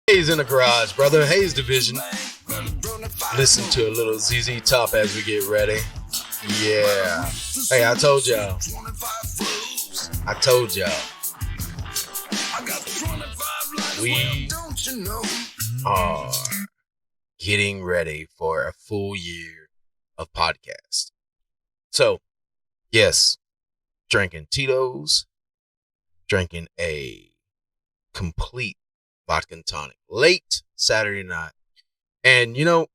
Hayes in the garage, brother. Hayes Division. Listen to a little ZZ Top as we get ready. Yeah. Hey, I told y'all. We are getting ready for a full year of podcast. So, yes, drinking Tito's, drinking a complete vodka and tonic late Saturday night. And, you know,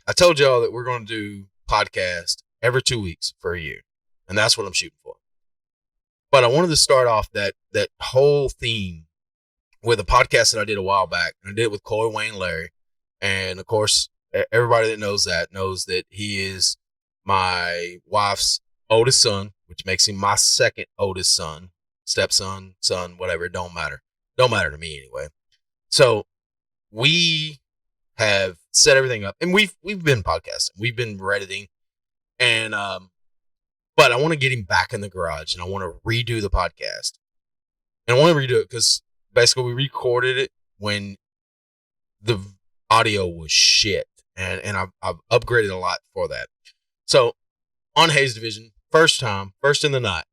I told y'all that we're going to do podcast every 2 weeks for a year. And that's what I'm shooting for. But I wanted to start off that whole theme with a podcast that I did a while back. And I did it with Coy Larey. And, of course, everybody that knows that he is my wife's oldest son, which makes him my second oldest son, stepson, son, whatever. It don't matter. Don't matter to me anyway. So we have set everything up, and we've been podcasting, we've been editing, and but I want to get him back in the garage, and I want to redo the podcast, and I want to redo it because basically we recorded it when the audio was shit, and I've upgraded a lot for that. So on Hayes Division, first in the night,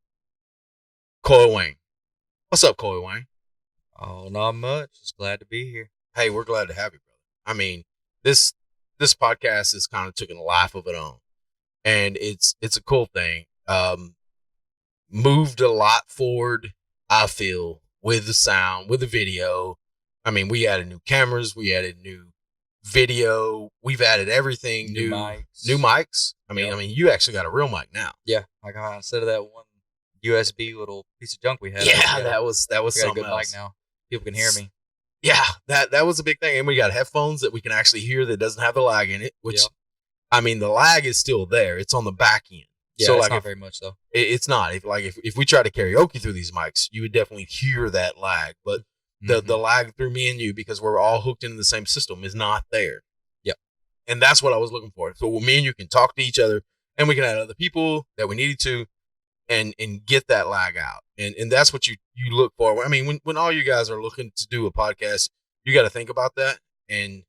Coy Wayne. What's up, Coy Wayne? Oh, not much. Just glad to be here. Hey, we're glad to have you, brother. I mean, this podcast has kind of taken a life of its own, and it's a cool thing. Moved a lot forward, I feel, with the sound, with the video. I mean, we added new cameras, we added new video, we've added everything, new mics. I mean, you actually got a real mic now. Yeah, I got instead of that one USB little piece of junk we had. Yeah, that was something good else. Mic now. People can hear me. Yeah, that was a big thing. And we got headphones that we can actually hear that doesn't have the lag in it, which, I mean, the lag is still there. It's on the back end. Yeah, so it's not very much, though. It's not. If we try to karaoke through these mics, you would definitely hear that lag. But the lag through me and you, because we're all hooked into the same system, is not there. Yep. And that's what I was looking for. So me and you can talk to each other, and we can add other people that we needed to, and get that lag out. And that's what you look for. I mean, when all you guys are looking to do a podcast, you got to think about that, and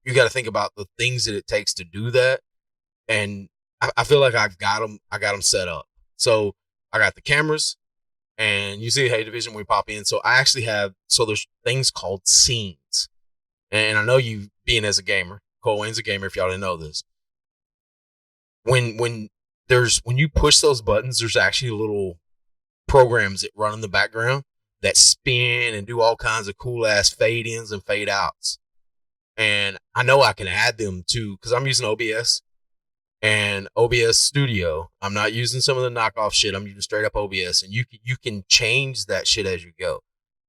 you got to think about the things that it takes to do that. And I feel like I got them set up. So I got the cameras, and you see Hey Division when we pop in. So I actually there's things called scenes. And I know you being as a gamer, Cole Wayne's a gamer, if y'all didn't know this. When you push those buttons, there's actually little programs that run in the background that spin and do all kinds of cool ass fade ins and fade outs. And I know I can add them to, because I'm using OBS and OBS Studio. I'm not using some of the knockoff shit. I'm using straight up OBS, and you can change that shit as you go.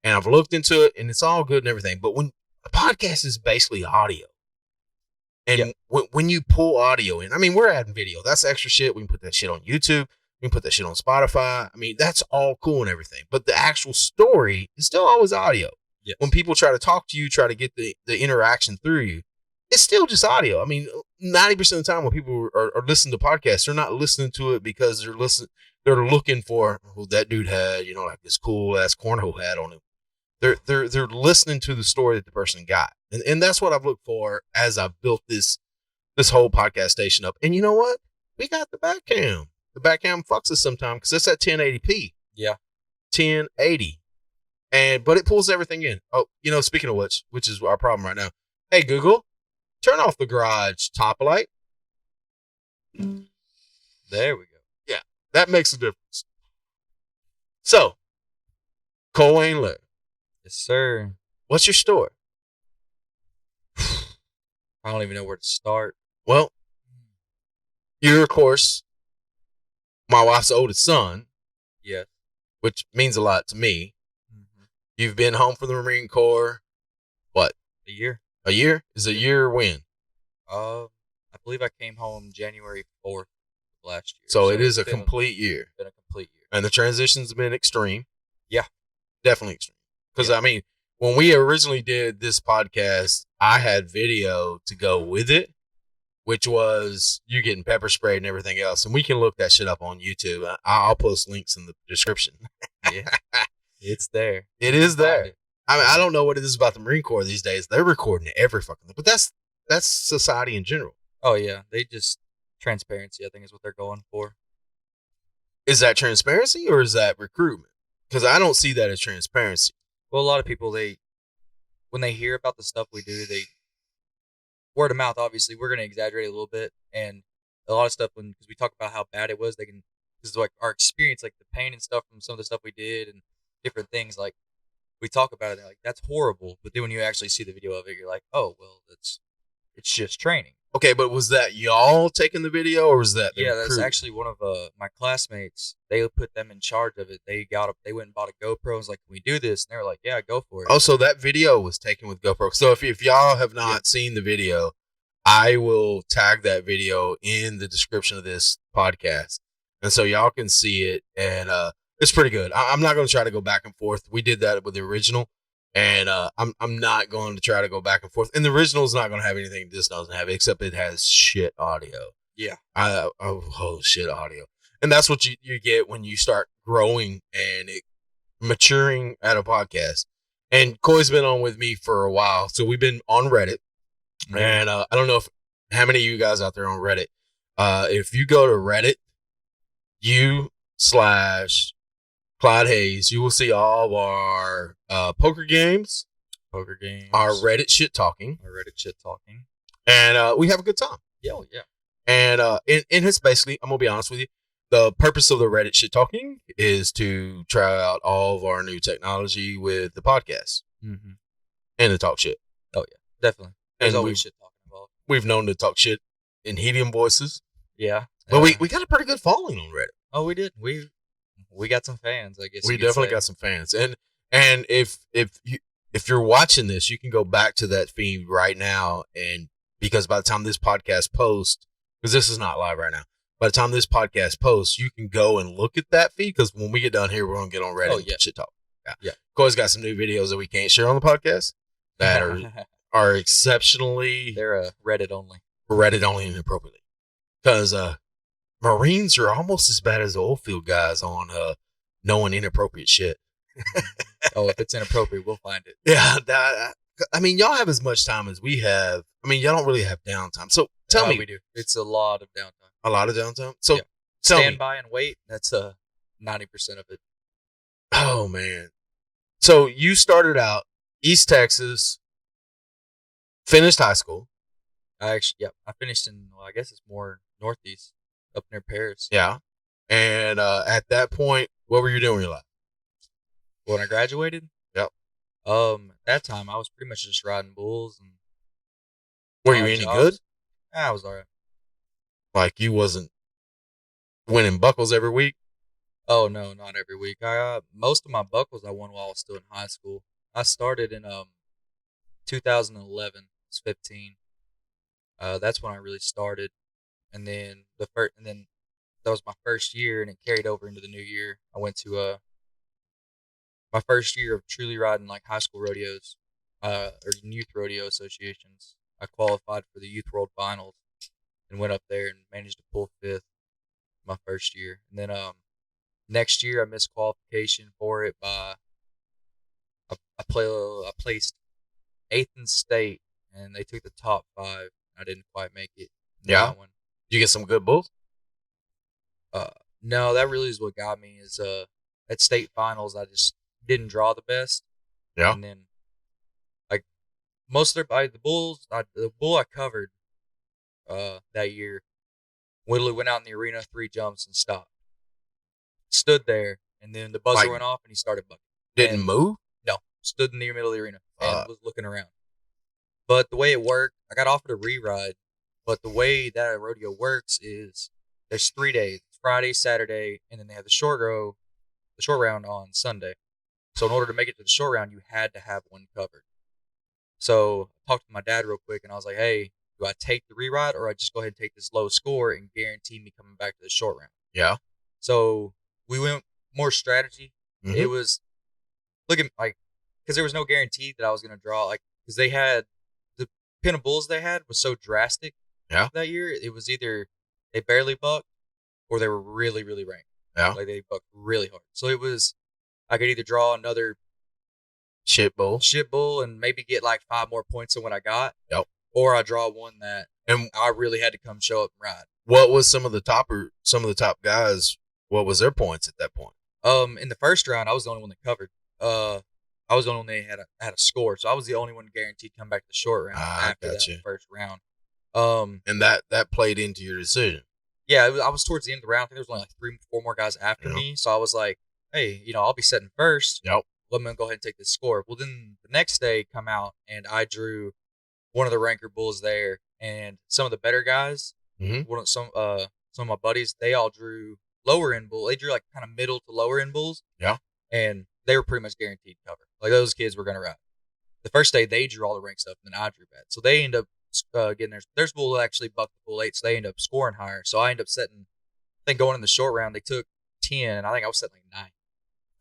And I've looked into it, and it's all good and everything. But when a podcast is basically audio, and when you pull audio in, I mean, we're adding video. That's extra shit. We can put that shit on YouTube. We can put that shit on Spotify. I mean, that's all cool and everything. But the actual story is still always audio. Yes. When people try to talk to you, try to get the interaction through you, it's still just audio. I mean, 90% of the time when people are listening to podcasts, they're not listening to it because they're looking for, oh, that dude had, like this cool ass cornhole hat on him. They're listening to the story that the person got. And that's what I've looked for as I've built this whole podcast station up. And you know what? We got the back cam. The back cam fucks us sometimes because it's at 1080p. Yeah. 1080. But it pulls everything in. Oh, speaking of which is our problem right now. Hey, Google, turn off the garage top light. There we go. Yeah, that makes a difference. So, Coy Larey. Yes, sir. What's your story? I don't even know where to start. Well, you're, of course, my wife's oldest son. Yeah. Which means a lot to me. Mm-hmm. You've been home from the Marine Corps, what? A year. A year? Is a year when? I believe I came home January 4th of last year. So it is a complete year. Been a complete year. And the transitions have been extreme. Yeah. Definitely extreme. Because, I mean, when we originally did this podcast, I had video to go with it, which was you getting pepper sprayed and everything else. And we can look that shit up on YouTube. I'll post links in the description. Yeah. It's there. It is there. I mean, I don't know what it is about the Marine Corps these days. They're recording every fucking thing, but that's society in general. Oh yeah, they just transparency. I think is what they're going for. Is that transparency or is that recruitment? Because I don't see that as transparency. Well, a lot of people when they hear about the stuff we do, they word of mouth. Obviously, we're gonna exaggerate a little bit, and a lot of stuff because we talk about how bad it was. This is like our experience, like the pain and stuff from some of the stuff we did and different things. Like we talk about it, they're like that's horrible. But then when you actually see the video of it, you're like, oh well, it's just training. Okay, but was that y'all taking the video, or was that that's actually one of my classmates. They put them in charge of it. They went and bought a GoPro and was like, "Can we do this?" And they were like, "Yeah, go for it." Oh, so that video was taken with GoPro. So if y'all have not seen the video, I will tag that video in the description of this podcast, and so y'all can see it. And it's pretty good. I'm not going to try to go back and forth. We did that with the original. And I'm not going to try to go back and forth. And the original is not going to have anything this doesn't have, except it has shit audio. Yeah. Shit audio. And that's what you get when you start growing and maturing at a podcast. And Coy's been on with me for a while. So we've been on Reddit. Mm-hmm. And I don't know how many of you guys out there on Reddit. If you go to Reddit, Clyde Hayes, you will see all of our poker games, our Reddit shit talking, and we have a good time. Yeah. And it's basically, I'm gonna be honest with you, the purpose of the Reddit shit talking is to try out all of our new technology with the podcast and to talk shit. Oh yeah, definitely. There's always shit talking involved. We've known to talk shit in helium voices. Yeah, but we got a pretty good following on Reddit. Oh, we did. We got some fans, I guess. We definitely got some fans, and if you're watching this, you can go back to that feed right now, and because by the time this podcast posts, because this is not live right now, by the time this podcast posts, you can go and look at that feed. Because when we get done here, we're gonna get on Reddit and shit talk. Yeah. Coy's got some new videos that we can't share on the podcast that are exceptionally. They're Reddit only inappropriately, because Marines are almost as bad as the oil field guys on knowing inappropriate shit. Oh, if it's inappropriate, we'll find it. Yeah, I mean, y'all have as much time as we have. I mean, y'all don't really have downtime. So tell me, we do. It's a lot of downtime. A lot of downtime. So stand by and wait. That's 90% of it. Oh man! So you started out East Texas, finished high school. I finished in. Well, I guess it's more Northeast. Up near Paris. Yeah. And at that point, what were you doing in your life? When I graduated? Yep. At that time, I was pretty much just riding bulls. And were you any good? I was all right. Like you wasn't winning buckles every week? Oh, no, not every week. Most of my buckles I won while I was still in high school. I started in 2011. I was 15. That's when I really started. And then that was my first year, and it carried over into the new year. I went to my first year of truly riding like high school rodeos, or youth rodeo associations. I qualified for the Youth World Finals and went up there and managed to pull 5th my first year. And then next year I missed qualification for it by I placed 8th in state, and they took the top 5. I didn't quite make it. Yeah. Did you get some good bulls? No, that really is what got me. Is at state finals I just didn't draw the best. Yeah. And then like most of the bulls, the bull I covered that year literally went out in the arena 3 jumps and stopped. Stood there, and then the buzzer went off and he started bucking. Didn't move? No. Stood in the middle of the arena and was looking around. But the way it worked, I got offered a re-ride. But the way that a rodeo works is there's 3 days. Friday, Saturday, and then they have the short round on Sunday. So in order to make it to the short round, you had to have one covered. So I talked to my dad real quick, and I was like, hey, do I take the re-ride or I just go ahead and take this low score and guarantee me coming back to the short round? Yeah. So we went more strategy. Mm-hmm. It was looking like, because there was no guarantee that I was going to draw, like, because they had, the pin of bulls they had was so drastic that year. It was either they barely bucked or they were really, really ranked. Yeah. Like they bucked really hard. So it was, I could either draw another Shit bowl. and maybe get like 5 more points than what I got. Yep. Or I draw one that And I really had to come show up and ride. what was some of the top guys? What was their points at that point? In the first round, I was the only one that covered. I was the only one that had a score, so I was the only one guaranteed to come back to the short round after that first round. And that played into your decision. Yeah, I was towards the end of the round. I think there was only like 3-4 more guys after me, so I was like, hey, I'll be setting first. Yep. Let me go ahead and take this score. Well, then the next day come out, and I drew one of the ranker bulls there, and some of the better guys, some of my buddies, they all drew lower end bull. They drew like kind of middle to lower end bulls. Yeah. And they were pretty much guaranteed cover. Like those kids were going to ride. The first day they drew all the rank stuff, and then I drew bad. So they end up getting there's bull actually bucked the bull 8, so they end up scoring higher. So I end up setting, I think going in the short round, they took 10, and I think I was setting like 9.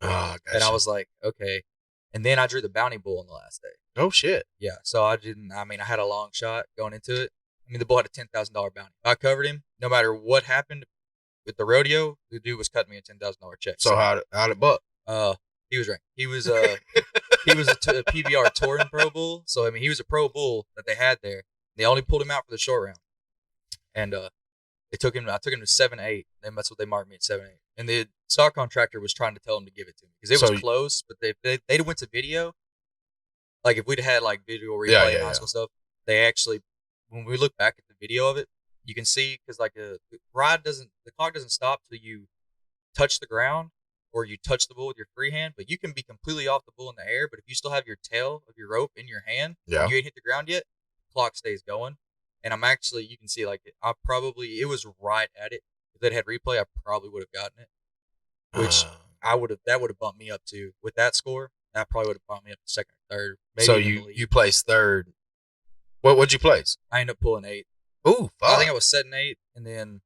Oh, gotcha. And I was like, okay. And then I drew the bounty bull on the last day. Oh, shit. Yeah. So I had a long shot going into it. The bull had a $10,000 bounty. If I covered him, no matter what happened with the rodeo, the dude was cutting me a $10,000 check. So how'd it buck? He was ranked. He was a PBR touring pro bull. So he was a pro bull that they had there. They only pulled him out for the short round, and I took him to 7-8. That's what they marked me at 7-8. And the stock contractor was trying to tell him to give it to me because it was close. But they went to video. Like if we'd had like video replay and high school stuff, they actually, when we look back at the video of it, you can see because like the clock doesn't stop till you touch the ground or you touch the bull with your free hand, but you can be completely off the bull in the air. But if you still have your tail of your rope in your hand, and you ain't hit the ground yet, the clock stays going. And I'm actually, you can see like it was right at it. If they'd had replay, I probably would have gotten it, which that would have bumped me up too. With that score, that probably would have bumped me up to second or third. Maybe so you placed third. What'd you place? I ended up pulling 8. Ooh, fuck. I think I was setting 8, and then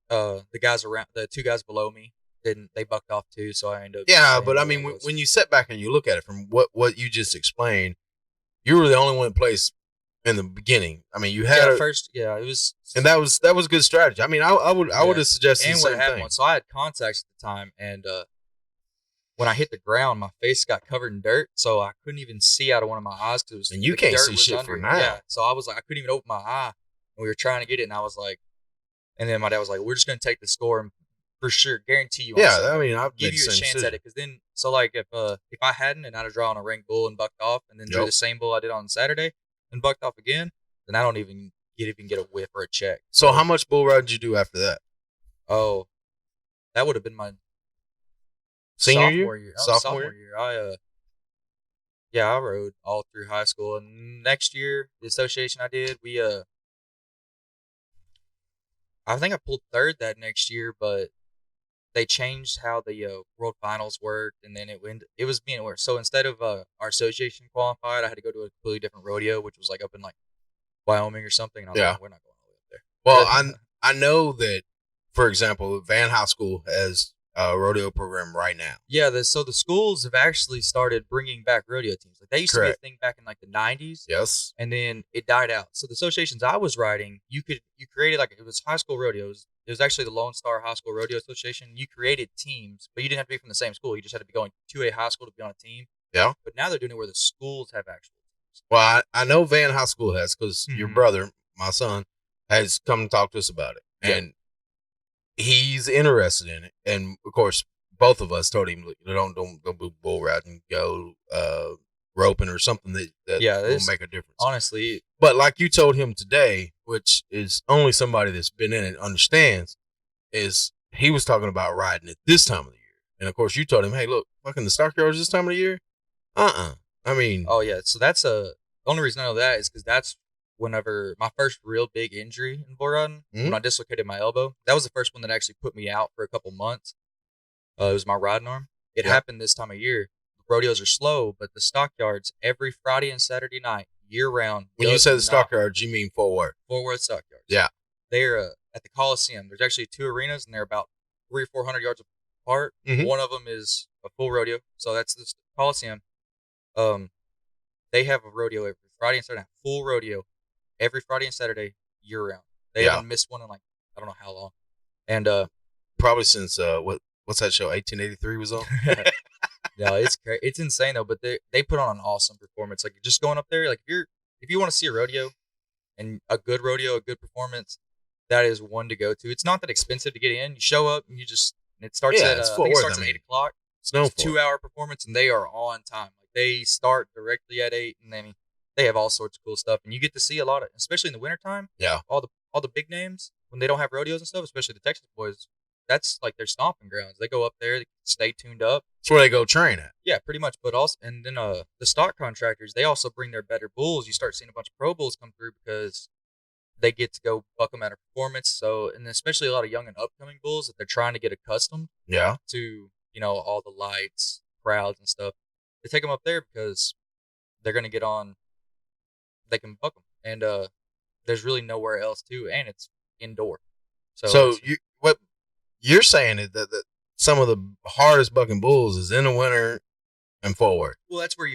the 2 guys below me they bucked off too, so I ended up. Yeah, but when you sit back and you look at it from what you just explained, you were the only one in place in the beginning. You had first. Yeah, it was, and that was a good strategy. I would have suggested the same thing. So I had contacts at the time, and when I hit the ground, my face got covered in dirt, so I couldn't even see out of one of my eyes because and you can't see shit for now. Yeah, so I was like, I couldn't even open my eye. And we were trying to get it, and I was like, and then my dad was like, "We're just gonna take the score and for sure guarantee you." Yeah, I've give you a chance at it because then, so like if I hadn't and I'd have drawn a ranked bull and bucked off, and then drew the same bull I did on Saturday and bucked off again, then I don't even get a whiff or a check. So how much bull ride did you do after that? Oh, that would have been my sophomore year. Sophomore year. I rode all through high school, and next year the association I did, I think I pulled third that next year, but they changed how the world finals worked, and then it was being worse. So instead of our association qualified, I had to go to a completely different rodeo, which was like up in like Wyoming or something. And I was like, we're not going all the way up there. Well, I know that, for example, Van High School has a rodeo program right now. Yeah, so the schools have actually started bringing back rodeo teams. Like they used to be a thing back in like the 90s. Yes. And then it died out. So the associations I was riding, you created like, it was high school rodeos. It was actually the Lone Star High School Rodeo Association. You created teams, but you didn't have to be from the same school. You just had to be going to a high school to be on a team. Yeah. But now they're doing it where the schools have actual teams. Well, I know Van High School has because your brother, my son, has come and talked to us about it. And he's interested in it. And, of course, both of us told him, don't go bull riding, go roping or something that will make a difference. Honestly. But like you told him today, which is only somebody that's been in it understands, is he was talking about riding it this time of the year. And, of course, you told him, hey, look, fucking the stockyards this time of the year? Oh, yeah. So that's the only reason I know that is because that's whenever my first real big injury in bull riding, when I dislocated my elbow. That was the first one that actually put me out for a couple months. It was my riding arm. It happened this time of year. Rodeos are slow, but the stockyards every Friday and Saturday night, year round. When you say the stockyards, you mean Fort Worth? Fort Worth stockyards. Yeah. They're at the Coliseum. There's actually 2 arenas, and they're about 300 or 400 yards apart. One of them is a full rodeo, so that's the Coliseum. They have a rodeo every Friday and Saturday, full rodeo every Friday and Saturday, year round. They haven't missed one in like I don't know how long, and probably since what's that show 1883 was on. No, it's insane though. But they put on an awesome performance. Like just going up there, like if you want to see a rodeo and a good performance, that is one to go to. It's not that expensive to get in. You show up and it starts at I think it starts at 8 o'clock. It's a 2-hour performance and they are on time. Like they start directly at 8 and then they have all sorts of cool stuff and you get to see a lot of, especially in the wintertime. Yeah. All the big names when they don't have rodeos and stuff, especially the Texas boys. That's like their stomping grounds. They go up there, they stay tuned up. That's where they go train at. Yeah, pretty much. But also, and then the stock contractors, they also bring their better bulls. You start seeing a bunch of pro bulls come through because they get to go buck them at a performance. So, and especially a lot of young and upcoming bulls that they're trying to get accustomed to, all the lights, crowds and stuff. They take them up there because they're going to get on, they can buck them. And there's really nowhere else to, and it's indoor. So what you're saying is that some of the hardest bucking bulls is in the winter and forward. Well, that's where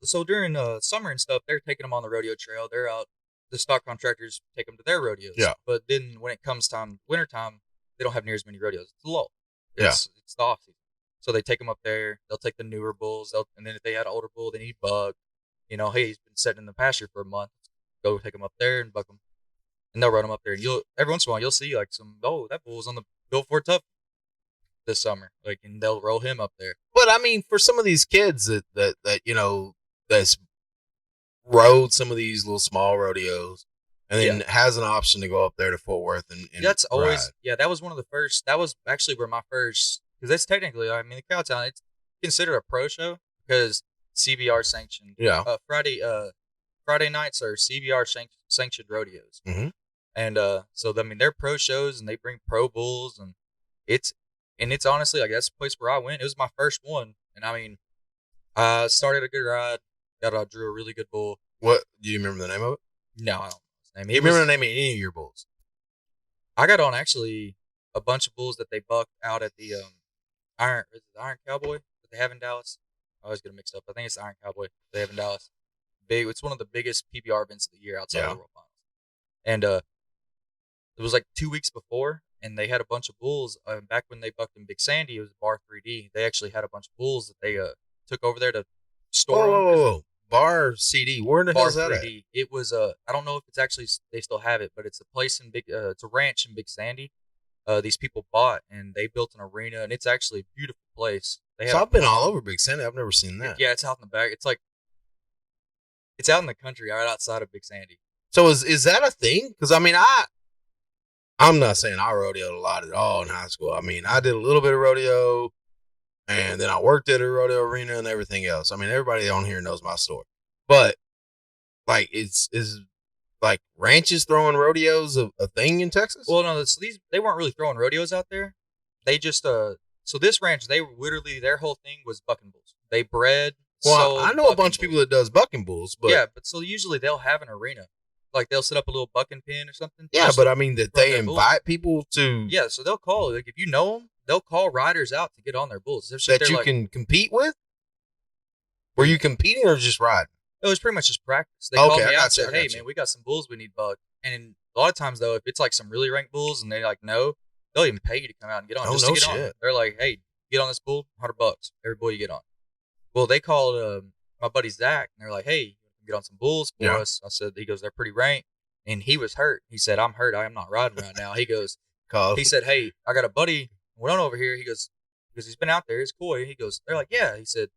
so during summer and stuff, they're taking them on the rodeo trail. They're out. The stock contractors take them to their rodeos. Yeah. But then when it comes wintertime, they don't have near as many rodeos. It's a lull. It's the off season. So they take them up there. They'll take the newer bulls. And then if they had an older bull, they need buck. Hey, he's been sitting in the pasture for a month. Go take them up there and buck them. And they'll run them up there. And every once in a while, you'll see like that bull's on the Built for Tough this summer. Like, and they'll roll him up there. But I mean, for some of these kids that's rode some of these little small rodeos and then has an option to go up there to Fort Worth and that's always ride. That was one of the first. That was actually where my first, because that's technically, I mean, the Cowtown, it's considered a pro show because CBR sanctioned. Yeah. Friday nights are CBR sanctioned rodeos. Mm-hmm. And so I mean they're pro shows and they bring pro bulls and it's honestly like that's the place where I went. It was my first one and I mean I started a good ride. I drew a really good bull. What do you remember the name of it? No, I don't know his name. Do you remember the name of any of your bulls? I got on actually a bunch of bulls that they bucked out at the Iron Cowboy that they have in Dallas. I always get it mixed up. I think it's the Iron Cowboy they have in Dallas. It's one of the biggest PBR events of the year outside of the World Finals. And it was like 2 weeks before, and they had a bunch of bulls. Back when they bucked in Big Sandy, it was Bar 3D. They actually had a bunch of bulls that they took over there to store. Whoa. Bar CD. Where in the hell is that 3D. At? It was I don't know if it's actually they still have it, but it's a place in it's a ranch in Big Sandy. These people bought and they built an arena, and it's actually a beautiful place. I've been all over Big Sandy. I've never seen that. Yeah, it's out in the back. It's out in the country, right outside of Big Sandy. So is that a thing? Because I mean, I'm not saying I rodeoed a lot at all in high school. I mean, I did a little bit of rodeo, and then I worked at a rodeo arena and everything else. I mean, everybody on here knows my story. But like, is like ranches throwing rodeos a thing in Texas? Well, no, they weren't really throwing rodeos out there. They just so this ranch, they literally their whole thing was bucking bulls. They bred. Well, I know a bunch of people that does bucking bulls, but but so usually they'll have an arena. Like they'll set up a little bucking pen or something. Yeah, but I mean, that they invite people to. Yeah, so they'll call. Like if you know them, they'll call riders out to get on their bulls. That you can compete with? Were you competing or just riding? It was pretty much just practice. They called me out and said, "Hey, man, we got some bulls we need bucked." And a lot of times, though, if it's like some really ranked bulls and they like no, they'll even pay you to come out and get on. Oh, just no to get shit. On. They're like, "Hey, get on this bull, $100 every bull you get on." Well, they called my buddy Zach, and they're like, "Hey, get on some bulls for us." I said, "He goes, they're pretty ranked," and he was hurt. He said, "I'm hurt. I am not riding right now." He goes, he said, "Hey, I got a buddy went on over here." He goes, because he's been out there. It's Coy. He goes, they're like, "Yeah." He said,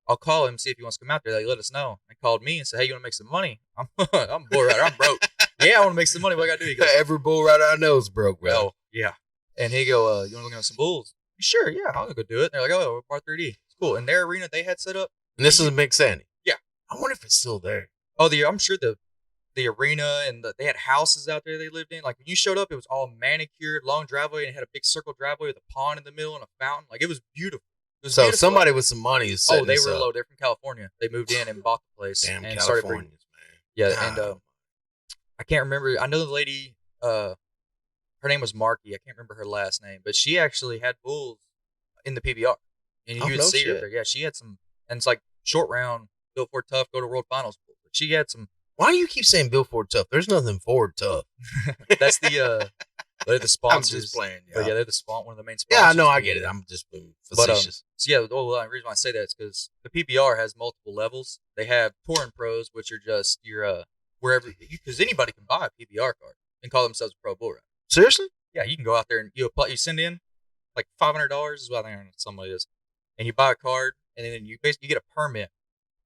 "I'll call him, see if he wants to come out there." They let us know. They called me and said, "Hey, you want to make some money?" I'm a bull rider. I'm broke. Yeah, I want to make some money. What I got to do? He goes, every bull rider I know is broke, bro. Oh, yeah. And he go, "You want to look at some bulls?" Sure, yeah, I'll go do it. And they're like, "Oh, Bar 3D. It's cool." And their arena they had set up. And this is in Big Sandy. Yeah. I wonder if it's still there. Oh, I'm sure the arena and they had houses out there they lived in. Like when you showed up, it was all manicured, long driveway, and it had a big circle driveway with a pond in the middle and a fountain. Like it was beautiful. So beautiful. Somebody with some money is setting they were low. They're from California. They moved in and bought the place. Damn, and Californians, man. Yeah, and I can't remember. I know the lady. Her name was Marky. I can't remember her last name, but she actually had bulls in the PBR, and you would see her there. Yeah, she had some, and it's like short round, Built Ford Tough, go to World Finals. But she had some. Why do you keep saying Built Ford Tough? There's nothing Ford tough. That's the They're the sponsors. I'm just playing. But yeah, they're one of the main sponsors. Yeah, I know. I get it. I'm just being facetious. So yeah, the reason why I say that is because the PBR has multiple levels. They have touring pros, which are just your wherever, because anybody can buy a PBR card and call themselves a pro bull rider. Seriously? Yeah, you can go out there and you send in like $500 is what I think somebody is, and you buy a card, and then you basically get a permit,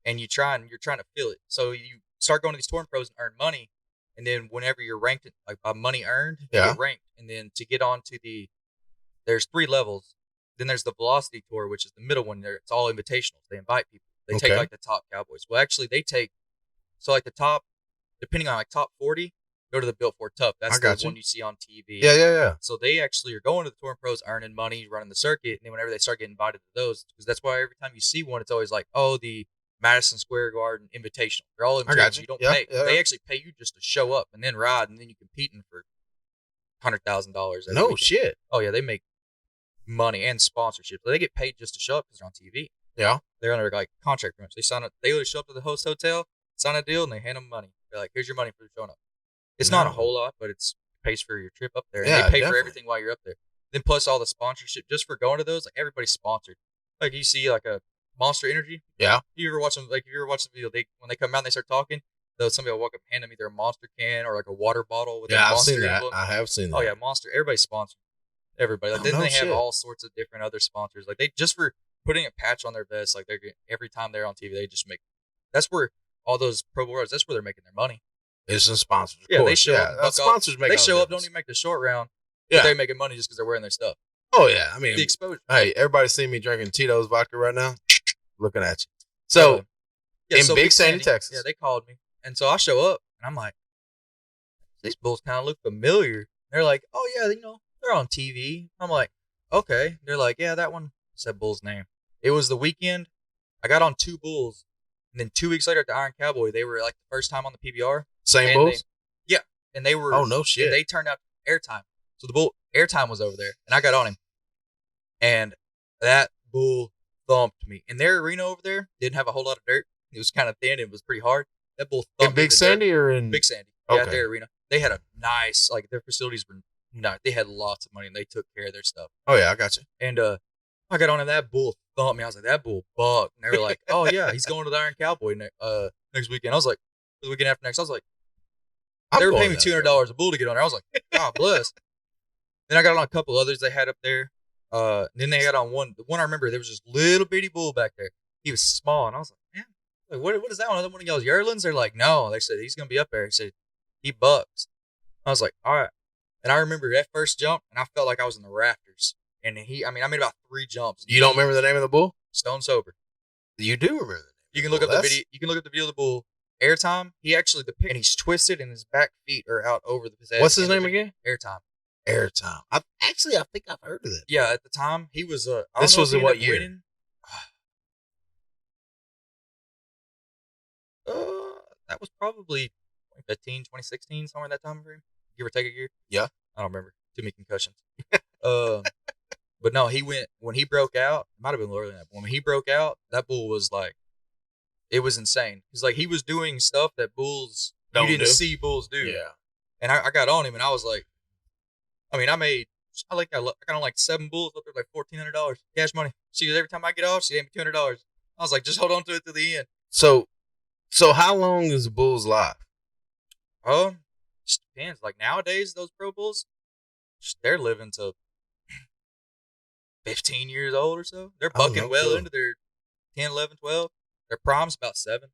and you're trying to fill it. So you start going to these touring pros and earn money, and then whenever you're ranked, like by money earned, you get ranked, and then to get on to there's 3 levels. Then there's the Velocity Tour, which is the middle one. There, it's all invitationals. They invite people. They take like the top cowboys. Well, actually, they take like the top, depending on like top 40, go to the Built for Tough. That's the one you see on TV. Yeah. So they actually are going to the touring pros, earning money, running the circuit, and then whenever they start getting invited to those, because that's why every time you see one, it's always like, oh, the Madison Square Garden Invitational. They're all invitational. You don't pay. Yeah. They actually pay you just to show up and then ride, and then you're competing for $100,000. No weekend. Shit. Oh yeah, they make money and sponsorship. They get paid just to show up because they're on TV. Yeah. They're under like contract rooms. They sign up. They literally show up to the host hotel, sign a deal, and they hand them money. They're like, "Here's your money for showing up." It's not a whole lot, but it pays for your trip up there. And they pay for everything while you're up there. Then plus all the sponsorship just for going to those. Like everybody's sponsored. Like you see like a Monster Energy. Yeah. You ever watch them? Like if you ever watch the video, when they come out and they start talking, somebody will walk up and hand them either a Monster can or like a water bottle with a Monster. I've seen that. I have seen that. Oh yeah, Monster. Everybody's sponsored. Everybody. Like, then they have all sorts of different other sponsors. Like they just for putting a patch on their vest. Like every time they're on TV, they just make. That's where all those pro boards. That's where they're making their money. It's some sponsors. Yeah, they show up. Sponsors make. They show up. Don't even make the short round. Yeah, they're making money just because they're wearing their stuff. Oh yeah, I mean the exposure. Hey, everybody see me drinking Tito's vodka right now? Looking at you. So in Big Sandy, Texas. Yeah, they called me, and so I show up, and I'm like, these bulls kind of look familiar. They're like, oh yeah, they're on TV. I'm like, okay. They're like, yeah, that one said bull's name. It was the weekend. I got on 2 bulls, and then 2 weeks later at the Iron Cowboy, they were like the first time on the PBR. Same bulls? Yeah, and they were. Oh no shit! They turned out airtime. So the bull airtime was over there, and I got on him, and that bull thumped me. And their arena over there didn't have a whole lot of dirt. It was kind of thin. It was pretty hard. That bull thumped in Big Sandy or in Big Sandy? Yeah, at their arena. They had a nice, like their facilities were nice. They had lots of money and they took care of their stuff. Oh yeah, I got you. And I got on and that bull thumped me. I was like, that bull bucked. And they were like, oh yeah, he's going to the Iron Cowboy next weekend. I was like, the weekend after next. I was like, they were paying me $200 a bull to get on there. I was like, God bless. Then I got on a couple others they had up there. Then they got on one. The one I remember, there was this little bitty bull back there. He was small, and I was like, man, what is that one? Another one of y'all's yearlings? They're like, no. They said he's gonna be up there. He said he bucks. I was like, all right. And I remember that first jump, and I felt like I was in the rafters. And I made about 3 jumps. You don't remember the name of the bull? Stone sober. You do remember the name. You can look up the video. You can look up the video of the bull. Airtime. He actually and he's twisted, and his back feet are out over the possession. What's his name again? Airtime. Airtime. I think I've heard of it. Yeah, at the time he was. This was in what year? Winning. That was probably 2015, 2016, somewhere in that time frame. Give or take a year. Yeah. I don't remember. Too many concussions. But no, he went when he broke out. It might have been earlier than that. But when he broke out, that bull was like, it was insane. Because like he was doing stuff that bulls you didn't see bulls do. Yeah. And I got on him, and I was like, I got on like 7 bulls up there, like $1,400 cash money. She goes, every time I get off, she gave me $200. I was like, just hold on to it to the end. So how long is the bull's life? Just depends. Like nowadays, those pro bulls, they're living to 15 years old or so. They're bucking into their 10, 11, 12. Their prime's about 7.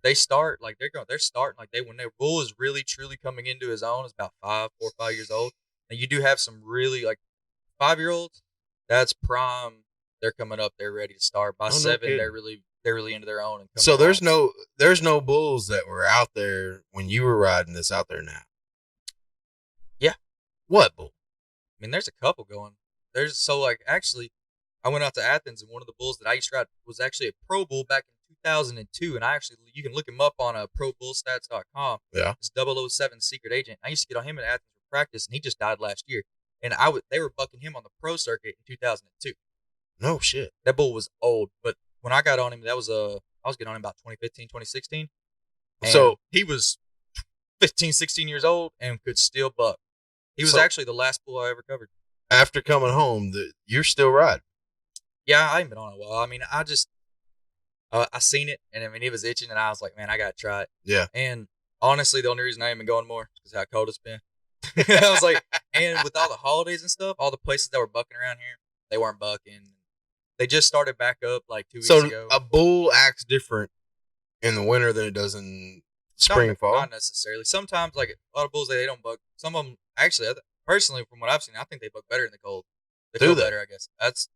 They start like they're starting like when their bull is really truly coming into his own. It's about 4 or 5 years old. And you do have some really like 5-year-olds. That's prime. They're coming up. They're ready to start. By 7, they're really into their own. And so there's no bulls that were out there when you were riding that's out there now. Yeah. What bull? I mean, there's a couple going. Actually, I went out to Athens, and one of the bulls that I used to ride was actually a pro bull back in 2002. And you can look him up on probullstats.com. Yeah. It's 007 Secret Agent. I used to get on him at Athens for practice, and he just died last year. And they were bucking him on the pro circuit in 2002. No shit. That bull was old, but when I got on him, I was getting on him about 2015, 2016. And so he was 15, 16 years old and could still buck. He was actually the last bull I ever covered. After coming home, you're still riding. Yeah, I ain't been on it a while. I mean, I just I seen it, and I mean, it was itching, and I was like, man, I gotta try it. Yeah. And honestly, the only reason I ain't been going more is how cold it's been. I was like, and with all the holidays and stuff, all the places that were bucking around here, they weren't bucking. They just started back up like 2 weeks ago. So a bull acts different in the winter than it does in spring, fall? Not necessarily. Sometimes, like a lot of bulls, they don't buck. Some of them, actually, personally, from what I've seen, I think they buck better in the cold. They feel better, I guess. That's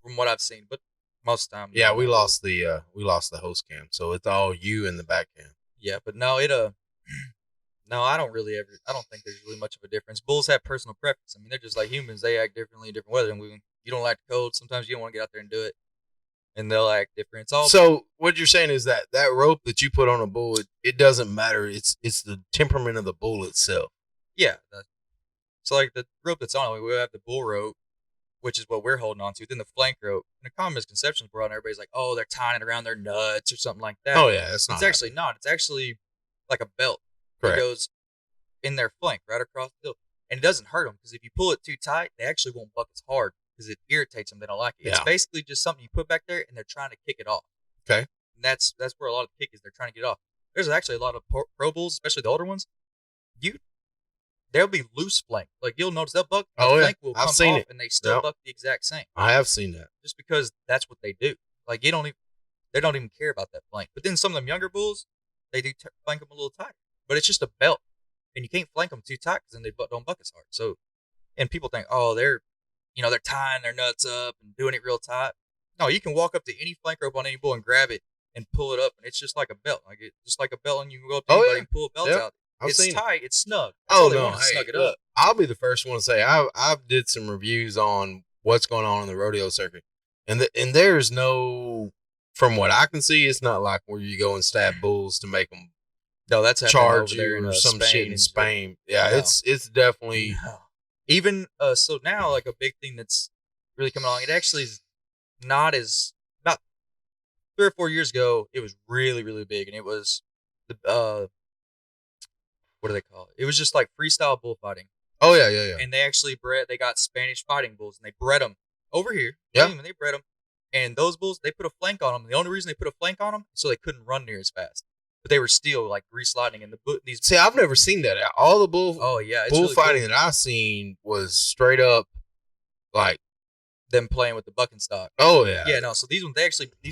from what I've seen. But most of the time, yeah, we lost the host cam, so it's all you in the back cam. Yeah, but no, no, I don't think there's really much of a difference. Bulls have personal preference. I mean, they're just like humans. They act differently in different weather. And you don't like the cold. Sometimes you don't want to get out there and do it. And they'll act different. So what you're saying is that rope that you put on a bull, it doesn't matter. It's the temperament of the bull itself. Yeah. So like the rope that's on it, we have the bull rope, which is what we're holding on to. Then the flank rope. And the common misconceptions brought on, everybody's like, oh, they're tying it around their nuts or something like that. Oh yeah, that's not. It's actually not. It's actually like a belt. Correct. It goes in their flank, right across the hill. And it doesn't hurt them, because if you pull it too tight, they actually won't buck as hard, because it irritates them. They don't like it. Yeah. It's basically just something you put back there, and they're trying to kick it off. Okay. And that's where a lot of the kick is. They're trying to get it off. There's actually a lot of pro bulls, especially the older ones. They'll be loose flank. Like, you'll notice they'll buck. The flank will come off, and they still buck the exact same. I have seen that. Just because that's what they do. Like, they don't even care about that flank. But then some of them younger bulls, they do flank them a little tight. But it's just a belt. And you can't flank them too tight, because then they don't buck as hard. So, and people think, oh, they're tying their nuts up and doing it real tight. No, you can walk up to any flank rope on any bull and grab it and pull it up, and it's just like a belt. Just like a belt, and you can go up to anybody and pull a belt out. It's tight. It's snug. That's no, snug it up. I'll be the first one to say I've did some reviews on what's going on in the rodeo circuit, and there's no, from what I can see, it's not like where you go and stab bulls to make them. No, that's charge over there you in or some Spain shit in Spain. Yeah, no. It's definitely even so now, like, a big thing that's really coming along. It actually is not as, about 3 or 4 years ago, it was really, really big, and it was the what do they call it? It was just like freestyle bullfighting. Oh yeah. And they got Spanish fighting bulls, and they bred them over here. Yeah. And they bred them, and those bulls, they put a flank on them. The only reason they put a flank on them is so they couldn't run near as fast. But they were still like grease lightning, and these. See, I've never seen that. All the bullfighting really that I've seen was straight up like them playing with the bucking stock. Oh yeah. Yeah, no. So these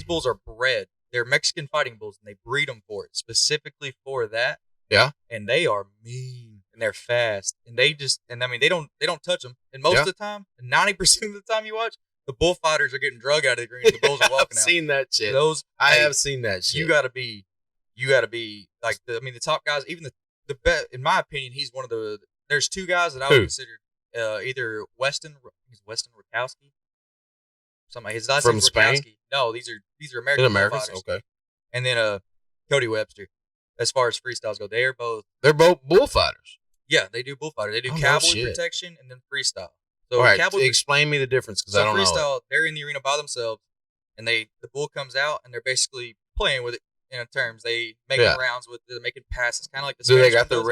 bulls are bred. They're Mexican fighting bulls, and they breed them for it, specifically for that. Yeah. And they are mean, and they're fast, and they don't touch them. And most of the time, 90% of the time you watch, the bullfighters are getting drug out of the green. The bulls are walking out. I've seen that shit. I have seen that shit. You gotta be like the top guys. Even the best, in my opinion, he's one of the. There's 2 guys that I would consider either Weston Rakowski. Something like his last from name's Spain. Rakowski. No, these are American Americans. Okay. And then Cody Webster. As far as freestyles go, they're both bullfighters. Yeah, they do bullfighter. They do cowboy protection and then freestyle. So all right, explain me the difference, because I don't know. So freestyle, they're in the arena by themselves, and the bull comes out, and they're basically playing with it in terms. They making rounds with it, they're making passes, kind of like the. Do they got the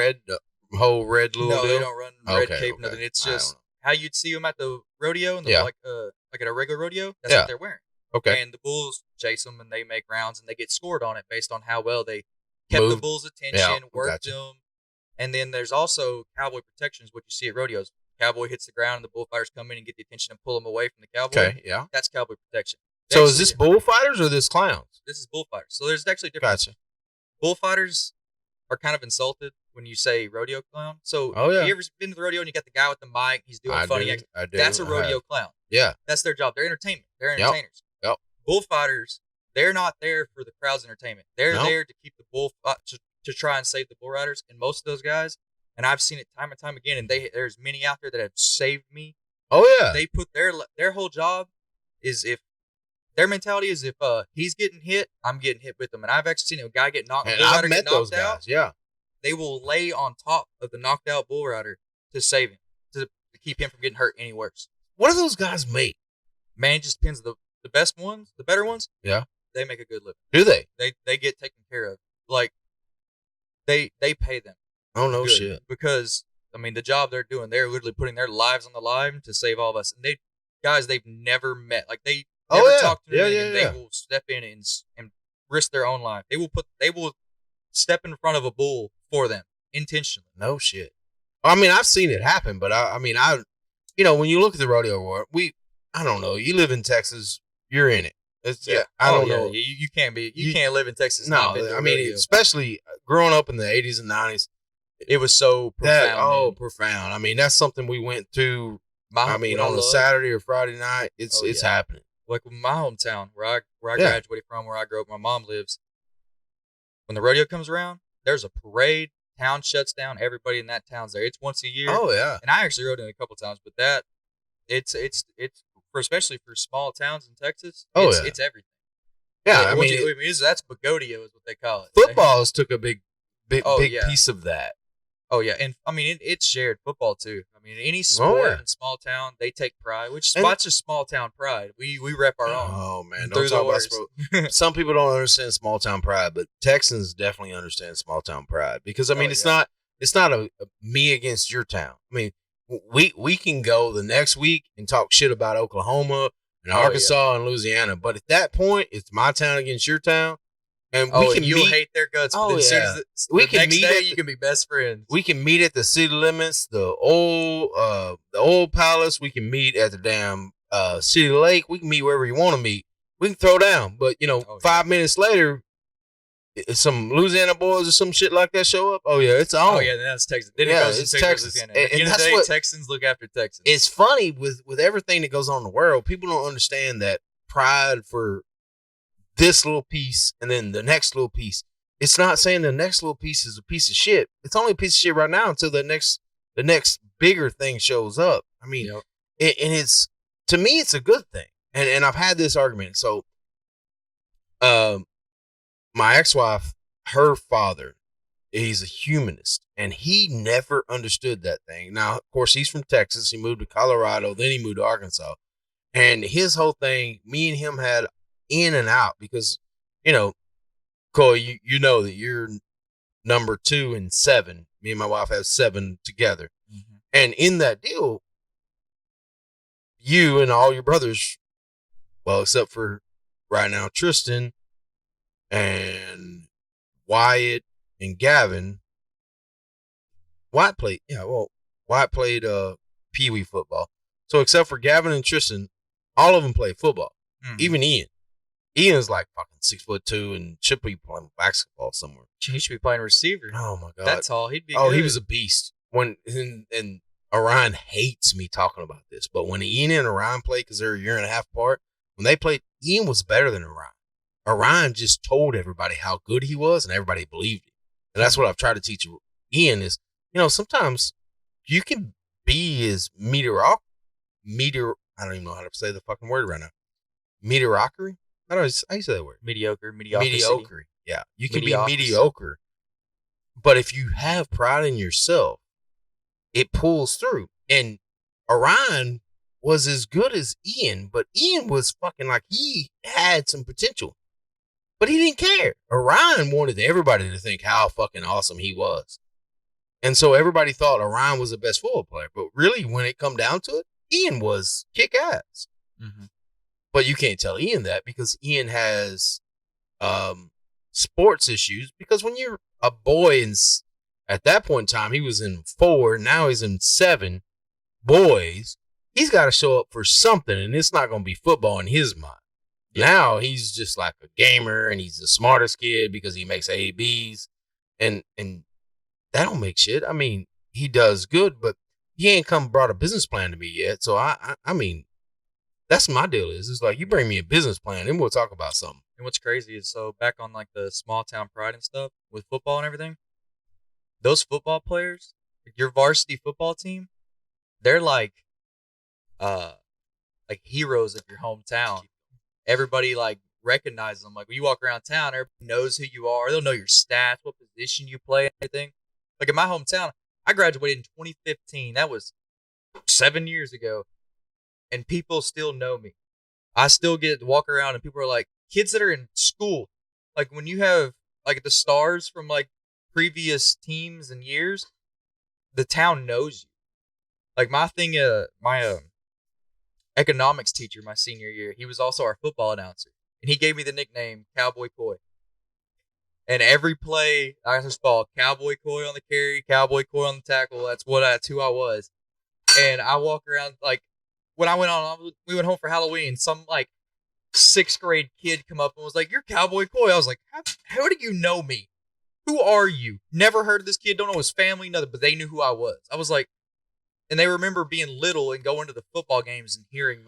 whole red little No, deal? they don't run red cape. Nothing. It's just how you'd see them at the rodeo, and like at a regular rodeo. That's what they're wearing. Okay. And the bulls chase them, and they make rounds, and they get scored on it based on how well they kept the bull's attention, worked them. And then there's also cowboy protection, is what you see at rodeos. Cowboy hits the ground, and the bullfighters come in and get the attention and pull them away from the cowboy. Okay, yeah. That's cowboy protection. So is this bullfighters or this clowns? This is bullfighters. So there's actually a difference. Gotcha. Bullfighters are kind of insulted when you say rodeo clown. So have you ever been to the rodeo and you got the guy with the mic, he's doing funny acts? I do. That's a rodeo clown. Yeah. That's their job. They're entertainment. They're entertainers. Yep. Bullfighters, they're not there for the crowd's entertainment. They're there to keep the bull to try and save the bull riders. And most of those guys, and I've seen it time and time again, and there's many out there that have saved me. Oh yeah. They put their whole job is if their mentality is if he's getting hit, I'm getting hit with him. And I've actually seen a guy get knocked. And I've met those guys. Yeah. They will lay on top of the knocked out bull rider to save him, to keep him from getting hurt any worse. What do those guys make? Man, it just depends. The best ones, the better ones, yeah, they make a good living. Do they? They get taken care of. Like they pay them. Oh no shit. Because I mean, the job they're doing, they're literally putting their lives on the line to save all of us. And they've never met. Like, they never talked to them, and they will step in and risk their own life. They will step in front of a bull for them intentionally. No shit. I mean, I've seen it happen, but I mean, when you look at the rodeo world, I don't know. You live in Texas, you're in it. I don't know. You can't live in Texas. No, I mean, especially growing up in the 80s and 90s. It was so profound. Profound. I mean, that's something we went to. On a Saturday or Friday night, it's happening. Like my hometown, where I graduated from, where I grew up, my mom lives. When the rodeo comes around, there's a parade. Town shuts down. Everybody in that town's there. It's once a year. Oh yeah. And I actually rode in a couple times, but it's especially for small towns in Texas. It's everything. Yeah, that's Bagodeo is what they call it. Footballs took a big piece of that. Oh yeah, and I mean it's shared football too. I mean any sport in small town, they take pride. Which spots is small town pride. We rep our own. Oh man, don't talk about sport. Some people don't understand small town pride, but Texans definitely understand small town pride because I mean it's not a me against your town. I mean we can go the next week and talk shit about Oklahoma and Arkansas and Louisiana, but at that point it's my town against your town. And you'll hate their guts. Oh, yeah. We can meet you can be best friends. We can meet at the city limits, the old palace. We can meet at the damn city lake. We can meet wherever you want to meet. We can throw down. But 5 minutes later, some Louisiana boys or some shit like that show up. Oh yeah, it's on. Oh yeah, that's Texas. Then it goes to Texas. At the end of the day, Texans look after Texans. It's funny with everything that goes on in the world. People don't understand that pride for this little piece and then the next little piece. It's not saying the next little piece is a piece of shit. It's only a piece of shit right now until the next bigger thing shows up. I mean, and it's, to me, it's a good thing. And I've had this argument. So, my ex-wife, her father, he's a humanist, and he never understood that thing. Now, of course, he's from Texas. He moved to Colorado. Then he moved to Arkansas. And his whole thing, me and him had in and out because, Coy, you know that you're number 2 and 7. Me and my wife have 7 together. Mm-hmm. And in that deal, you and all your brothers, well, except for right now, Tristan and Wyatt and Gavin, Wyatt played Pee Wee football. So except for Gavin and Tristan, all of them played football. Mm-hmm. Even Ian. Ian's like fucking 6'2" and should be playing basketball somewhere. He should be playing receiver. Oh my god, that's all. He'd be. Oh, good. He was a beast. And Orion hates me talking about this, but when Ian and Orion played, because they're a year and a half apart, when they played, Ian was better than Orion. Orion just told everybody how good he was, and everybody believed it. And that's what I've tried to teach Ian is, sometimes you can be as I don't even know how to say the fucking word right now. Mediocre. How do you say that word? Mediocre. Yeah. You can be mediocre. But if you have pride in yourself, it pulls through. And Orion was as good as Ian, but Ian was fucking like he had some potential. But he didn't care. Orion wanted everybody to think how fucking awesome he was. And so everybody thought Orion was the best football player. But really, when it come down to it, Ian was kick ass. Mm-hmm. But you can't tell Ian that because Ian has sports issues. Because when you're a boy, at that point in time, he was in 4. Now he's in 7 boys. He's got to show up for something, and it's not going to be football in his mind. Yeah. Now he's just like a gamer, and he's the smartest kid because he makes ABs. And that don't make shit. I mean, he does good, but he ain't brought a business plan to me yet. So, I mean, that's my deal is. It's like, you bring me a business plan, then we'll talk about something. And what's crazy is, so back on like the small town pride and stuff with football and everything, those football players, your varsity football team, they're like heroes of your hometown. Everybody like recognizes them. Like when you walk around town, everybody knows who you are. They'll know your stats, what position you play, everything. Like in my hometown, I graduated in 2015. That was 7 years ago. And people still know me. I still get to walk around and people are like, kids that are in school. Like when you have like the stars from like previous teams and years, the town knows you. Like my economics teacher my senior year, he was also our football announcer, and he gave me the nickname Cowboy Coy. And every play I just called Cowboy Coy on the carry, Cowboy Coy on the tackle. That's who I was. And I walk around like when we went home for Halloween. Some like 6th grade kid come up and was like, "You're Cowboy Coy." I was like, "How do you know me? Who are you?" Never heard of this kid. Don't know his family, nothing. But they knew who I was. I was like, and they remember being little and going to the football games and hearing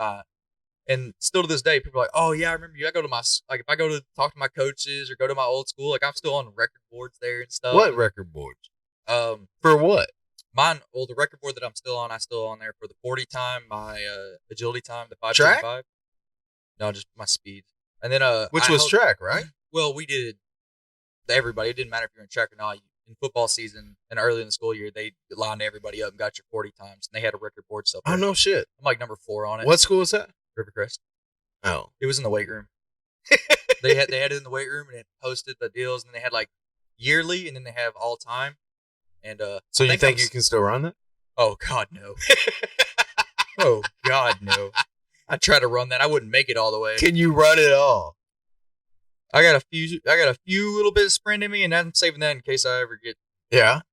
and still to this day, people are like, "Oh yeah, I remember you." I go to if I go to talk to my coaches or go to my old school, like I'm still on record boards there and stuff. What record boards? For what? The record board that I'm still on there for the 40 time, my agility time, the 575. No, just my speed. And then which was track, right? Well, we did everybody. It didn't matter if you're in track or not. In football season and early in the school year, they lined everybody up and got your 40 times, and they had a record board stuff. Oh no shit! I'm like number 4 on it. What school is that? Rivercrest. Oh, it was in the weight room. they had it in the weight room, and it posted the deals, and they had like yearly, and then they have all time. And so you think you can still run that? Oh God, no. Oh God, no. I try to run that. I wouldn't make it all the way. Can you run it all? I got a few little bits of sprint in me, and I'm saving that in case I ever get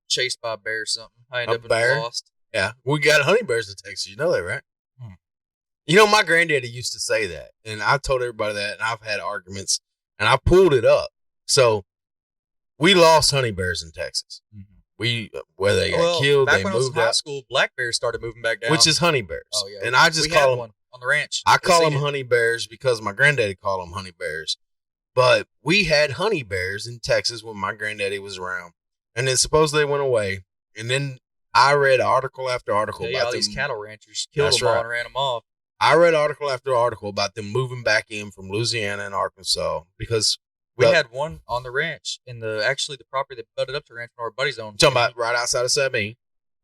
chased by a bear or something. I end up lost. Yeah, we got honey bears in Texas. You know that, right? You know, my granddaddy used to say that, and I told everybody that, and I've had arguments, and I pulled it up. So we lost honey bears in Texas. Where they got killed, back they when moved I was in high out. School, black bears started moving back down, which is honey bears. Oh yeah, and I just call them one on the ranch. I call them honey bears because my granddaddy called them honey bears. But we had honey bears in Texas when my granddaddy was around, and then supposedly they went away. And then I read article after article about all these cattle ranchers killed them all and ran them off. I read article after article about them moving back in from Louisiana and Arkansas because we had one on the ranch in the property that butted up to the ranch from our buddy's own. Talking about right outside of Sabine.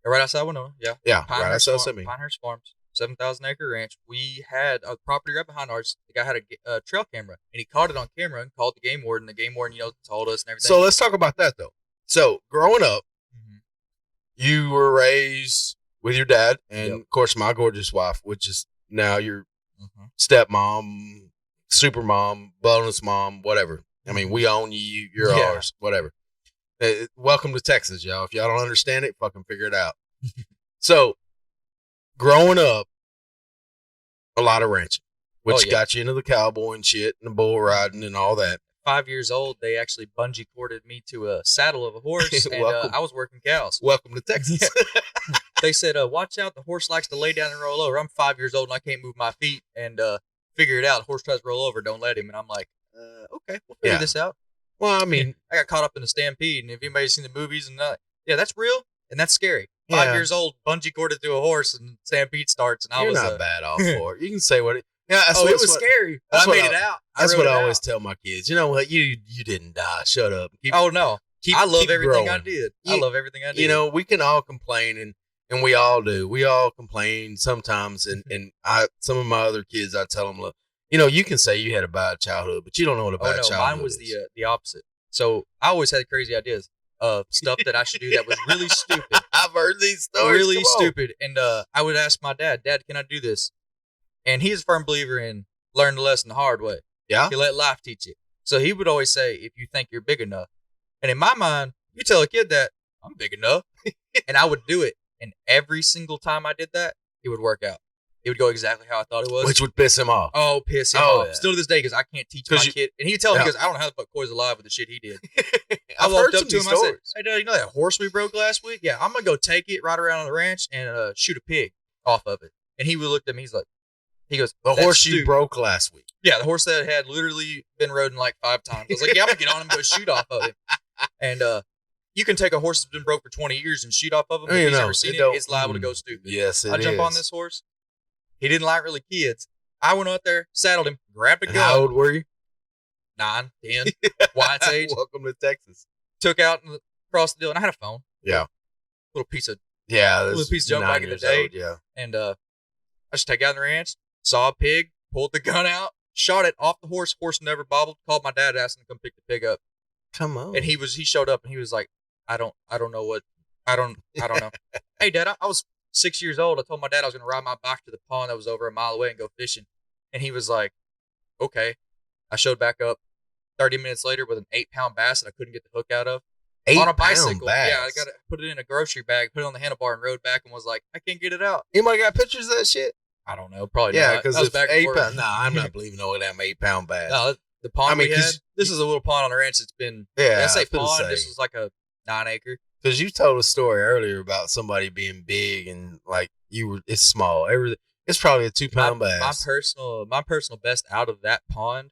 Right outside Winona, yeah. Yeah, right outside of Sabine. Pinehurst Farms, 7,000 acre ranch. We had a property right behind ours. The guy had a trail camera, and he caught it on camera and called the game warden. The game warden, told us and everything. So let's talk about that though. So growing up, you were raised with your dad and of course my gorgeous wife, which is now your stepmom, super mom, bonus mom, whatever. I mean, we own you, you're ours, whatever. Welcome to Texas, y'all. If y'all don't understand it, fucking figure it out. So, growing up, a lot of ranching, which got you into the cowboy and shit and the bull riding and all that. 5 years old, they actually bungee corded me to a saddle of a horse, and I was working cows. Welcome to Texas. They said, watch out, the horse likes to lay down and roll over. I'm 5 years old and I can't move my feet, and figure it out. The horse tries to roll over, don't let him. And I'm like, okay, we'll figure this out. Well, I mean, I got caught up in a stampede, and if anybody's seen the movies, and that's real, and that's scary. 5 years old, bungee corded to a horse, and stampede starts, and You're not bad off for it. You can say what it. Yeah, it was scary. I made it out. That's what I always tell my kids. You know what? You didn't die. Shut up. I love everything I did. I love everything I did. You know, we can all complain, and we all do. We all complain sometimes, and some of my other kids, I tell them, look, you can say you had a bad childhood, but you don't know what a bad childhood mine was is. the opposite. So I always had crazy ideas of stuff that I should do that was really stupid. I've heard these stories. Really stupid. And I would ask my dad, can I do this? And he's a firm believer in learn the lesson the hard way. Yeah. You let life teach you. So he would always say, if you think you're big enough. And in my mind, you tell a kid that I'm big enough. And I would do it. And every single time I did that, it would work out. It would go exactly how I thought it was. Which would piss him off. Oh, piss him off. Yeah. Still to this day, because I can't teach my kid. And he'd tell me, he goes, I don't know how the fuck Coy's alive with the shit he did. I walked up to him, I said, hey, Dad, you know that horse we broke last week? Yeah, I'm going to go take it right around on the ranch and shoot a pig off of it. And he would look at me, he goes, the horse you broke last week. Yeah, the horse that had literally been ridden like 5 times. I was like, yeah, I'm going to get on him and go shoot off of him. And you can take a horse that's been broke for 20 years and shoot off of him. If he's never seen it, it's liable to go stupid. Yes, it is. I jump on this horse. He didn't like really kids. I went out there, saddled him, grabbed a gun. How old were you? 9, 10, Wyatt's age. Welcome to Texas. Took out across the deal, and I had a phone. Yeah. Little piece of junk back in the day. Old, yeah. And I just take out the ranch, saw a pig, pulled the gun out, shot it off the horse. Horse never bobbled. Called my dad, asked him to come pick the pig up. Come on. And he showed up and he was like, I don't know what I don't know. Hey, Dad, I was 6 years old. I told my dad I was going to ride my bike to the pond that was over a mile away and go fishing. And he was like, okay. I showed back up 30 minutes later with an 8-pound bass that I couldn't get the hook out of. On a bicycle. Bass. Yeah, I got to put it in a grocery bag, put it on the handlebar, and rode back and was like, I can't get it out. Anybody got pictures of that shit? I don't know. Probably yeah, not. because it's 8 pounds. No, I'm not believing no damn 8-pound bass. No, the pond we had, this is a little pond on the ranch. It's been, I say pond, this was like a 9-acre. Because you told a story earlier about somebody being big and like it's small. It's probably a 2-pound bass. My personal best out of that pond,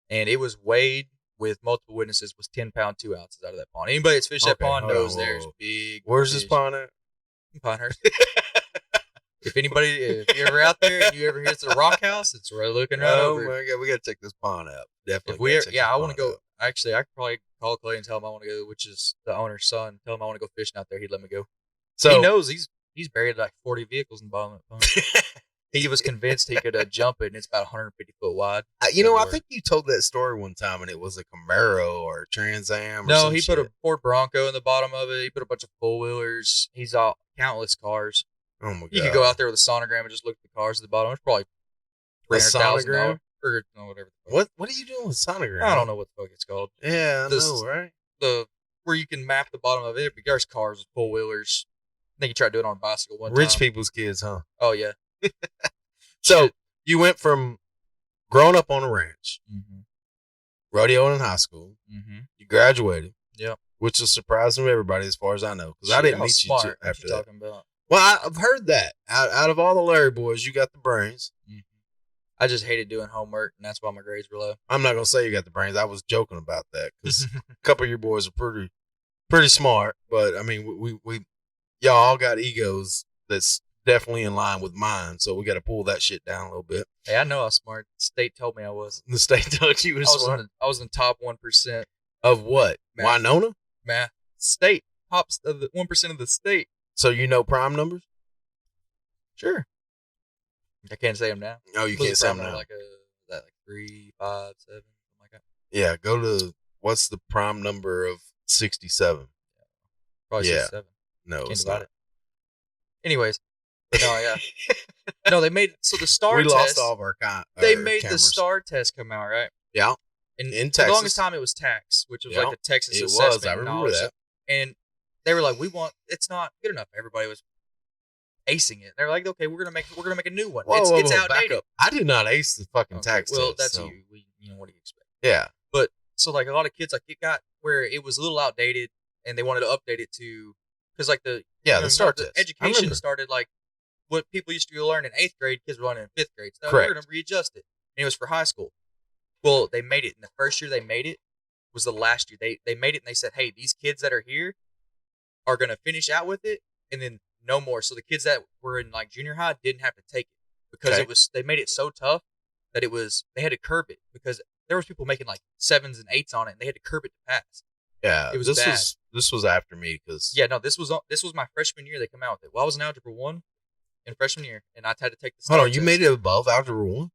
and it was weighed with multiple witnesses, was 10-pound 2 ounces out of that pond. Anybody that's fished that pond knows there's big. Where's this pond at? Pinehurst. If you're ever out there and you ever hear it's a rock house, it's right looking right over. Oh my God, we got to check this pond out. Definitely. I want to go. Actually, I could probably call Clay and tell him I want to go, which is the owner's son. Tell him I want to go fishing out there. He'd let me go. So he knows he's buried like 40 vehicles in the bottom of the pond. He was convinced he could jump it, and it's about 150 foot wide. I think you told that story one time, and it was a Camaro or a Trans Am. No, he put a Ford Bronco in the bottom of it. He put a bunch of full wheelers. He's all countless cars. Oh my God! You could go out there with a sonogram and just look at the cars at the bottom. It's probably $300,000 or whatever. What are you doing with sonogram? I don't know what the fuck it's called. Yeah, I know, right? Where you can map the bottom of it. There's cars with full wheelers. I think you tried to do it on a bicycle one time. Rich people's kids, huh? Oh yeah. So you went from growing up on a ranch, rodeo in high school. You graduated. Yep. Which is surprising to everybody as far as I know, because I didn't meet you after that. Talking about? Well, I've heard that. Out of all the Larry boys, you got the brains. I just hated doing homework, and that's why my grades were low. I'm not gonna say you got the brains. I was joking about that because a couple of your boys are pretty smart. But I mean, we y'all all got egos that's definitely in line with mine. So we got to pull that shit down a little bit. Hey, I know I'm smart. The state told me I was. The state told you was smart. I was in the top 1% of what? Math. Winona? Math. State. Tops of the 1% of the state. So you know prime numbers? Sure. I can't say them now. Oh, you can't say them now. Like 3, 5, 7, something like that. Yeah, go to what's the prime number of 67? Probably 67. No, it's not. Anyways, but no, yeah. No, they made the STAR test. We lost all of our They made the STAR test come out, right? Yeah. And in Texas. For the longest time, it was TAX, which was like the Texas assessment. I remember that. And they were like, it's not good enough. Everybody was acing it. They're like, okay, we're gonna make a new one. It's outdated. I did not ace the fucking tax test. Well, that's you. What do you expect? Yeah. But so like a lot of kids, like it got where it was a little outdated, and they wanted to update it to because like the STAR test education started like what people used to learn in 8th grade, kids were learning in 5th grade. So we're gonna readjust it, and it was for high school. Well, they made it, and the first year they made it was the last year. They made it, and they said, hey, these kids that are here are gonna finish out with it, and then no more. So the kids that were in like junior high didn't have to take it because they made it so tough that they had to curb it because there was people making like 7s and 8s on it, and they had to curb it to pass. Yeah, it was bad. This was after me because this was my freshman year. They come out with it. Well, I was in Algebra 1 in freshman year, and I had to take the STAR test. You made it above Algebra 1?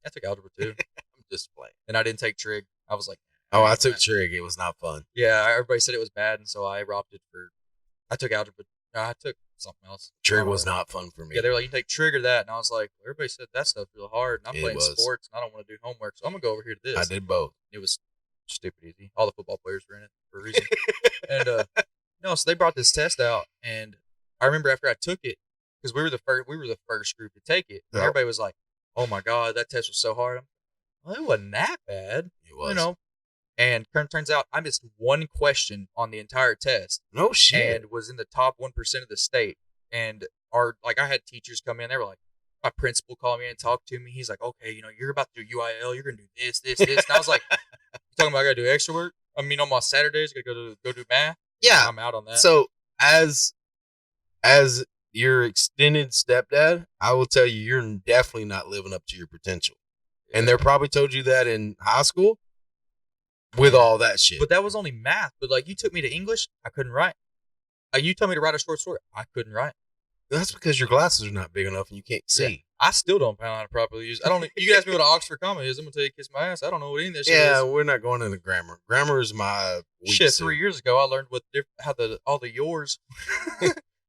I took Algebra 2. I'm just playing. And I didn't take Trig. I was like, I took Trig. It was not fun. Yeah, everybody said it was bad, and so I opted for. I took Algebra. No, I took something else. Trig was not fun for me. Yeah, they were like, you take Trig or that, and I was like, well, everybody said that stuff's real hard, and I'm playing sports, and I don't want to do homework, so I'm gonna go over here to this. I did both. It was stupid easy. All the football players were in it for a reason. And so they brought this test out, and I remember after I took it, because we were the first group to take it. And everybody was like, "Oh my God, that test was so hard." Well, it wasn't that bad. It was, And turns out I missed one question on the entire test. No shit. And was in the top 1% of the state. And I had teachers come in. They were like, my principal called me in and talked to me. He's like, okay, you're about to do UIL. You're gonna do this. And I was like, you talking about I gotta do extra work? I mean, on my Saturdays, I gotta go do math. Yeah, I'm out on that. So as your extended stepdad, I will tell you, you're definitely not living up to your potential. Yeah. And they probably told you that in high school with all that shit. But that was only math. But like, you took me to English, I couldn't write. You told me to write a short story, I couldn't write. That's because your glasses are not big enough and you can't see. I still don't know how to properly use. I don't. You can ask me what an Oxford comma is. I'm gonna tell you, kiss my ass. I don't know what any of this shit is. we're not going into grammar. Grammar is my weak shit. suit. 3 years ago, I learned how all the yours.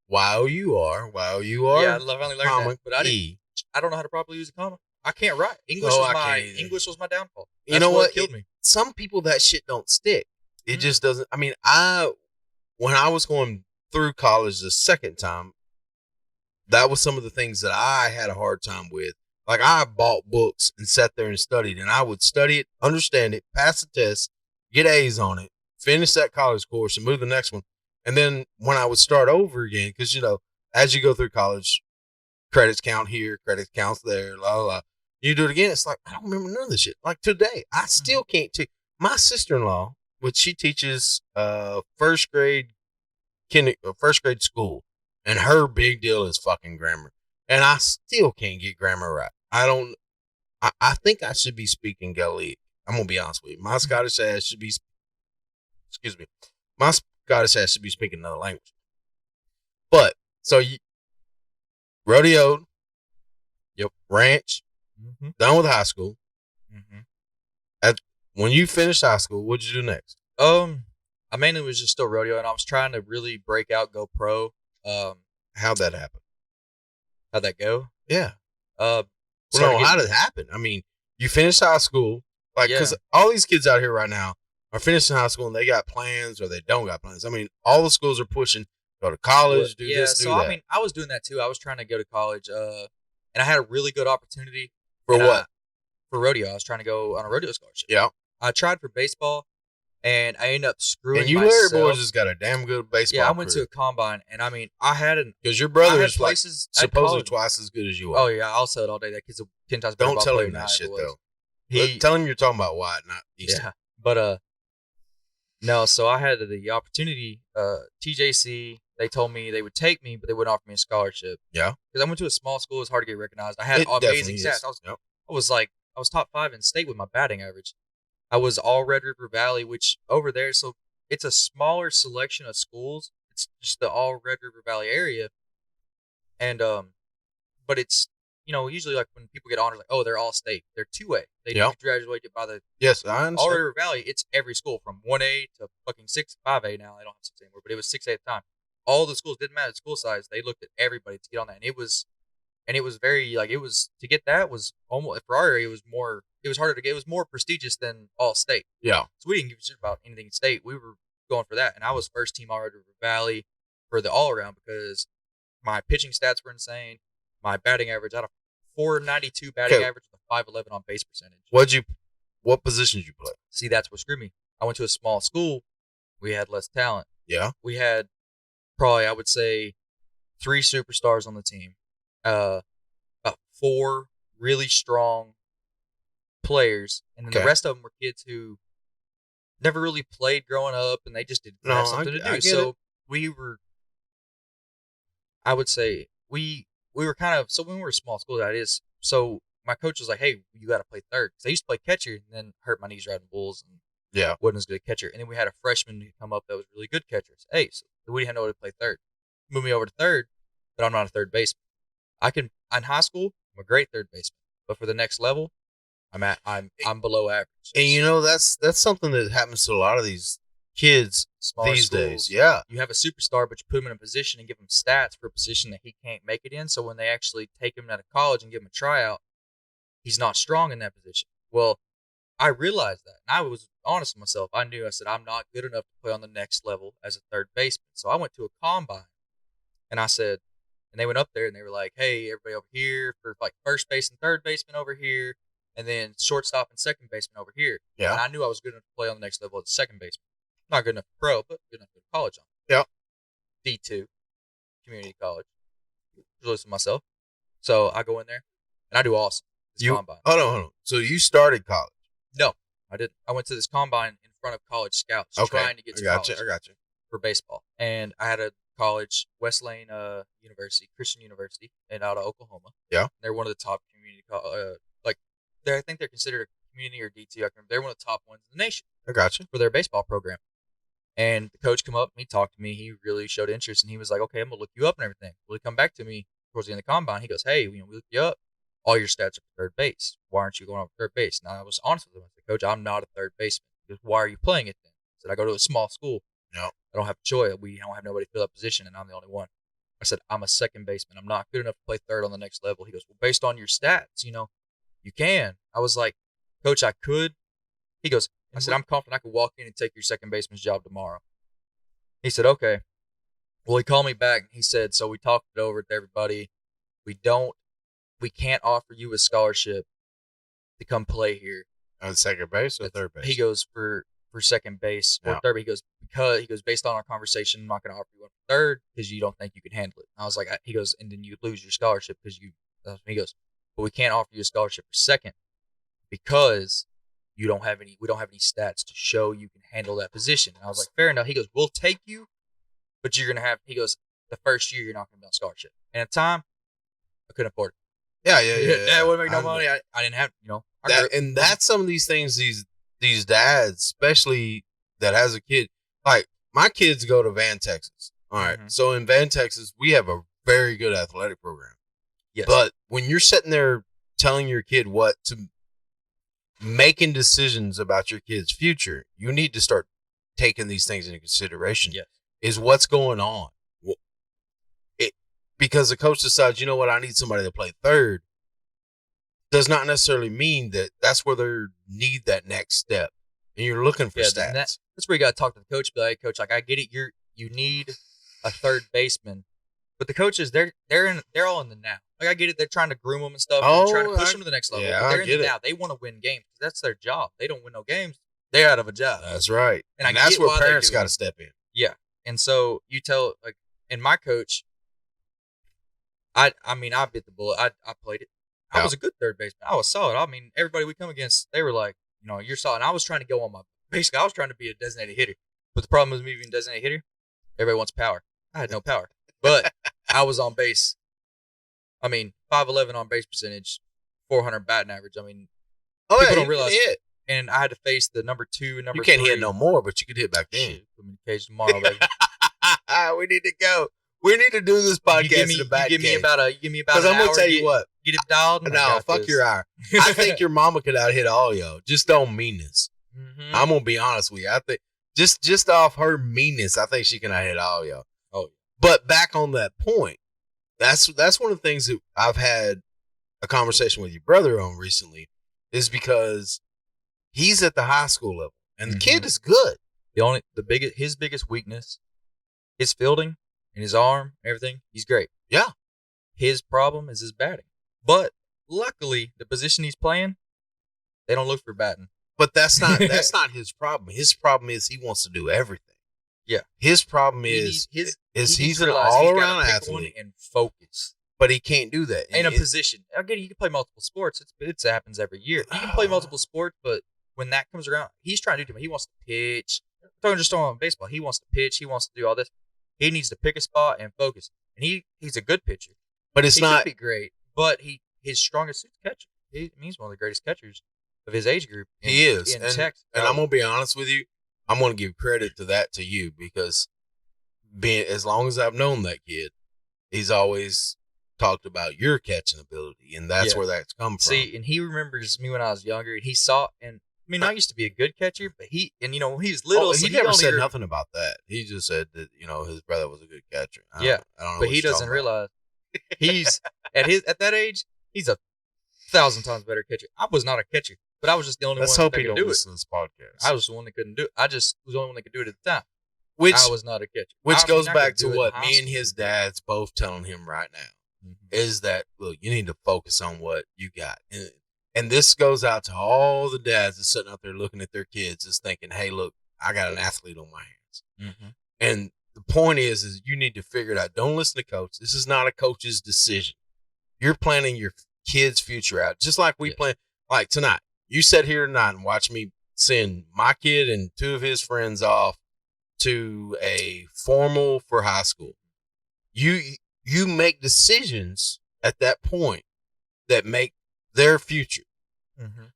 Wow, you are. Yeah, I finally learned comma, that, but I don't know how to properly use a comma. I can't write. English was my downfall. You know what? Killed me. Some people that shit don't stick. It just doesn't. I mean, when I was going through college the second time, that was some of the things that I had a hard time with. Like, I bought books and sat there and studied, and I would study it, understand it, pass the test, get A's on it, finish that college course, and move to the next one. And then when I would start over again, because, as you go through college, credits count here, credits counts there, la, la, la. You do it again, it's like, I don't remember none of this shit. Like, today, I still can't teach. My sister-in-law, which she teaches first grade school, and her big deal is fucking grammar. And I still can't get grammar right. I think I should be speaking Gaelic. I'm going to be honest with you. My Scottish ass should be, my Scottish ass should be speaking another language. But, so you rodeoed, ranch, done with high school. When you finished high school, what'd you do next? I mainly was just still rodeo, and I was trying to really break out, go pro. How'd that happen? How'd that go? Yeah. How did it happen? I mean, you finished high school, because all these kids out here right now are finishing high school and they got plans or they don't got plans. I mean, all the schools are pushing, go to college, do this, do that. I mean, I was doing that too. I was trying to go to college, and I had a really good opportunity. For what? For rodeo. I was trying to go on a rodeo scholarship. Yeah. I tried for baseball, and I ended up screwing myself. And you Larry boys just got a damn good baseball Yeah, I went to a combine, and I mean, because your brother is supposedly twice as good as you are. Oh, yeah, I'll say it all day. That kid's a 10 times better. Don't tell him that shit, though. Tell him you're talking about Wyatt, not Easton. Yeah, but, no, so I had the opportunity, TJC, they told me they would take me, but they wouldn't offer me a scholarship. Yeah. Because I went to a small school, it's hard to get recognized. I had amazing stats. I was top 5 in state with my batting average. I was all Red River Valley, which over there, so it's a smaller selection of schools. It's just the all Red River Valley area. And, but it's, usually like when people get honors, like, oh, they're all state. They're 2A. They graduated by the Yes, I understand. All Red River Valley. It's every school from 1A to fucking 5A now. They don't have 6A anymore, but it was 6A at the time. All the schools, didn't matter the school size. They looked at everybody to get on that. And it was very, to get that was almost, for our area, it was harder to get. It was more prestigious than all state. Yeah. So we didn't give a shit about anything in state. We were going for that. And I was first team all Red River Valley for the all around because my pitching stats were insane. My batting average, out of 492 batting average with a 511 on base percentage. What position did you play? See, that's what screwed me. I went to a small school. We had less talent. Yeah. We had probably, I would say, 3 superstars on the team. About 4 really strong players, and then the rest of them were kids who never really played growing up, and they just didn't have something to do. So we were, I would say, we were kind of, so when we were a small school, that is, so my coach was like, hey, you got to play third. Because I used to play catcher and then hurt my knees riding bulls and wasn't as good a catcher. And then we had a freshman who come up that was really good catcher. So, hey, so we didn't know to play third. Moved me over to third, but I'm not a third baseman. In high school, I'm a great third baseman. But for the next level, I'm below average. And that's something that happens to a lot of these kids these days. Yeah. You have a superstar, but you put him in a position and give him stats for a position that he can't make it in. So when they actually take him out of college and give him a tryout, he's not strong in that position. Well, I realized that. And I was honest with myself. I said, I'm not good enough to play on the next level as a third baseman. So I went to a combine and I said, and they went up there and they were like, hey, everybody over here for like first base and third baseman over here. And then shortstop and second baseman over here. Yeah. And I knew I was good enough to play on the next level as a second baseman. Not good enough for pro, but good enough to go to college on. Yeah. D2, community college. Listen to myself. So I go in there and I do awesome. Combine. Hold on. So you started college? No, I didn't. I went to this combine in front of college scouts trying to get to college. I got you. For baseball. And I had a college, West Lane University, Christian University, and out of Oklahoma. Yeah. They're one of the top community I think they're considered a community or D2. They're one of the top ones in the nation. I got you. For their baseball program. And the coach come up and he talked to me. He really showed interest, and he was like, okay, I'm going to look you up and everything. Well, he come back to me towards the end of the combine. He goes, hey, we looked you up. all your stats are for third base. Why aren't you going up third base? And I was honest with him. I said, Coach, I'm not a third baseman. He goes, why are you playing it then? I said, I go to a small school. No. I don't have a choice. We don't have nobody to fill that position, and I'm the only one. I said, I'm a second baseman. I'm not good enough to play third on the next level. He goes, well, based on your stats, you can. I was like, Coach, I could. He goes, I said, I'm confident I could walk in and take your second baseman's job tomorrow. He said, okay. Well, he called me back. He said, so we talked it over to everybody. We can't offer you a scholarship to come play here. On second base or third base? He goes for second base or third. He goes, based on our conversation, I'm not going to offer you one for third because you don't think you can handle it. And I was like, he goes, and then you lose your scholarship because he goes, but we can't offer you a scholarship for second because we don't have any stats to show you can handle that position. And I was like, fair enough. He goes, we'll take you, but you're going to he goes, the first year you're not going to be on scholarship. And at the time, I couldn't afford it. Yeah. I wouldn't make no money. I didn't have, and that's some of these things these dads, especially that has a kid, like my kids go to Van, Texas. All right. So in Van, Texas, we have a very good athletic program. Yes. But when you're sitting there telling your kid making decisions about your kid's future, you need to start taking these things into consideration. Yes. Is what's going on. Because the coach decides, you know what, I need somebody to play third, does not necessarily mean that that's where they need that next step. And you're looking for stats. That's where you got to talk to the coach. Be like, Coach, like I get it. You need a third baseman, but the coaches they're all in the now. Like I get it. They're trying to groom them and stuff. And trying to push them to the next level. Yeah, but they're I in get the it. now. They want to win games. That's their job. They don't win no games. They're out of a job. That's right. And that's where parents got to step in. Yeah. And so you tell and my coach. I bit the bullet. I played it. I was a good third baseman. I was solid. I mean, everybody we come against, they were like, you're solid. And I was trying to go on basically, I was trying to be a designated hitter. But the problem with me being a designated hitter, everybody wants power. I had no power. But I was on base. 5'11" on base percentage, 400 batting average. People don't realize. Hit. And I had to face the number 2 and number 3. You can't hit no more, but you could hit back then. Put me in the cage tomorrow, baby. We need to go. We need to do this podcast in the back. You give me about an Because I'm going to tell you what. Get it dialed. No, fuck your eye. I think your mama could out hit all y'all. Just don't meanness. Mm-hmm. I'm going to be honest with you. I think just off her meanness, I think she can out hit all y'all. Oh, but back on that point, that's one of the things that I've had a conversation with your brother on recently is because he's at the high school level and the kid is good. His biggest weakness, his fielding. And his arm, everything, he's great. Yeah. His problem is his batting. But luckily, the position he's playing, they don't look for batting. But that's not his problem. His problem is he wants to do everything. Yeah. His problem is he's an all-around athlete and focus. But he can't do that. In a position. Again, you can play multiple sports. It happens every year. You can play multiple sports, but when that comes around, he's trying to do too much. He wants to pitch. I'm talking just on baseball. He wants to pitch. He wants to do all this. He needs to pick a spot and focus. And he's a good pitcher. But he should be great. But his strongest suit's catcher. He's one of the greatest catchers of his age group. He is. In Texas. And I'm going to be honest with you. I'm going to give credit to you because as long as I've known that kid, he's always talked about your catching ability. And that's where that's come from. See, and he remembers me when I was younger. And he saw, and I used to be a good catcher, but when he was little, he never said nothing about that. He just said that, his brother was a good catcher. I don't know but he doesn't realize he's at that age, he's 1,000 times better catcher. I was not a catcher, but I was just the only one that could do it. Let's hope he don't listen to this podcast. I was the one that couldn't do it. I just was the only one that could do it at the time. I was not a catcher. Which goes back to what me and his dad's both telling him right now, is that, look, you need to focus on what you got. And this goes out to all the dads that's sitting out there looking at their kids just thinking, hey, look, I got an athlete on my hands. Mm-hmm. And the point is you need to figure it out. Don't listen to coach. This is not a coach's decision. You're planning your kid's future out. Just like we plan, like tonight. You sat here tonight and watched me send my kid and 2 of his friends off to a formal for high school. You make decisions at that point that make their future. Mm-hmm.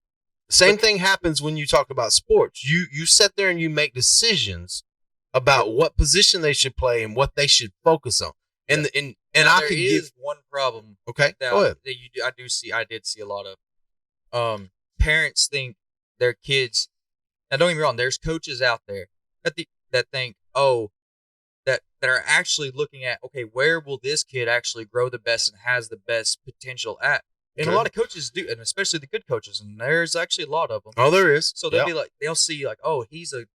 Same thing happens when you talk about sports. You sit there and you make decisions about what position they should play and what they should focus on. And now, I there could is give. one problem. Okay, That, go ahead. that I did see a lot of. Parents think their kids. Now, don't get me wrong. There's coaches out there that think, that are actually looking at, okay, where will this kid actually grow the best and has the best potential at? And a lot of coaches do, and especially the good coaches, and there's actually a lot of them. Oh, there is. So they'll be like, they'll see like, oh, he's a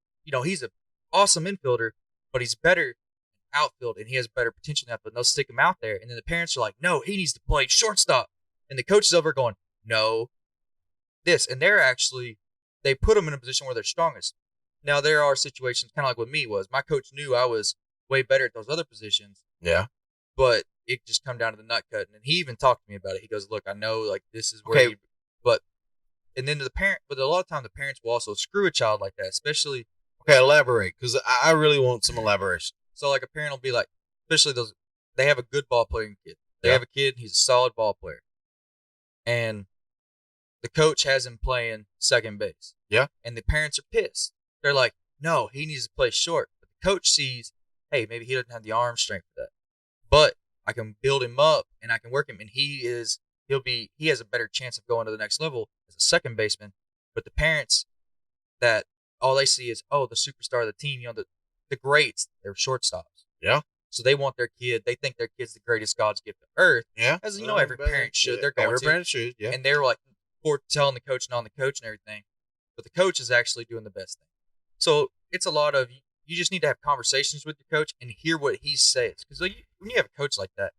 awesome infielder, but he's better outfield and he has better potential in outfield. And they'll stick him out there, and then the parents are like, no, he needs to play shortstop, and the coach is over going, no, this, and they put him in a position where they're strongest. Now there are situations kind of like what me was. My coach knew I was way better at those other positions. Yeah. But it just come down to the nut cutting, and he even talked to me about it. He goes, "Look, I know like this is where." Okay. And then but a lot of time the parents will also screw a child like that, especially. Okay, elaborate, because I really want some elaboration. So like a parent will be like, especially they have a good ball playing kid. They have a kid, he's a solid ball player, and the coach has him playing second base. Yeah. And the parents are pissed. They're like, "No, he needs to play short." But the coach sees, hey, maybe he doesn't have the arm strength for that, but I can build him up and I can work him, and he has a better chance of going to the next level as a second baseman. But the parents, that all they see is, the superstar of the team, the greats, they're shortstops. Yeah. So they want their kid, they think their kid's the greatest God's gift to earth. Yeah. As every parent should. They're going every parent should, yeah. And they're like, for telling the coach and on the coach and everything. But the coach is actually doing the best thing. So it's a lot of, you just need to have conversations with your coach and hear what he says. Because when you have a coach like that,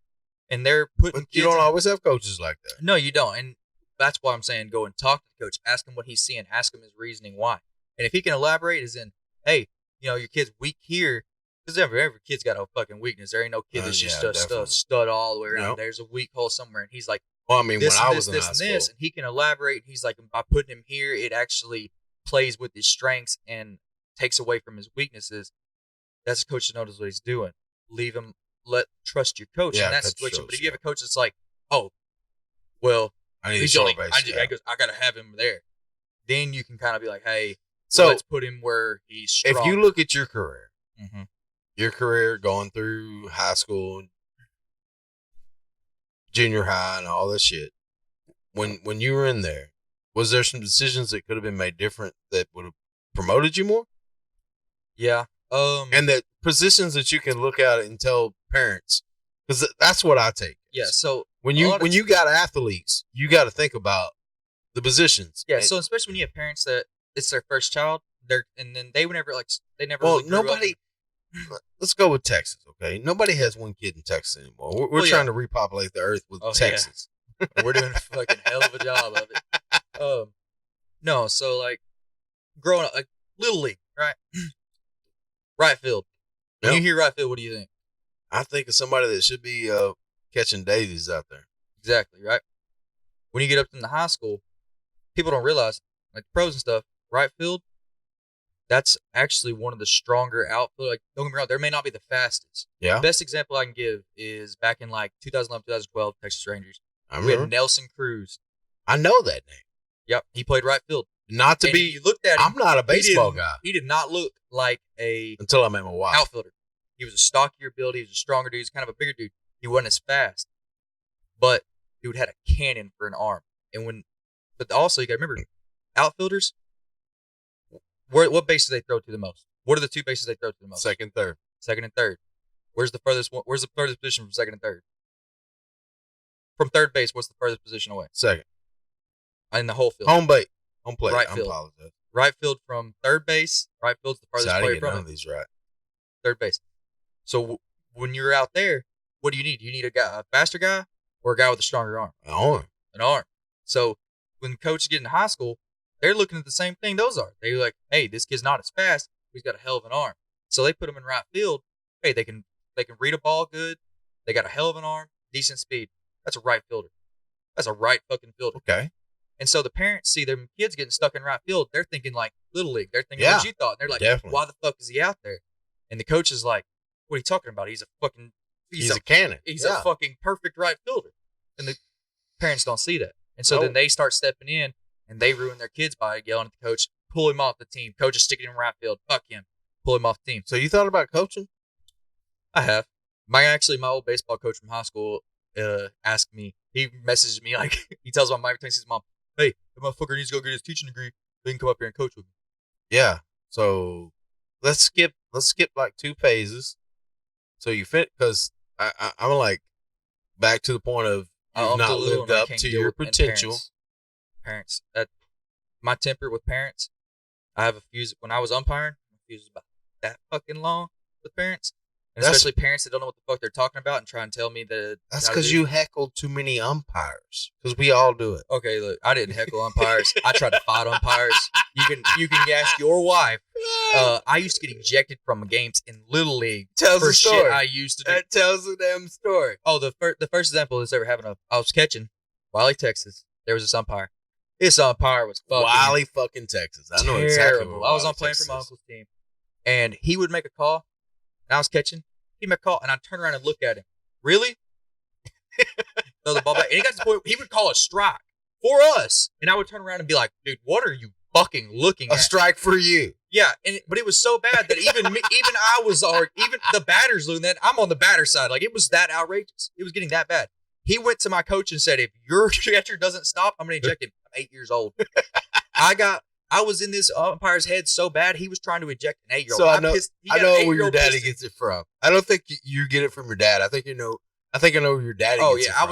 and they're putting, but you don't always have coaches like that. No, you don't. And that's why I'm saying go and talk to the coach, ask him what he's seeing, ask him his reasoning why. And if he can elaborate, is in, hey, your kid's weak here, because every kid's got a fucking weakness. There ain't no kid that's just a stud all the way around. Nope. There's a weak hole somewhere, and he's like, well, I mean, when I was in high school, and he can elaborate. He's like, by putting him here, it actually plays with his strengths and takes away from his weaknesses. That's a coach that knows what he's doing. Leave him. Trust your coach in that situation. But if you have a coach that's like, oh, well, I need a base. I got to have him there. Then you can kind of be like, hey, so let's put him where he's strong. If you look at your career, mm-hmm. your career going through high school, junior high, and all that shit, when you were in there, was there some decisions that could have been made different that would have promoted you more? Yeah. And the positions that you can look at and tell parents, because that's what I take. Yeah. So when you got athletes, you got to think about the positions. Yeah. So especially when you have parents that it's their first child, and then they never. Well, nobody. Let's go with Texas, okay? Nobody has one kid in Texas anymore. We're trying to repopulate the earth with Texas. Yeah. We're doing a fucking hell of a job of it. No, so like growing up, like Little League, right? Right field. When you hear right field, what do you think? I think of somebody that should be catching daisies out there. Exactly, right? When you get up in the high school, people don't realize, like pros and stuff, right field, that's actually one of the stronger outfield. Like, don't get me wrong, there may not be the fastest. Yeah. The best example I can give is back in like 2011, 2012, Texas Rangers. I remember. We had Nelson Cruz. I know that name. Yep, he played right field. Not to and be. You looked at him. I'm not a baseball guy. He did not look like until I met my wife. Outfielder. He was a stockier build. He was a stronger dude. He was kind of a bigger dude. He wasn't as fast, but dude had a cannon for an arm. But also you got to remember, outfielders. What bases they throw to the most? What are the two bases they throw to the most? Second, third. Second and third. Where's the furthest position from second and third? From third base, what's the furthest position away? Second. In the whole field. Home plate. Right field. I apologize. Right field from third base. Right field's the farthest player from none of these right. Third base. So when you're out there, what do you need? You need a faster guy or a guy with a stronger arm? An arm. So when coaches get in high school, they're looking at the same thing those are. They're like, hey, this kid's not as fast. He's got a hell of an arm. So they put him in right field. Hey, they can read a ball good. They got a hell of an arm, decent speed. That's a right fielder. That's a right fucking fielder. Okay. And so the parents see their kids getting stuck in right field. They're thinking like Little League. They're thinking what you thought. And they're like, definitely. Why the fuck is he out there? And the coach is like, what are you talking about? He's a cannon. He's a fucking perfect right fielder. And the parents don't see that. And so then they start stepping in and they ruin their kids by yelling at the coach, pull him off the team. Coach is sticking him in right field. Fuck him. Pull him off the team. So you thought about coaching? I have. My old baseball coach from high school asked me. He messaged me like he tells my mom, his mom, "Hey, the motherfucker needs to go get his teaching degree. They can come up here and coach with me." Yeah. So let's skip like 2 phases. So you fit because I'm like back to the point of you've not lived up to your potential. Parents. My temper with parents. I have a fuse when I was umpiring. My fuse was about that fucking long with parents. And especially parents that don't know what the fuck they're talking about and try and tell me that. That's because you heckled too many umpires. Because we all do it. Okay, look, I didn't heckle umpires. I tried to fight umpires. You can ask your wife. I used to get ejected from games in Little League for shit I used to do. That tells the damn story. Oh, the first example this ever happened. I was catching Wiley, Texas. There was this umpire. This umpire was fucking Wiley, fucking Texas. I know exactly. I was on playing for my uncle's team, and he would make a call. And I was catching. He'd make a call, and I'd turn around and look at him. Really? Throw the ball back. And he got to the point he would call a strike for us. And I would turn around and be like, dude, what are you fucking looking at? A strike for you. Yeah, but it was so bad that even I was already, even the batters losing that, I'm on the batter side. Like, it was that outrageous. It was getting that bad. He went to my coach and said, if your catcher doesn't stop, I'm going to eject him. I'm 8 years old. I was in this umpire's head so bad, he was trying to eject an 8-year-old. So I know where your daddy gets it from. I don't think you get it from your dad. I think I know where your daddy gets it from.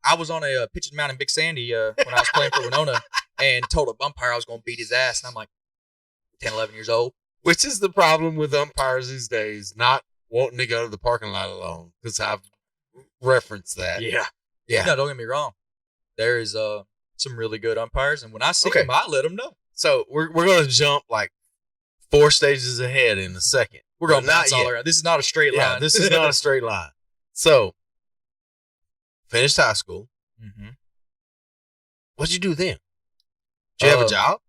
I was on a pitching mound in Big Sandy when I was playing for Winona and told a umpire I was going to beat his ass. And I'm like 10, 11 years old. Which is the problem with umpires these days, not wanting to go to the parking lot alone, because I've referenced that. Yeah. Yeah. No, don't get me wrong. There is some really good umpires, and when I see them, I let them know. So we're going to jump like 4 stages ahead in a second. We're going to bounce all around. This is not a straight line. Yeah, this is not a straight line. So, finished high school. Mm-hmm. What'd you do then? Did you have a job?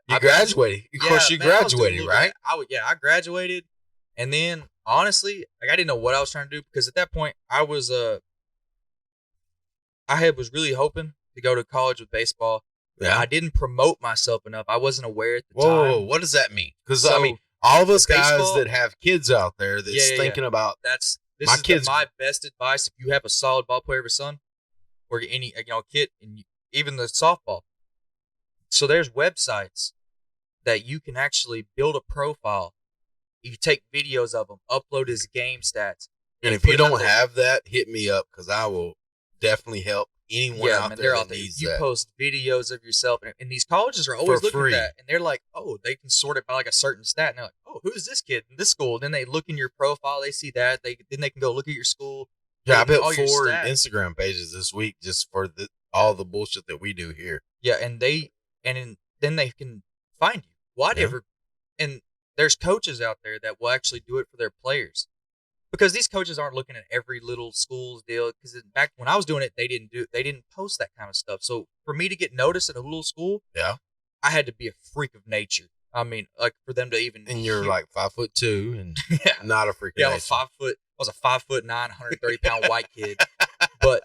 You graduated. Of course, you graduated, right? I graduated, and then honestly, like I didn't know what I was trying to do because at that point I was was really hoping to go to college with baseball. Yeah. I didn't promote myself enough. I wasn't aware at the time. Whoa, what does that mean? Because I mean, all of us guys that have kids out there that's thinking about this my is kids. My best advice: if you have a solid ball player of a son, or any kid, and even the softball. So there's websites that you can actually build a profile. You take videos of them, upload his game stats. And if you don't have that, hit me up because I will definitely help anyone out there that needs that. You post videos of yourself, and these colleges are always looking at that, and they're like, oh, they can sort it by like a certain stat, and they're like, oh, who is this kid in this school? And then they look in your profile, they see that, then they can go look at your school. Yeah, I built 4 Instagram pages this week just for all the bullshit that we do here. Yeah, and then they can find you. Whatever, and there's coaches out there that will actually do it for their players. Because these coaches aren't looking at every little school's deal. Because back when I was doing it, they didn't post that kind of stuff. So for me to get noticed at a little school, I had to be a freak of nature. I mean, like for them to even. And you're like 5'2" and not a freak of nature. I was a 5'9", 130-pound white kid, but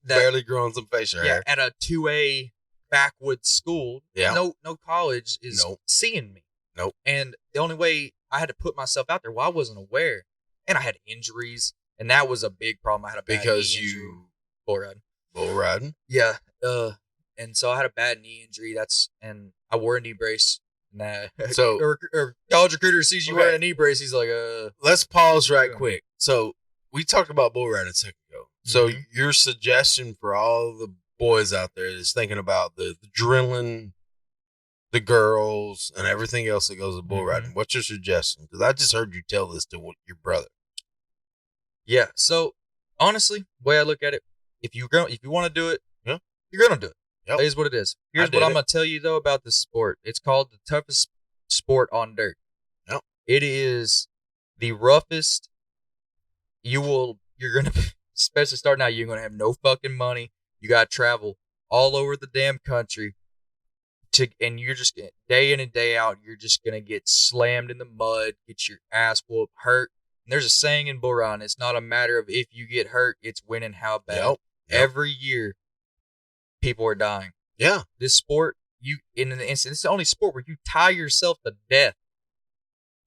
barely growing some facial hair. At a 2A backwoods school, no college is seeing me. Nope. And the only way I had to put myself out there, I wasn't aware. And I had injuries, and that was a big problem. I had a bad knee injury. Bull riding. Yeah. And so I had a bad knee injury. And I wore a knee brace. So or college recruiter sees you wearing a knee brace. He's like, Let's pause right quick. So we talked about bull riding a second ago. So your suggestion for all the boys out there that's thinking about the adrenaline, the girls, and everything else that goes with bull riding, what's your suggestion? Because I just heard you tell this to your brother. Yeah. So honestly, the way I look at it, if you want to do it, you're gonna do it. Yep. That is what it is. Here's what I'm gonna tell you though about this sport. It's called the toughest sport on dirt. Yep. It is the roughest. You're gonna, especially starting out, you're gonna have no fucking money. You gotta travel all over the damn country. And you're just day in and day out, you're just gonna get slammed in the mud, get your ass whooped, hurt. And there's a saying in bull riding: it's not a matter of if you get hurt, it's when and how bad. Yep. Every year, people are dying. Yeah. This sport, in an instant, it's the only sport where you tie yourself to death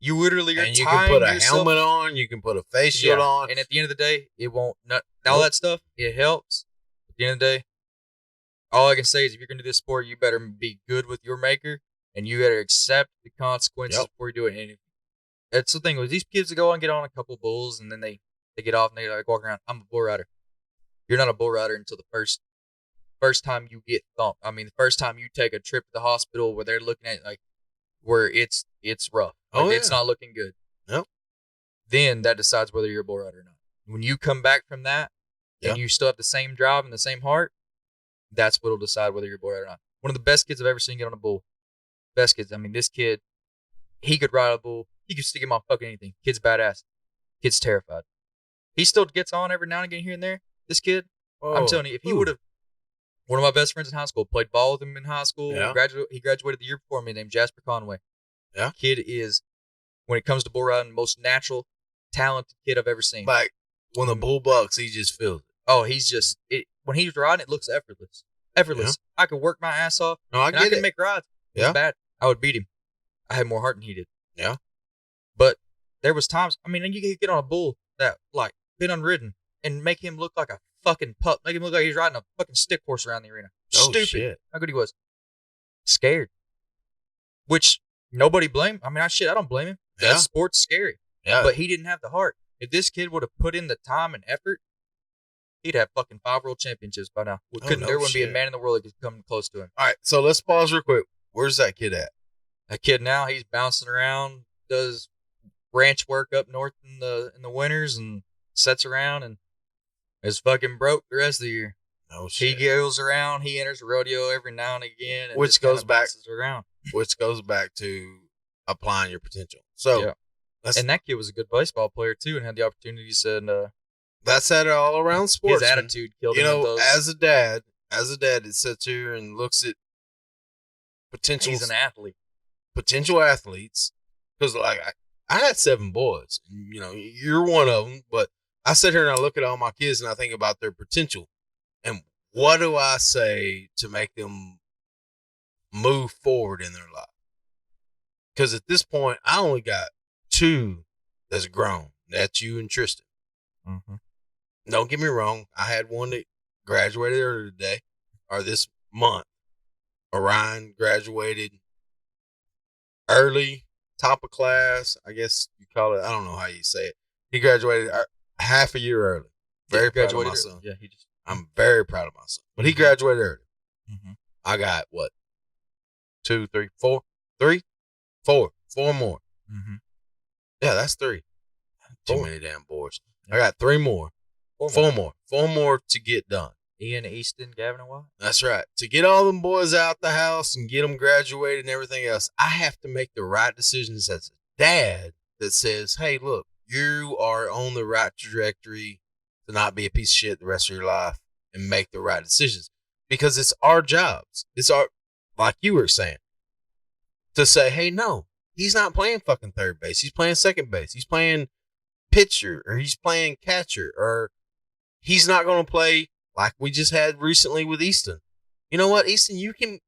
You literally are And you tying can put a yourself, helmet on. You can put a face shield on. and at the end of the day, it won't. All that stuff, it helps. At the end of the day, all I can say is if you're going to do this sport, you better be good with your maker, and you better accept the consequences before you do it. And that's the thing with these kids that go and get on a couple bulls, and then they get off and they like walk around. I'm a bull rider. You're not a bull rider until the first time you get thumped. I mean, the first time you take a trip to the hospital where they're looking at like where it's rough. Like, it's not looking good. Nope. Then that decides whether you're a bull rider or not. When you come back from that and you still have the same drive and the same heart, that's what'll decide whether you're a bull rider or not. One of the best kids I've ever seen get on a bull. Best kids. I mean, this kid, he could ride a bull. He could stick him on fucking anything. Kid's badass. Kid's terrified. He still gets on every now and again here and there. This kid, I'm telling you, if he would have, one of my best friends in high school, played ball with him in high school. Yeah. He graduated the year before me, named Jasper Conway. Yeah. Kid is, when it comes to bull riding, the most natural, talented kid I've ever seen. Like, when the bull bucks, he just feels it. Oh, he's just, when he's riding, it looks effortless. Effortless. Yeah. I could work my ass off. No, I could make rides. It was bad. I would beat him. I had more heart than he did. Yeah. But there was times, I mean, you could get on a bull that, like, been unridden and make him look like a fucking pup. Make him look like he's riding a fucking stick horse around the arena. Stupid. Shit. How good he was. Scared. Which nobody blamed. I mean, I don't blame him. Yeah. That sport's scary. Yeah. But he didn't have the heart. If this kid would have put in the time and effort, he'd have fucking 5 world championships by now. There wouldn't be a man in the world that could come close to him. All right, so let's pause real quick. Where's that kid at? That kid now, he's bouncing around, does ranch work up north in the winters, and sets around and is fucking broke the rest of the year. Oh shit. He goes around. He enters a rodeo every now and again, and which goes back to applying your potential. So, and that kid was a good baseball player too, and had the opportunities. And that's that all around sports. His attitude killed him. You know, as a dad, it sits here and looks at potential. He's an athlete. Potential athletes, because like I had 7 boys, and, you know, you're one of them, but I sit here and I look at all my kids and I think about their potential. And what do I say to make them move forward in their life? Because at this point, I only got 2 that's grown. That's you and Tristan. Mm-hmm. Don't get me wrong. I had one that graduated earlier today, or this month. Orion graduated early, top of class. I guess you call it. I don't know how you say it. He graduated half a year early. Very proud of my son. Yeah, I'm very proud of my son. But he graduated early. Mm-hmm. I got what? 2, 3, 4, 3, 4 more. Mm-hmm. Yeah, that's 3. Too many damn boys. Yeah. I got 3 more. 4 more to get done. Ian, Easton, Gavin, and Watt. That's right. To get all them boys out the house and get them graduated and everything else, I have to make the right decisions as a dad that says, hey, look, you are on the right trajectory to not be a piece of shit the rest of your life and make the right decisions. Because it's our jobs. It's our, like you were saying, to say, hey, no, he's not playing fucking third base. He's playing second base. He's playing pitcher, or he's playing catcher, or he's not going to play like we just had recently with Easton. You know what, Easton, you can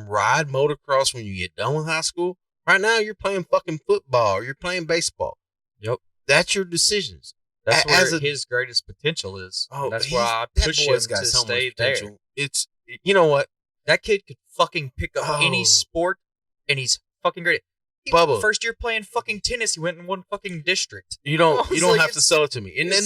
ride motocross when you get done with high school. Right now, you're playing fucking football, or you're playing baseball. Yep. That's your decisions. That's where his greatest potential is. Oh, that's why I push him to stay there. It's, you know what? That kid could fucking pick up any sport, and he's fucking great. Bubba, first year playing fucking tennis, he went and won fucking district. You don't have to sell it to me. And then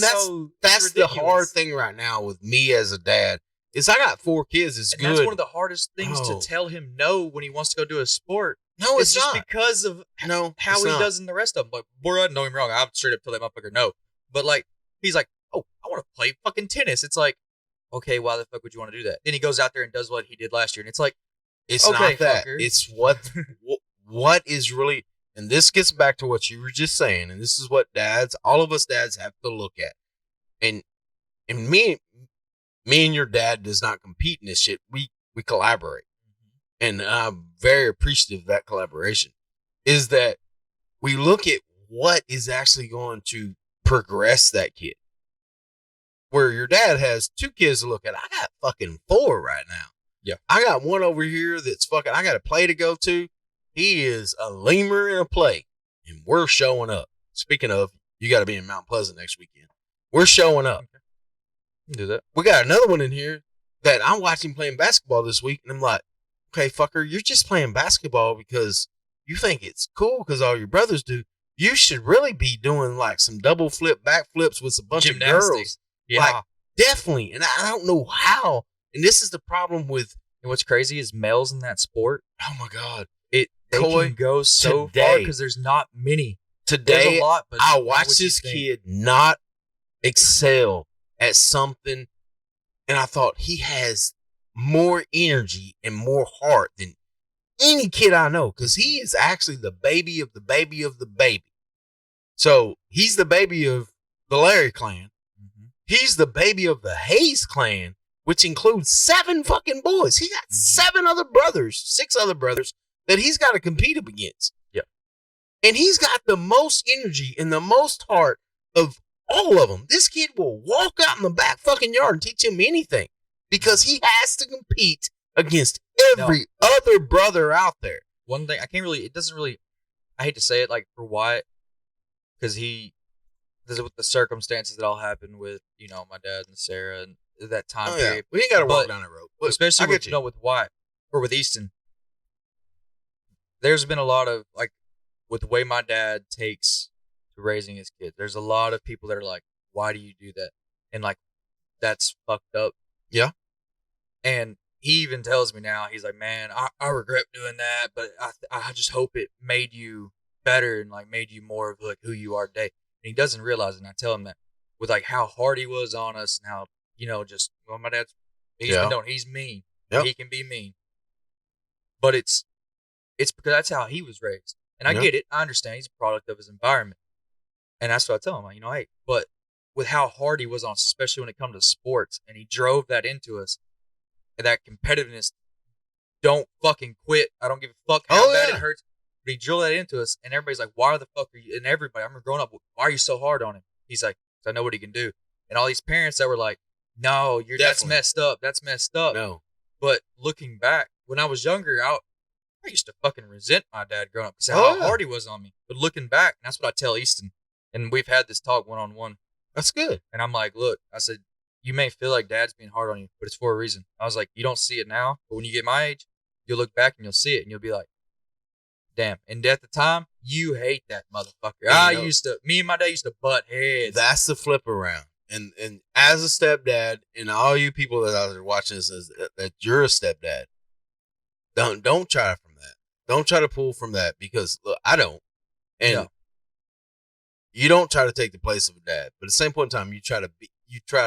that's the hard thing right now with me as a dad, is I got 4 kids. It's good. That's one of the hardest things to tell him no when he wants to go do a sport. No, it's just not. Because of how he does in the rest of them. Like, boy, don't get me wrong, I'm straight up tell that motherfucker no. But like, he's like, oh, I want to play fucking tennis. It's like, okay, why the fuck would you want to do that? Then he goes out there and does what he did last year, and it's like, it's not that. Fucker. It's what is really, and this gets back to what you were just saying, and this is what all of us dads have to look at. And me and your dad does not compete in this shit. We collaborate. And I'm very appreciative of that collaboration, is that we look at what is actually going to progress that kid. Where your dad has 2 kids to look at. I got fucking 4 right now. Yeah. I got one over here that's fucking, I got a play to go to. He is a lemur in a play. and we're showing up. Speaking of, you got to be in Mount Pleasant next weekend. We're showing up. Okay. Do that. We got another one in here that I'm watching playing basketball this week, and I'm like, okay, fucker, you're just playing basketball because you think it's cool because all your brothers do. You should really be doing like some double flip back flips with a bunch of girls. Yeah. Like, definitely. And I don't know how. And this is the problem with. And what's crazy is males in that sport. Oh my God. They Coy, can go so today- far because there's not many. There's Today, a lot, but I not watched what you this think. kid not excel at something, and I thought he has more energy and more heart than any kid I know, because he is actually the baby of the baby of the baby. So he's the baby of the Larey clan. Mhm. He's the baby of the Hayes clan, which includes 7 fucking boys. He got 7 other brothers, 6 other brothers that he's got to compete up against. Yep. And he's got the most energy and the most heart of all of them. This kid will walk out in the back fucking yard and teach him anything because he has to compete against every other brother out there. One thing it doesn't really, I hate to say it, like for Wyatt, because this is with the circumstances that all happened with, my dad and Sarah and that time period. We ain't got to walk But down the road. Especially I get you. with Wyatt or with Easton. There's been a lot of, like, with the way my dad takes to raising his kids, there's a lot of people that are like, why do you do that? And like, that's fucked up. Yeah. And he even tells me now, he's like, man, I regret doing that, but I just hope it made you better and like made you more of like who you are today. And he doesn't realize it. And I tell him that with like how hard he was on us and how, my dad's, he's mean. Yep. He can be mean. But it's because that's how he was raised. And I get it. I understand. He's a product of his environment. And that's what I tell him. Like, hey, but with how hard he was on us, especially when it comes to sports, and he drove that into us, and that competitiveness, don't fucking quit. I don't give a fuck how bad it hurts. But he drilled that into us, and everybody's like, why the fuck are you? And everybody, I remember growing up, why are you so hard on him? He's like, I know what he can do. And all these parents that were like, no, that's messed up. That's messed up. No. But looking back, when I was younger, I used to fucking resent my dad growing up because how hard he was on me. But looking back, and that's what I tell Easton, and we've had this talk one-on-one. That's good. And I'm like, look, I said, you may feel like dad's being hard on you, but it's for a reason. I was like, you don't see it now, but when you get my age, you'll look back and you'll see it, and you'll be like, damn. And at the time, you hate that motherfucker. Me and my dad used to butt heads. That's the flip around. And as a stepdad, and all you people that are watching this, is that you're a stepdad. Don't try from that. Don't try to pull from that, because look, I don't. And you don't try to take the place of a dad, but at the same point in time, you try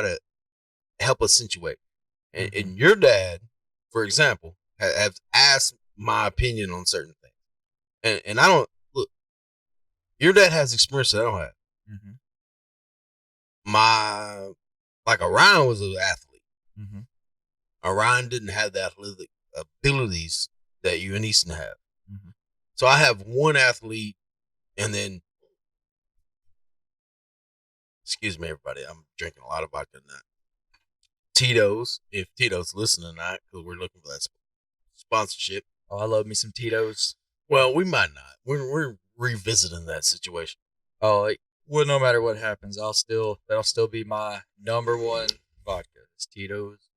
to help accentuate. And your dad, for example, has asked my opinion on certain things. And I don't look. Your dad has experience that I don't have. Mm-hmm. Orion was an athlete. Mm-hmm. Orion didn't have the athletic abilities that you and Easton have. Mm-hmm. So I have one athlete, and then, excuse me, everybody, I'm drinking a lot of vodka tonight. Tito's, if Tito's listening tonight, because we're looking for that sponsorship. Oh, I love me some Tito's. Well, we might not. We're revisiting that situation. Oh, well, no matter what happens, that'll still be my number one vodka. It's Tito's.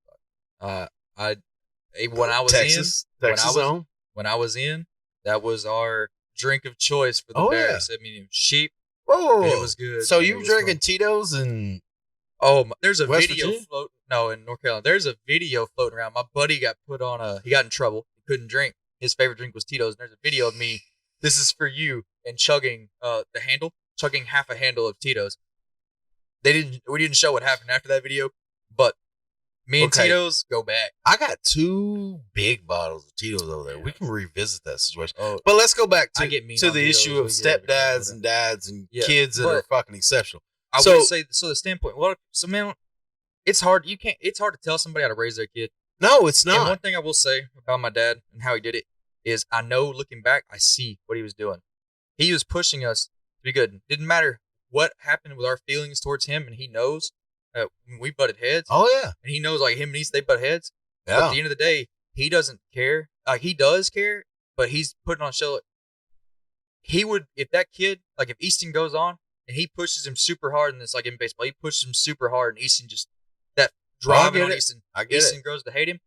When I was Texas zone. When I was in, that was our drink of choice for the Bears. I mean, sheep. Oh, it was good. So you were drinking Tito's and there's a West video Virginia? floating. No, in North Carolina, there's a video floating around. My buddy got he got in trouble. He couldn't drink. His favorite drink was Tito's. And there's a video of me. This is for you, and chugging chugging half a handle of Tito's. We didn't show what happened after that video, but me and Tito's go back. I got 2 big bottles of Tito's over there. We can revisit that situation. Oh, but let's go back to the the issue of stepdads and dads and kids that are fucking exceptional. I would say, so the standpoint, man, it's hard. It's hard to tell somebody how to raise their kid. No, it's not. And one thing I will say about my dad and how he did it is, I know looking back, I see what he was doing. He was pushing us to be good. Didn't matter what happened with our feelings towards him, and he knows when we butted heads. Oh yeah, and he knows like him and East, they butt heads. Yeah. But at the end of the day, he doesn't care. He does care, but he's putting on a show. he would, if that kid, like if Easton goes on and he pushes him super hard, and it's like in baseball, he pushes him super hard, and Easton just, that driving on Easton, Easton grows to hate him.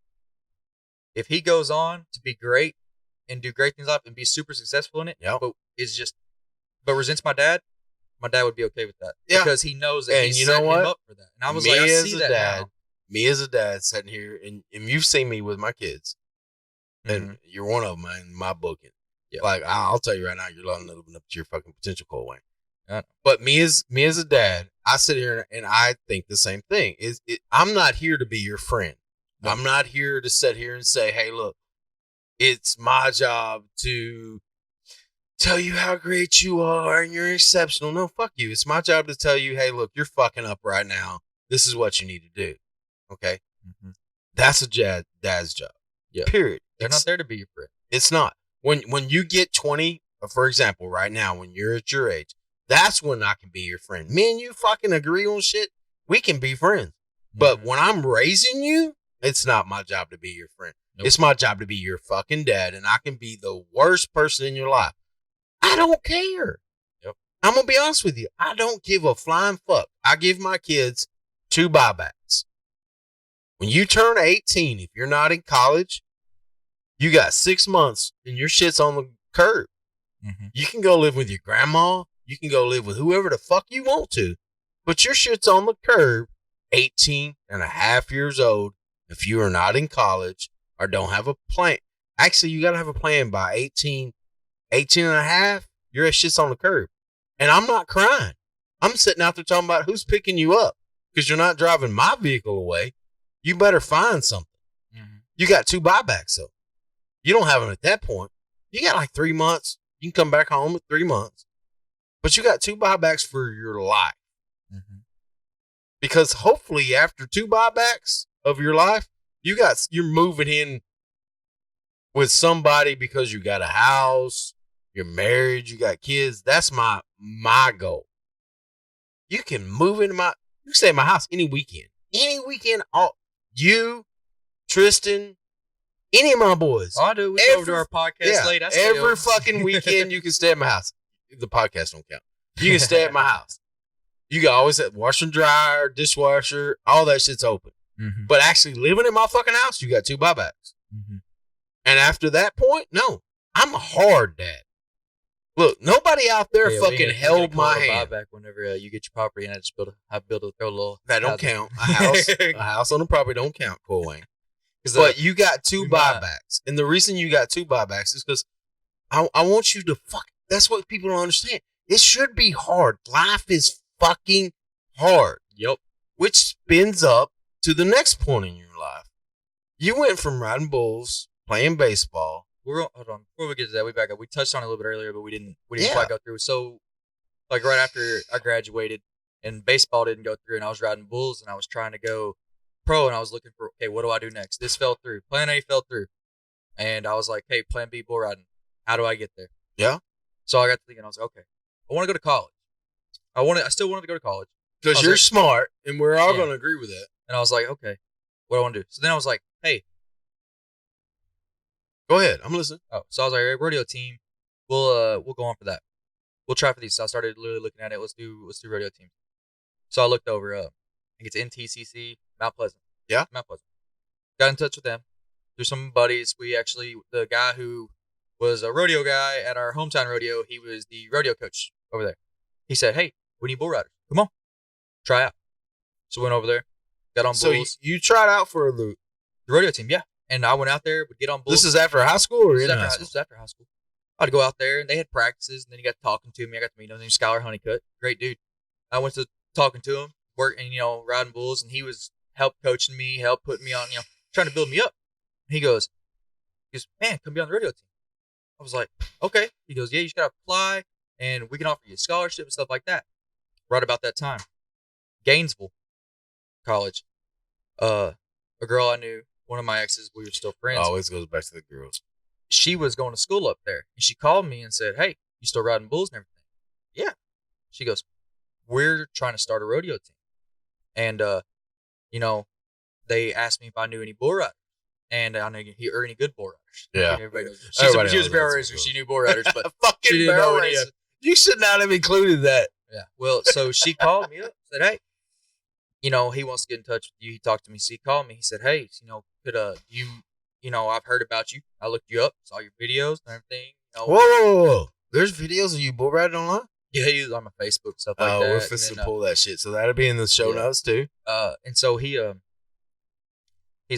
If he goes on to be great and do great things in life and be super successful in it, but resents my dad would be okay with that. Yeah. Because he knows that he's setting him up for that. And I was like, I see that now. Me as a dad sitting here, and you've seen me with my kids, and you're one of them in my booking. Yeah. Like, I'll tell you right now, you're living up to your fucking potential, Coy Larey. But me as a dad, I sit here and I think the same thing. I'm not here to be your friend. No. I'm not here to sit here and say, hey, look, it's my job to tell you how great you are and you're exceptional. No, fuck you. It's my job to tell you, hey, look, you're fucking up right now. This is what you need to do. Okay? Mm-hmm. That's a dad's job. Yeah. Period. They're not there to be your friend. It's not. When you get 20, for example, right now, when you're at your age, that's when I can be your friend. Me and you fucking agree on shit. We can be friends. Mm-hmm. But when I'm raising you, it's not my job to be your friend. Nope. It's my job to be your fucking dad, and I can be the worst person in your life. I don't care. Yep. I'm going to be honest with you. I don't give a flying fuck. I give my kids 2 buybacks. When you turn 18, if you're not in college, you got 6 months and your shit's on the curb. Mm-hmm. You can go live with your grandma. You can go live with whoever the fuck you want to. But your shit's on the curb, 18 and a half years old, if you are not in college or don't have a plan. Actually, you got to have a plan by 18 and a half, your shit's on the curb. And I'm not crying. I'm sitting out there talking about who's picking you up because you're not driving my vehicle away. You better find something. Mm-hmm. You got 2 buybacks, though. You don't have them at that point. You got like 3 months. You can come back home in 3 months. But you got 2 buybacks for your life. Mm-hmm. Because hopefully after 2 buybacks of your life, you're moving in with somebody because you got a house, you're married, you got kids. That's my goal. You can move into you can stay at my house any weekend. Any weekend, you, Tristan, any of my boys. Oh, I do. We go over to our podcast late. Every fucking weekend you can stay at my house. The podcast don't count. You can stay at my house. You can always have washer and dryer, dishwasher, all that shit's open. Mm-hmm. But actually living in my fucking house, you got 2 buybacks. Mm-hmm. And after that point, no, I'm a hard dad. Look, nobody out there fucking held my hand. Buyback whenever you get your property, and I build a little. That don't count. A house on the property don't count, Coy. But you got 2 buybacks, and the reason you got 2 buybacks is because I want you to fuck. That's what people don't understand. It should be hard. Life is fucking hard. Yep. Which spins up to the next point in your life. You went from riding bulls, playing baseball. Hold on. Before we get to that, we back up. We touched on it a little bit earlier, but we didn't quite go through. So, like right after I graduated, and baseball didn't go through, and I was riding bulls, and I was trying to go pro, and I was looking for, okay, what do I do next? This fell through. Plan A fell through, and I was like, hey, Plan B, bull riding. How do I get there? Yeah. So I got to thinking. I was like, okay, I want to go to college. I still wanted to go to college because you're smart, and we're all going to agree with that. And I was like, okay, what do I want to do? So then I was like, hey. Go ahead. I'm listening. Oh, so I was like, hey, rodeo team, we'll go on for that. We'll try for these. So I started literally looking at it. Let's do rodeo team. So I looked over. I think it's NTCC, Mount Pleasant. Yeah. Mount Pleasant. Got in touch with them. Through some buddies. The guy who was a rodeo guy at our hometown rodeo, he was the rodeo coach over there. He said, hey, we need bull riders. Come on. Try out. So went over there. Got on bulls. So you tried out for the rodeo team, yeah. And I went out there, would get on bulls. This is after high school or in high school? This was after high school. I'd go out there, and they had practices, and then he got talking to me. I got to meet him. His name's Skylar Honeycutt. Great dude. I went to talking to him, working, riding bulls, and he was help coaching me, help putting me on, trying to build me up. He goes, man, come be on the rodeo team. I was like, okay. He goes, yeah, you just got to apply, and we can offer you a scholarship and stuff like that. Right about that time, Gainesville College, a girl I knew, one of my exes, we were still friends. Always goes back to the girls. She was going to school up there, and she called me and said, hey, you still riding bulls and everything? Yeah. She goes, we're trying to start a rodeo team. And, they asked me if I knew any bull riders. And I know or any good bull riders. Yeah. Everybody knows. Everybody She was a knows barrel that's racer. cool. She knew bull riders, but Fucking she didn't barrel know any racer. You should not have included that. Yeah. Well, so she called me up, said, "Hey, he wants to get in touch with you." He talked to me. So he called me. He said, "Hey, could I've heard about you. I looked you up, saw your videos and everything. Whoa. There's videos of you bull riding online? Yeah, he was on my Facebook, stuff like that. Oh, we're fixing to pull that shit. So that'll be in the show notes too. And so he's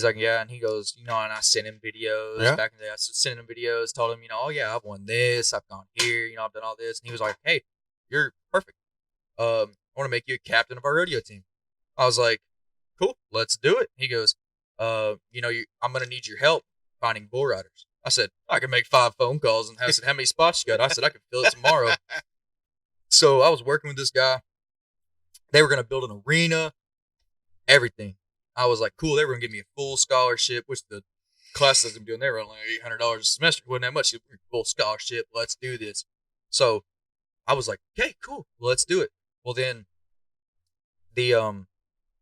like, yeah, and he goes, and I sent him videos back in the day. I sent him videos, told him, oh yeah, I've won this, I've gone here, I've done all this, and he was like, hey, you're perfect. I want to make you a captain of our rodeo team. I was like, cool, let's do it. He goes, I'm gonna need your help finding bull riders. I said, I can make 5 phone calls, and I said, how many spots you got? I said, I can fill it tomorrow. So I was working with this guy. They were gonna build an arena, everything. I was like, cool. They were gonna give me a full scholarship, which the classes I'm doing, they were only $800 a semester. It wasn't that much. Full scholarship. Let's do this. So I was like, okay, cool. Let's do it. Well, then the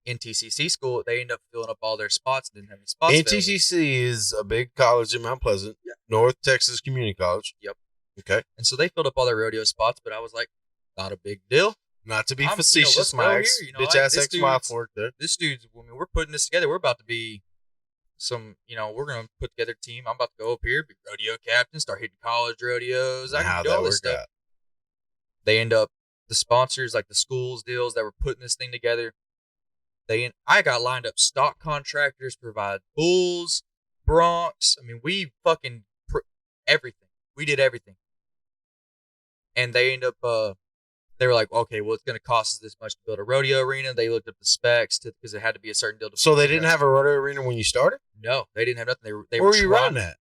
NTCC school, they ended up filling up all their spots. Didn't have any spots. NTCC is a big college in Mount Pleasant, North Texas Community College. Yep. Okay. And so they filled up all their rodeo spots, but I was like, not a big deal. Not to be facetious, my bitch ass ex-wife worked there. This dude's, we're putting this together. We're about to be we're going to put together a team. I'm about to go up here, be rodeo captain, start hitting college rodeos. I can do all this stuff. They end up, the sponsors, like the schools deals that were putting this thing together, I got lined up stock contractors, provide bulls, broncs. I mean, we fucking everything. We did everything. And they end up, they were like, okay, well, it's going to cost us this much to build a rodeo arena. They looked up the specs because it had to be a certain deal. So they didn't have a rodeo arena when you started? No, they didn't have nothing. They Where were you riding at?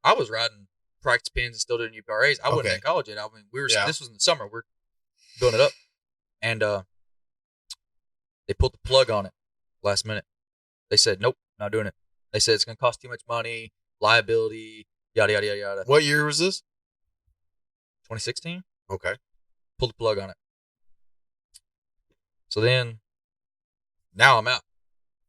I was riding practice pins and still doing UPRAs. I wasn't in college yet. I mean, this was in the summer. We're building it up. And they pulled the plug on it last minute. They said, nope, not doing it. They said it's going to cost too much money, liability, yada, yada, yada, yada. What year was this? 2016. Okay. Pulled the plug on it. So then, now I'm out.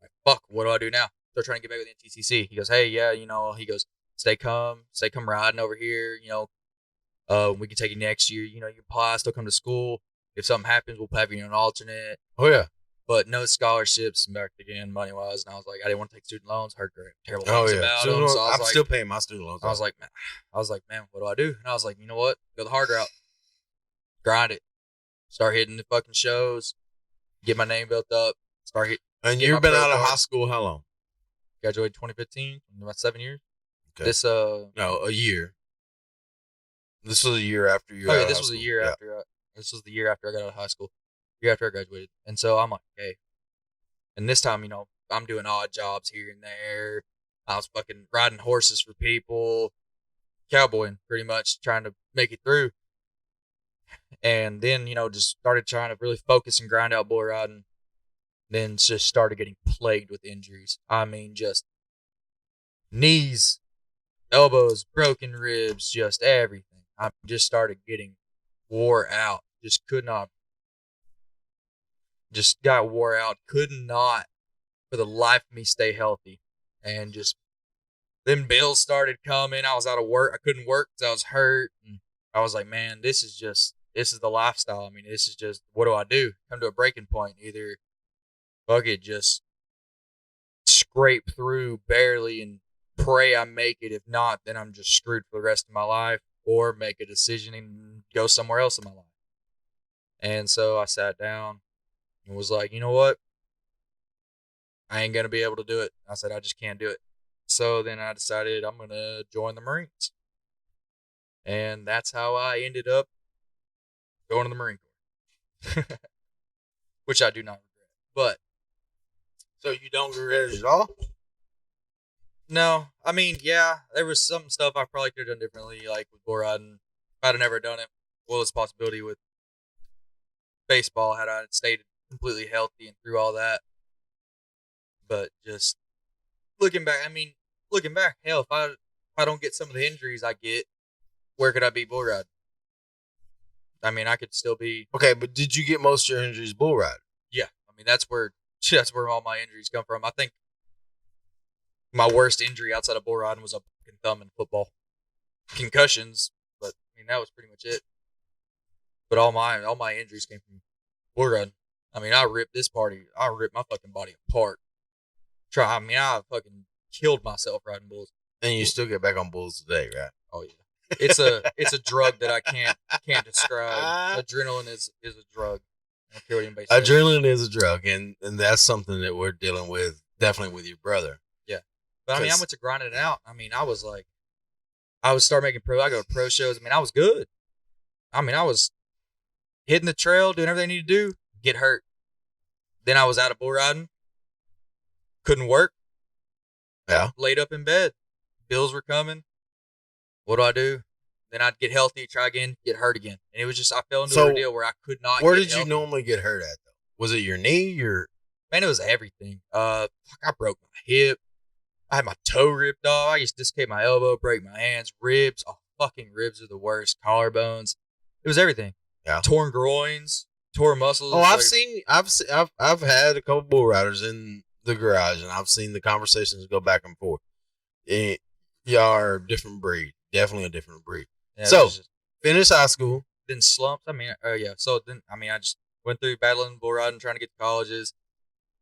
Like, fuck, what do I do now? They're trying to get back with the NTCC. He goes, hey, yeah, he goes, stay come riding over here, we can take you next year, you can apply, still come to school. If something happens, we'll have you in an alternate. Oh, yeah. But no scholarships back again, money-wise. And I was like, I didn't want to take student loans. Heard terrible things about them. So I'm still paying my student loans. I was like, man, what do I do? And I was like, you know what? Go the hard route. Grind it. Start hitting the fucking shows. Get my name built up. And you've been out of high school how long? Graduated 2015. About 7 years. Okay. This no, a year. This was a year after you. Oh yeah, this was a year after. This was the year after I got out of high school. Year after I graduated, and so I'm like, okay. And this time, I'm doing odd jobs here and there. I was fucking riding horses for people, cowboying pretty much, trying to make it through. And then, just started trying to really focus and grind out bull riding. Then just started getting plagued with injuries. I mean, just knees, elbows, broken ribs, just everything. I just started getting wore out. Just could not. Just got wore out. Could not, for the life of me, stay healthy. And just, then bills started coming. I was out of work. I couldn't work because I was hurt. And I was like, man, this is the lifestyle. I mean, this is just, what do I do? Come to a breaking point. Either fuck it, just scrape through barely and pray I make it. If not, then I'm just screwed for the rest of my life, or make a decision and go somewhere else in my life. And so I sat down and was like, you know what? I ain't going to be able to do it. I said, I just can't do it. So then I decided I'm going to join the Marines. And that's how I ended up going to the Marine Corps. Which I do not regret. But. So you don't regret it at all? No. I mean, yeah, there was some stuff I probably could have done differently, like with bull riding. If I'd have never done it, well, it's a possibility with baseball had I stayed completely healthy and through all that. But just looking back, hell, if I don't get some of the injuries I get, where could I be bull riding? I mean, I could still be. Okay, but did you get most of your injuries bull riding? Yeah, I mean that's where all my injuries come from. I think My worst injury outside of bull riding was a broken thumb in football. Concussions, but I mean that was pretty much it. But all my injuries came from bull riding. I mean, I ripped my fucking body apart. I fucking killed myself riding bulls. And you still get back on bulls today, right? Oh yeah, it's a drug that I can't describe. Adrenaline is a drug. I don't care what anybody says. Adrenaline is a drug, and that's something that we're dealing with, definitely with your brother. Yeah, but I mean, I went to grinding it out. I mean, I would start making I go to pro shows. I mean, I was good. I mean, I was hitting the trail, doing everything I need to do, get hurt. Then I was out of bull riding. Couldn't work. Yeah. Laid up in bed. Bills were coming. What do? Then I'd get healthy, try again, get hurt again. And it was just, I fell into a deal where I could not Where get did healthy. you normally get hurt at, though? Was it your knee? Man, it was everything. I broke my hip. I had my toe ripped off. I used to dislocate my elbow, break my hands, ribs. Oh, fucking ribs are the worst. Collarbones. It was everything. Yeah. Torn groins, torn muscles. Oh, I've had a couple bull riders in the garage, and I've seen the conversations go back and forth. Y'all are a different breed. Definitely a different breed. Yeah, so, finish high school. Then slumps. I mean, yeah. So then, I mean, I just went through battling bull riding, trying to get to colleges.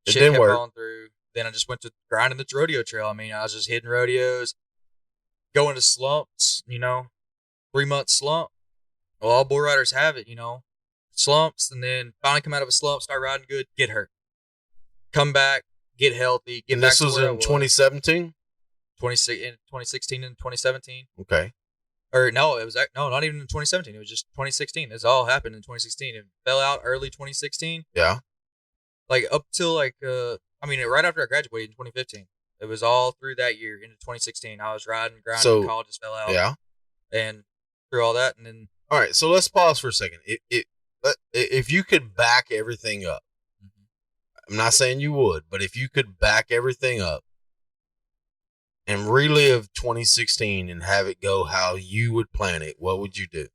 It didn't work. Falling through. Then I just went to grinding the rodeo trail. I mean, I was just hitting rodeos, going to slumps, 3-month slump. Well, all bull riders have it, slumps, and then finally come out of a slump, start riding good, get hurt. Come back, get healthy, get and back this to was where in 2017? 2016 and 2017. Okay. Or no, it was not even in 2017. It was just 2016. This all happened in 2016. It fell out early 2016. Yeah. Like up till right after I graduated in 2015. It was all through that year into 2016. I was riding, grinding, college just fell out. Yeah. And through all that, and then. All right, so let's pause for a second. If you could back everything up, I'm not saying you would, but if you could back everything up and relive 2016 and have it go how you would plan it, what would you do?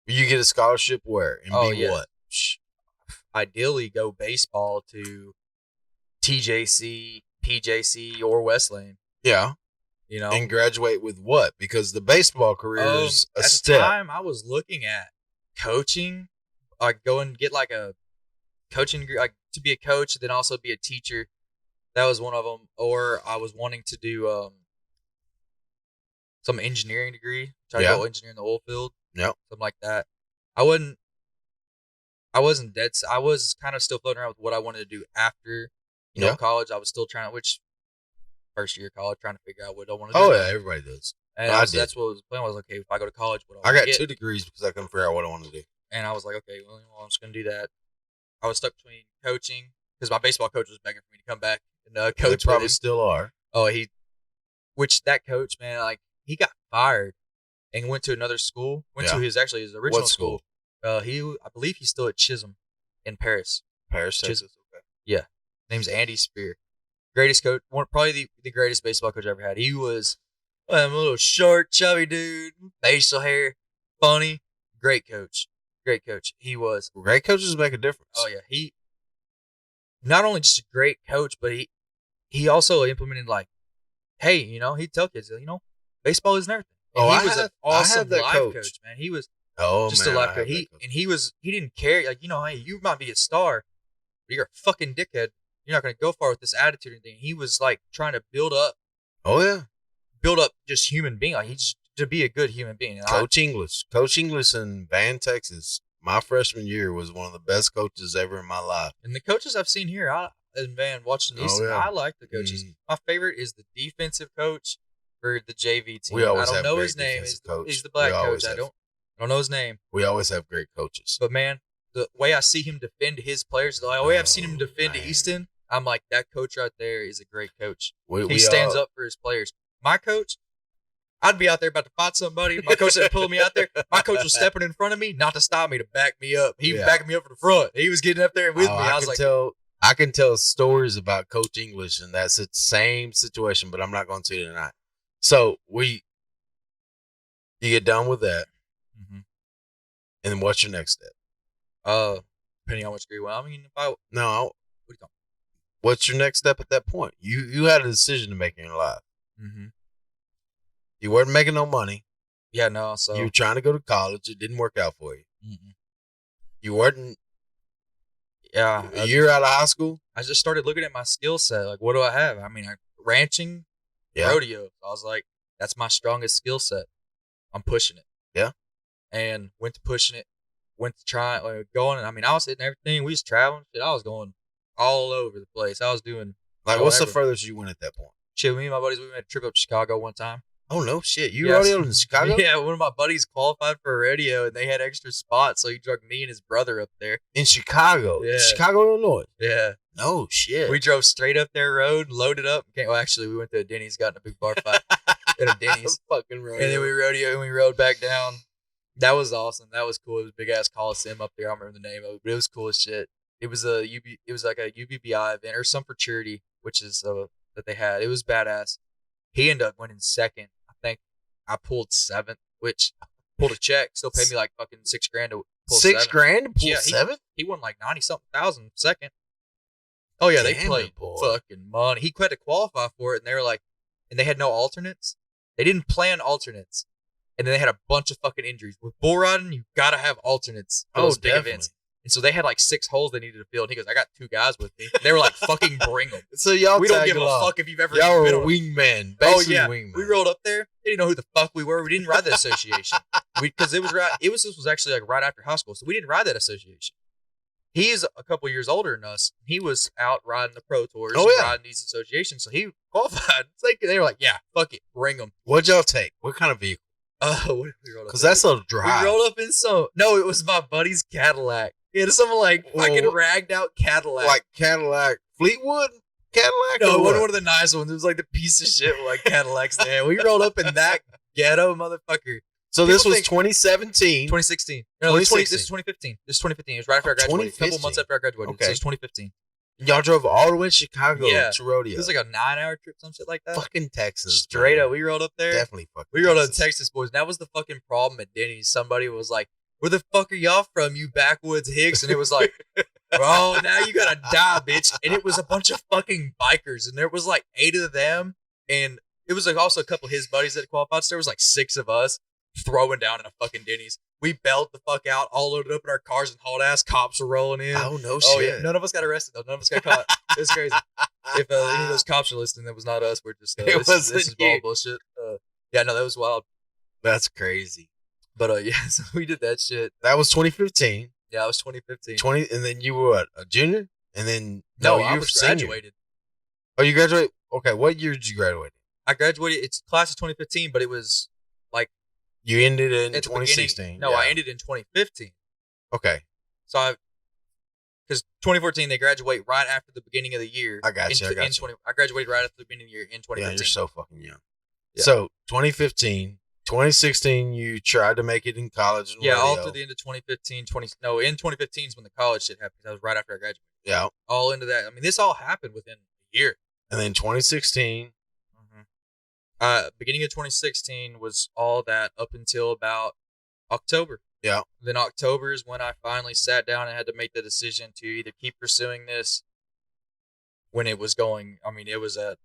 You get a scholarship where? And be what? Ideally, go baseball to TJC, PJC, or West Lane. Yeah. And graduate with what? Because the baseball career is a step. At the time, I was looking at coaching, like go and get like a coaching degree, like to be a coach, then also be a teacher. That was one of them. Or I was wanting to do some engineering degree, try to go engineer in the oil field. Yep. Something like that. I wasn't dead. I was kind of still floating around with what I wanted to do after, college. I was still trying, first year of college, trying to figure out what I want to do. Oh, yeah, everybody does. And that's what was the plan. I was okay, if I go to college, I got 2 degrees because I couldn't figure out what I wanted to do. And I was like, okay, well, I'm just going to do that. I was stuck between coaching, because my baseball coach was begging for me to come back and coach. They probably still are. Oh, that coach, man, like, he got fired and went to another school, to his original school. I believe he's still at Chisholm in Paris. Paris, Texas. Okay. Yeah. Name's Andy Spear. Greatest coach, probably the greatest baseball coach I ever had. He was a little short, chubby dude, facial hair, funny, great coach. Great coach. He was. Great coaches make a difference. Oh, yeah. He not only just a great coach, but he also implemented, like, hey, he'd tell kids, baseball isn't everything. And he was an awesome life coach, man. He was just a life coach. He didn't care. Like, hey, you might be a star, but you're a fucking dickhead. You're not going to go far with this attitude or anything. He was like trying to build up. Oh, yeah. Build up just human being. Like, he's to be a good human being. Coach English in Van, Texas. My freshman year was one of the best coaches ever in my life. And the coaches I've seen here in Van, watching these, I like the coaches. My favorite is the defensive coach for the JV team. We always I don't have know great his name. Coach. He's the black coach. I don't know his name. We always have great coaches. But, man, the way I see him defend his players, the way I've seen him defend Easton, I'm like, that coach right there is a great coach. He stands up for his players. My coach, I'd be out there about to fight somebody. My coach said pulling me out there. My coach was stepping in front of me, not to stop me, to back me up. He was backing me up from the front. He was getting up there with me. I can tell stories about Coach English, and that's the same situation, but I'm not going to tonight. So you get done with that, and then what's your next step? Depending on which degree. Well, I mean, what are you talking? what's your next step at that point? You had a decision to make in your life. Mm-hmm. You weren't making no money. Yeah, no. So You were trying to go to college. It didn't work out for you. Mm-mm. You weren't. Yeah, A year out of high school. I just started looking at my skill set. Like, what do I have? I mean, ranching, rodeo. I was like, that's my strongest skill set. I'm pushing it. Yeah. And went to pushing it. Went to going. And I mean, I was hitting everything. We was traveling. Shit, I was going all over the place. I was doing. Like, what's the furthest you went at that point? Shit, me and my buddies, we made a trip up to Chicago one time. Oh, no shit. You rodeoed in Chicago? Yeah, one of my buddies qualified for a rodeo, and they had extra spots, so he drug me and his brother up there. In Chicago? Yeah. Chicago, Illinois? Yeah. No shit. We drove straight up their road, loaded up. Well, actually, we went to a Denny's, got in a big bar fight at a Denny's. Fucking rodeo. And then we rodeoed, and we rode back down. That was awesome. That was cool. It was a big-ass Coliseum up there. I don't remember the name of it, but it was cool as shit. It was like a UBBI event, or some for charity, which is that they had. It was badass. He ended up winning second. I think I pulled seventh, which pulled a check. Still paid me like fucking $6,000 to pull $6,000 to pull seventh? seventh? He won like 90-something thousand second. Oh yeah, they played fucking money. He had to qualify for it, and they were like, and they had no alternates. They didn't plan alternates, and then they had a bunch of fucking injuries. With bull riding, you gotta have alternates for those big events. And so they had like 6 holes they needed to fill. And he goes, I got 2 guys with me. They were like, fucking bring them. So y'all we don't give a fuck if you've ever y'all were been wingmen. Basically wingmen. We rolled up there. They didn't know who the fuck we were. We didn't ride the association. Because this was actually like right after high school. So we didn't ride that association. He is a couple years older than us. He was out riding the pro tours, riding these associations. So he qualified. They were like, yeah, fuck it, bring them. What'd y'all take? What kind of vehicle? Because that's a drive. We rolled up in no, it was my buddy's Cadillac. He had some like fucking ragged out Cadillac. Like Cadillac Fleetwood Cadillac? No, it wasn't one of the nice ones. It was like the piece of shit like Cadillacs they had. We rolled up in that ghetto motherfucker. So this was 2017. 2016. No, this is 2015. This is 2015. It was right after I graduated. A couple months after I graduated. Okay. So it was 2015. Y'all drove all the way to Chicago to rodeo. It was like a 9-hour trip, some shit like that. Fucking Texas. Straight up. We rolled up there. Definitely fucking We rolled up to Texas, boys. And that was the fucking problem at Denny's. Somebody was like, where the fuck are y'all from, you backwoods hicks? And it was like, bro, now you gotta die, bitch. And it was a bunch of fucking bikers. And there was like 8 of them. And it was like also a couple of his buddies that qualified. So there was like 6 of us throwing down in a fucking Denny's. We bailed the fuck out, all loaded up in our cars, and hauled ass cops were rolling in. Oh, no shit. Yeah. None of us got arrested, though. None of us got caught. It's crazy. If any of those cops are listening, that was not us. We're just, this is all bullshit. Yeah, no, that was wild. That's crazy. But, yeah, so we did that shit. That was 2015. Yeah, it was 2015. And then you were what, a junior? And then, no, you I was graduated. Oh, you graduated? Okay, what year did you graduate? I graduated, it's class of 2015, but it was like. You ended in 2016. No, I ended in 2015. Okay. So because 2014, they graduate right after the beginning of the year. I got you. I graduated right after the beginning of the year in 2015. Yeah, you're so fucking young. Yeah. So 2015, 2016, you tried to make it in college. Yeah, all through the end of 2015. In 2015 is when the college shit happened. That was right after I graduated. Yeah. All into that. I mean, this all happened within a year. And then 2016. Beginning of 2016 was all that up until about October. Yeah. Then October is when I finally sat down and had to make the decision to either keep pursuing this when it was going. I was at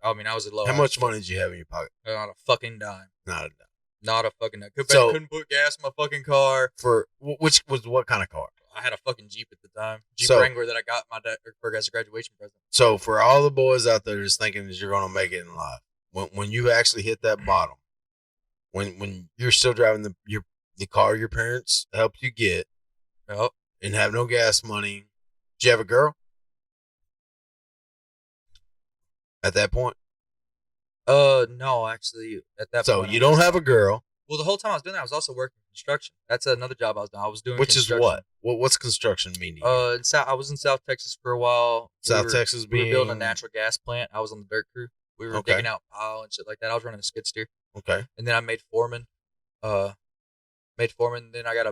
low. How much money did you have in your pocket? Not a fucking dime. Not a dime. Not a fucking dime. Couldn't put gas in my fucking car. Which was what kind of car? I had a fucking Jeep at the time. Jeep Wrangler that I got my dad as a graduation present. So for all the boys out there just thinking that you're going to make it in life, when you actually hit that bottom, when you're still driving the car your parents helped you get, and have no gas money, did you have a girl at that point? No, actually, at that point. So you don't have a girl. Well, the whole time I was doing that, I was also working construction. That's another job I was doing. I was doing Which is what? What's construction mean to you? I was in South Texas for a while. Texas we were building a natural gas plant. I was on the dirt crew. We were digging out pile and shit like that. I was running a skid steer. Okay. And then I made foreman. Then I got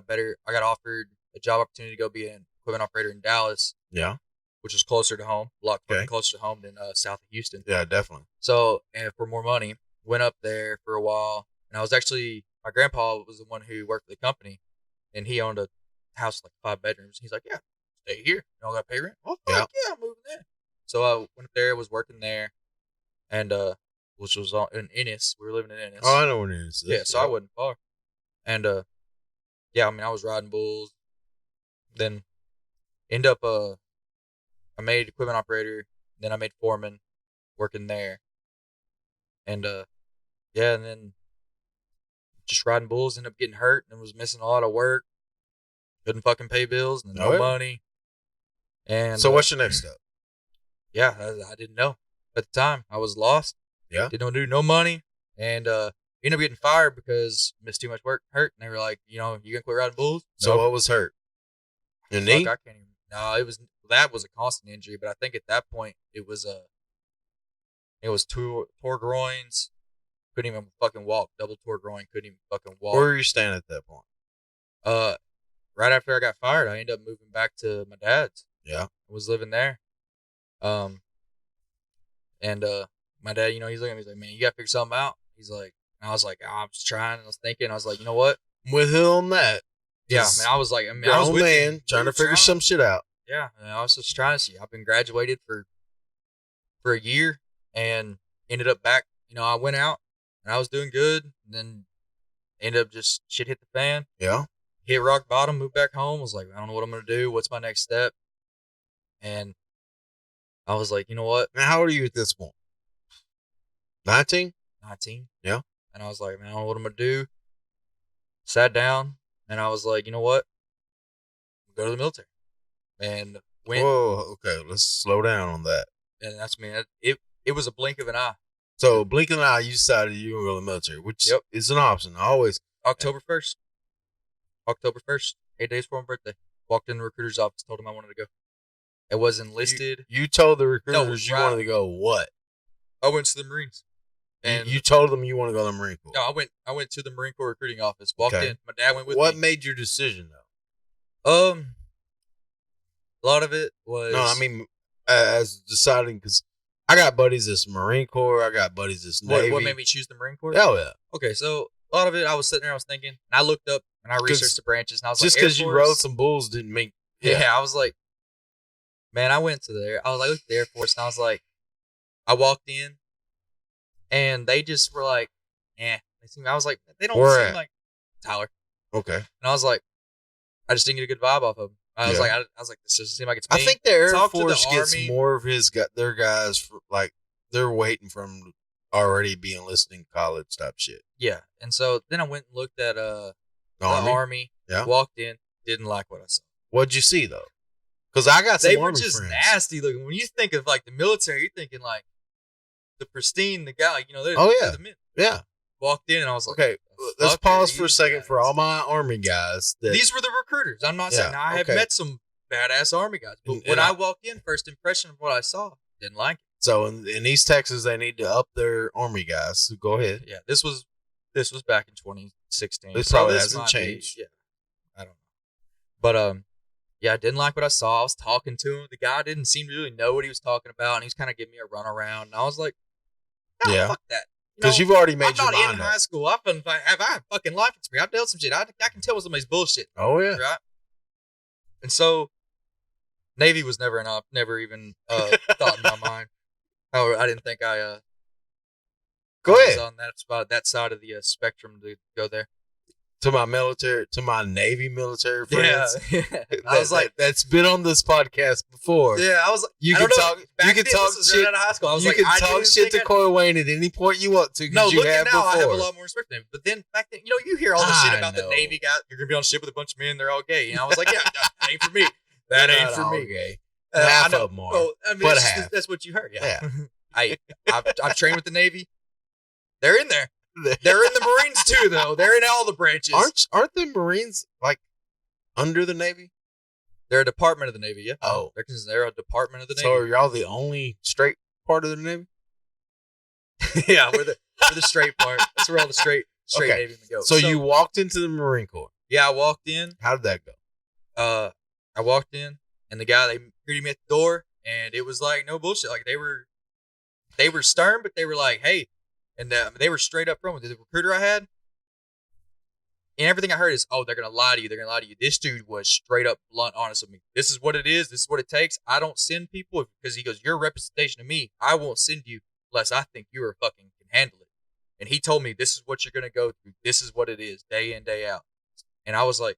offered a job opportunity to go be an equipment operator in Dallas. Yeah. Which is closer to home, a lot closer to home than south of Houston. Yeah, definitely. So, and for more money, went up there for a while. And I was actually, my grandpa was the one who worked for the company, and he owned a house like 5 bedrooms. He's like, yeah, stay here. You don't got to pay rent. Oh, yeah, I'm moving there. So I went up there, was working there, and which was in Ennis. We were living in Ennis. Oh, I know what it is. Yeah, so I wasn't far. And yeah, I mean, I was riding bulls. Then end up I made equipment operator. Then I made foreman, working there. And yeah, and then just riding bulls. Ended up getting hurt and was missing a lot of work. Couldn't fucking pay bills and no money. And so what's your next step? Yeah, I didn't know at the time. I was lost. Yeah, didn't do no money, and ended up getting fired because missed too much work, hurt. And they were like, you gonna quit riding bulls? So what was hurt? Your knee? I can't even. No, that was a constant injury, but I think at that point it was tore groins. Couldn't even fucking walk. Double tore groin. Couldn't even fucking walk. Where were you staying at that point? Right after I got fired, I ended up moving back to my dad's. Yeah, I was living there. And my dad, he's looking at me, he's like, man, you gotta figure something out. He's like, and I was like, I was trying, I was thinking, I was like, you know what? I'm with him on that. Yeah, man, I was like, I was with man trying to figure some shit out. Yeah, and I was just trying to see. I've been graduated for a year and ended up back. I went out and I was doing good, and then ended up just shit hit the fan. Yeah. Hit rock bottom, moved back home. Was like, I don't know what I'm gonna do. What's my next step? And I was like, you know what? Now, how old are you at this point? 19? 19. Yeah. And I was like, man, I don't know what I'm gonna do. Sat down and I was like, you know what? Go to the military. And went. Whoa, okay. Let's slow down on that. And that's me. It was a blink of an eye. So, blink of an eye, you decided you were going to go to the military, which is an option. October 1st. October 1st. 8 days before my birthday. Walked in the recruiter's office, told him I wanted to go. It was enlisted. You told the recruiters you wanted to go what? I went to the Marines. And you told them you want to go to the Marine Corps? No, I went to the Marine Corps recruiting office. Walked in. My dad went with me. What made your decision, though? A lot of it was... No, I mean, as deciding, because I got buddies that's Marine Corps. I got buddies that's Navy. What made me choose the Marine Corps? Oh, yeah. Okay, so a lot of it, I was sitting there, I was thinking, and I looked up, and I researched the branches, and I was just like... Just because you rode some bulls didn't mean... Yeah, I was like... Man, I went to there. I was like, look at the Air Force, and I was like... I walked in, and they just were like, I was like, they don't seem like... Tyler. Okay. And I was like, I just didn't get a good vibe off of them. I was like, this doesn't seem like it's me. I think the Air Force gets more of their guys, like, they're waiting for them already be enlisted in college type shit. Yeah. And so then I went and looked at the Army. Yeah. Walked in, didn't like what I saw. What'd you see, though? Because I got some They Army were just friends. nasty looking. When you think of, like, the military, you're thinking, like, the pristine, the guy, they're the men. Yeah. Walked in, and I was like, okay, let's pause for a second for all my Army guys. These were the recruiters. I'm not saying I have met some badass Army guys, but when I walked in, first impression of what I saw, didn't like it. So in East Texas, they need to up their Army guys. So go ahead. Yeah, this was back in 2016. This probably hasn't changed. Yeah, I don't know, but yeah, I didn't like what I saw. I was talking to him. The guy didn't seem to really know what he was talking about, and he was kind of giving me a runaround. And I was like, fuck that. Because you've already made your mind up. I'm not in high school. I have fucking life experience. I've dealt some shit. I can tell when somebody's bullshit. Oh, yeah. Right? And so, Navy was never even thought in my mind. However, I didn't think I was on that side of the spectrum to go there. To my Navy military friends. Yeah. I was like, that's been on this podcast before. Yeah, I was like, you can talk shit. Right out of high school. I was you can talk shit to Coy Wayne at any point you want to. No, you looking have now, before. I have a lot more respect for him. But then back then, you hear all this shit about the Navy guy. You're gonna be on ship with a bunch of men. They're all gay. I was like, yeah, that ain't for me. That ain't for me. Gay. Half of them are. Well, I mean, but half. That's what you heard. Yeah. I've trained with the Navy. They're in there. They're in the Marines too, though. They're in all the branches. Aren't the Marines like under the Navy? They're a department of the Navy. Yeah. Oh, they're a department of the Navy. So are y'all the only straight part of the Navy? Yeah, we're the straight part. That's where all the straight Navy go. So you walked into the Marine Corps. Yeah, I walked in. How did that go? I walked in, and the guy, they greeted me at the door, and it was like no bullshit. Like they were stern, but they were like, hey. And they were straight up front with the recruiter I had. And everything I heard is, oh, they're going to lie to you. They're going to lie to you. This dude was straight up blunt honest with me. This is what it is. This is what it takes. I don't send people because he goes, you're a representation of me. I won't send you unless I think you are fucking can handle it. And he told me, this is what you're going to go through. This is what it is, day in, day out. And I was like,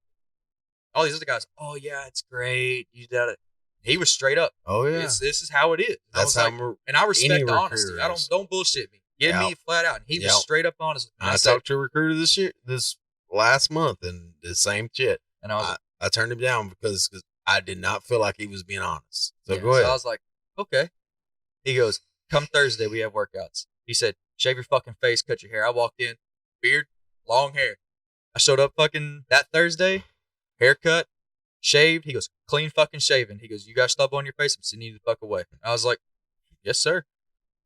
all these other guys, oh, yeah, it's great. You did it. He was straight up. Oh, yeah. This is how it is. That's how and I respect the any honesty. recruiter is. Don't bullshit me. Give me flat out. And he was straight up honest. I talked to a recruiter this last month, and the same shit. And I turned him down because I did not feel like he was being honest. So go ahead. So I was like, okay. He goes, come Thursday, we have workouts. He said, shave your fucking face, cut your hair. I walked in, beard, long hair. I showed up fucking that Thursday, haircut, shaved. He goes, clean fucking shaven. He goes, you got stubble on your face? I'm sending you the fuck away. I was like, yes, sir.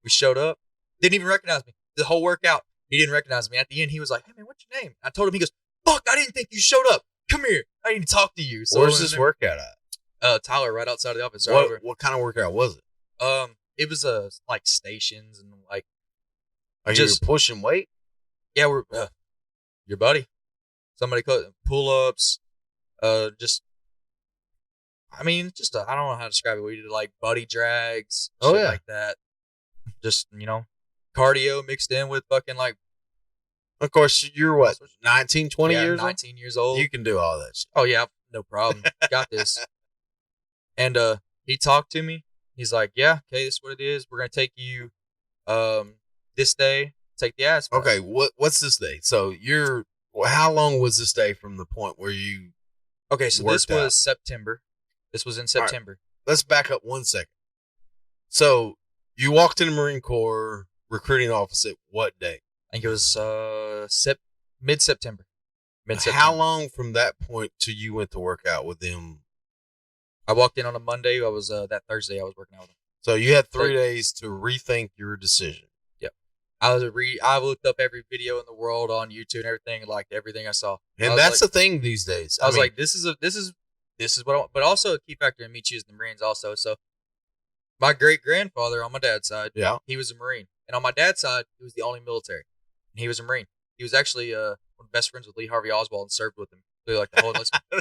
We showed up. Didn't even recognize me. The whole workout, he didn't recognize me. At the end, he was like, hey, man, what's your name? I told him, he goes, fuck, I didn't think you showed up. Come here. I need to talk to you. So where's this workout at? Tyler, right outside of the office. What kind of workout was it? It was like stations and like. Are you pushing weight? Yeah, we're your buddy. Somebody pull-ups. I don't know how to describe it. We did like buddy drags, shit like that. Just, cardio mixed in with fucking like. Of course, you're what, 19, 20 years 19 years old. You can do all that shit. Oh, yeah, no problem. Got this. And he talked to me. He's like, yeah, okay, this is what it is. We're going to take you this day, take the ass. Okay, what's this day? So how long was this day from the point where you Okay, so this was September. This was in September. Right, let's back up 1 second. So you walked in the Marine Corps recruiting office at what day? I think it was mid-September. How long from that point till you went to work out with them? I walked in on a Monday. I was that Thursday I was working out with them. So you had 3 days to rethink your decision. Yep. I looked up every video in the world on YouTube and everything, liked everything I saw. And that's the thing these days. I was like, this is what I want. But also a key factor in me choosing the Marines also. So my great grandfather on my dad's side, he was a Marine. And on my dad's side, he was the only military. And he was a Marine. He was actually one of the best friends with Lee Harvey Oswald and served with him. So like the whole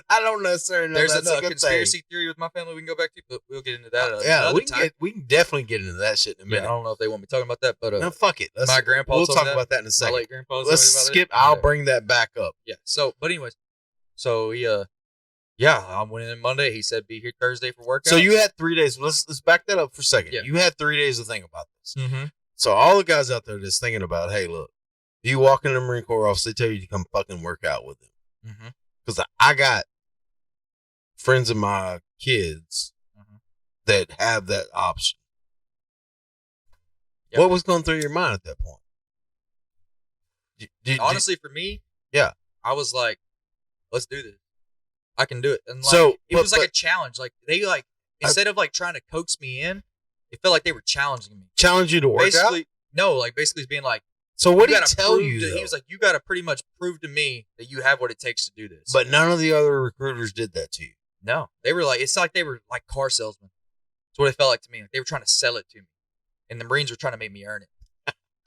I don't necessarily know. There's that's a conspiracy theory with my family we can go back to, but we'll get into that. We can definitely get into that shit in a minute. I don't know if they want me talking about that, but no, fuck it. My grandpa. We'll talk about that in a second. My late grandpa. Let's skip. I'll bring that back up. Yeah. So, but anyways, so he I went in Monday. He said be here Thursday for workout. So you had 3 days. Let's back that up for a second. Yeah. You had 3 days to think about this. Mm-hmm. So all the guys out there that's thinking about, hey, look, you walk in the Marine Corps office, they tell you to come fucking work out with them. Mm-hmm. Because I got friends of my kids that have that option. Yep. What was going through your mind at that point? Honestly, for me, I was like, let's do this. I can do it. And like, it was like a challenge. Like they instead of like trying to coax me in, it felt like they were challenging me. Challenge you to work out? No, like basically being like, so what did he tell you? He was like, you got to pretty much prove to me that you have what it takes to do this. But none of the other recruiters did that to you. No, they were like, it's like they were like car salesmen. That's what it felt like to me. Like they were trying to sell it to me, and the Marines were trying to make me earn it.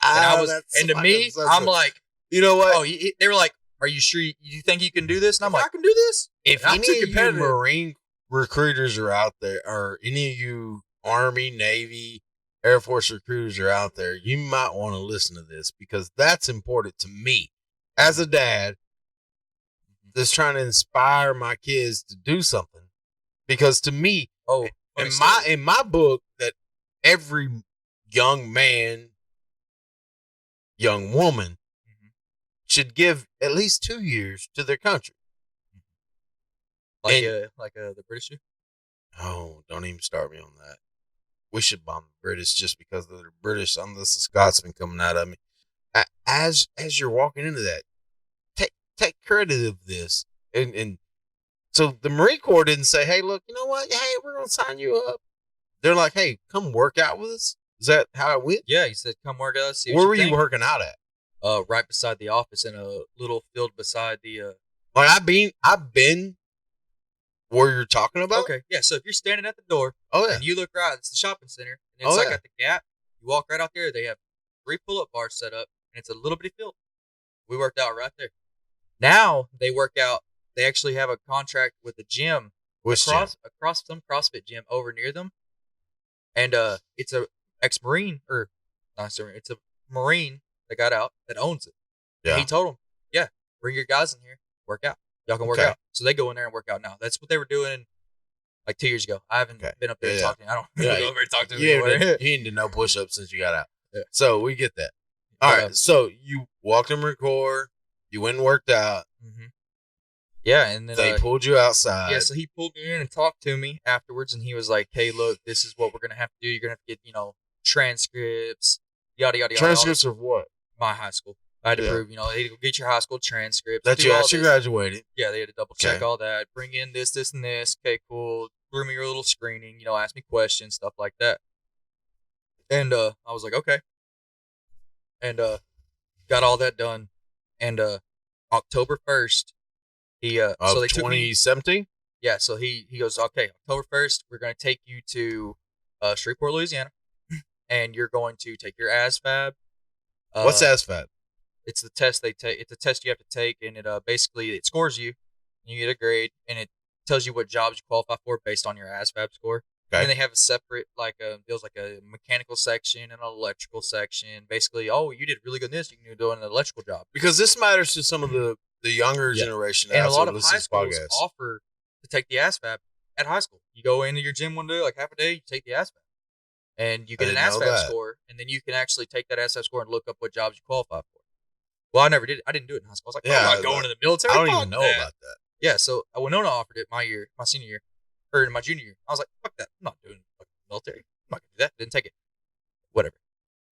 And to me, I'm like, you know what? Oh, they were like, are you sure you think you can do this? And I'm like, I can do this. If any of you Marine recruiters are out there, or any of you Army, Navy, Air Force recruiters are out there, you might want to listen to this because that's important to me as a dad that's trying to inspire my kids to do something. Because to me, in my book, that every young man, young woman should give at least 2 years to their country. Like the British do? Oh, don't even start me on that. We should bomb the British just because they're British. Unless the Scotsman coming out of me. As you're walking into that, take credit of this. And so the Marine Corps didn't say, hey, look, you know what? Hey, we're going to sign you up. They're like, hey, come work out with us. Is that how it went? Yeah, he said, come work out. Where were you working out at? Right beside the office in a little field beside the. Like I've been where you're talking about. Okay, yeah. So if you're standing at the door, and you look right, it's the shopping center, and it's at the Gap. You walk right out there. They have 3 pull-up bars set up, and it's a little bitty field. We worked out right there. Now they work out. They actually have a contract with a gym across some CrossFit gym over near them, and it's a ex-Marine or not sorry, it's a Marine that got out that owns it. Yeah. And he told them, yeah, bring your guys in here, work out. Y'all can work out. So they go in there and work out now. That's what they were doing like 2 years ago. I haven't been up there and talked to him. I don't go over and talk to him anymore. You ain't did no push-ups since you got out. Yeah. So we get that. All right. So you walked in Marine Corps. You went and worked out. Mm-hmm. Yeah, and then they pulled you outside. Yeah, so he pulled me in and talked to me afterwards, and he was like, "Hey, look, this is what we're gonna have to do. You're gonna have to get, transcripts, yada yada yada." Transcripts of what? My high school. I had to prove, they had to go get your high school transcripts. That you actually graduated. Yeah, they had to double check all that. Bring in this, this, and this. Okay, cool. Threw me your little screening. Ask me questions, stuff like that. And I was like, okay. And got all that done. And October 1st, he so they 2017? Yeah, so he goes, okay, October 1st, we're going to take you to Shreveport, Louisiana, and you're going to take your ASVAB. What's ASVAB? It's the test they take. It's a test you have to take, and it basically it scores you, and you get a grade, and it tells you what jobs you qualify for based on your ASVAB score. Okay. And they have a separate feels like a mechanical section and an electrical section. Basically, you did really good in this, you can do an electrical job. Because this matters to some of the younger generation. And a lot of high schools offer to take the ASVAB at high school. You go into your gym one day, like half a day, you take the ASVAB. And you get an ASVAB score, and then you can actually take that ASVAB score and look up what jobs you qualify for. Well, I never did. I didn't do it in high school. I was like, I'm not going to the military. I don't even know about that. Yeah, so Winona offered it my senior year, or in my junior year. I was like, fuck that. I'm not doing the military. I'm not going to do that. Didn't take it. Whatever.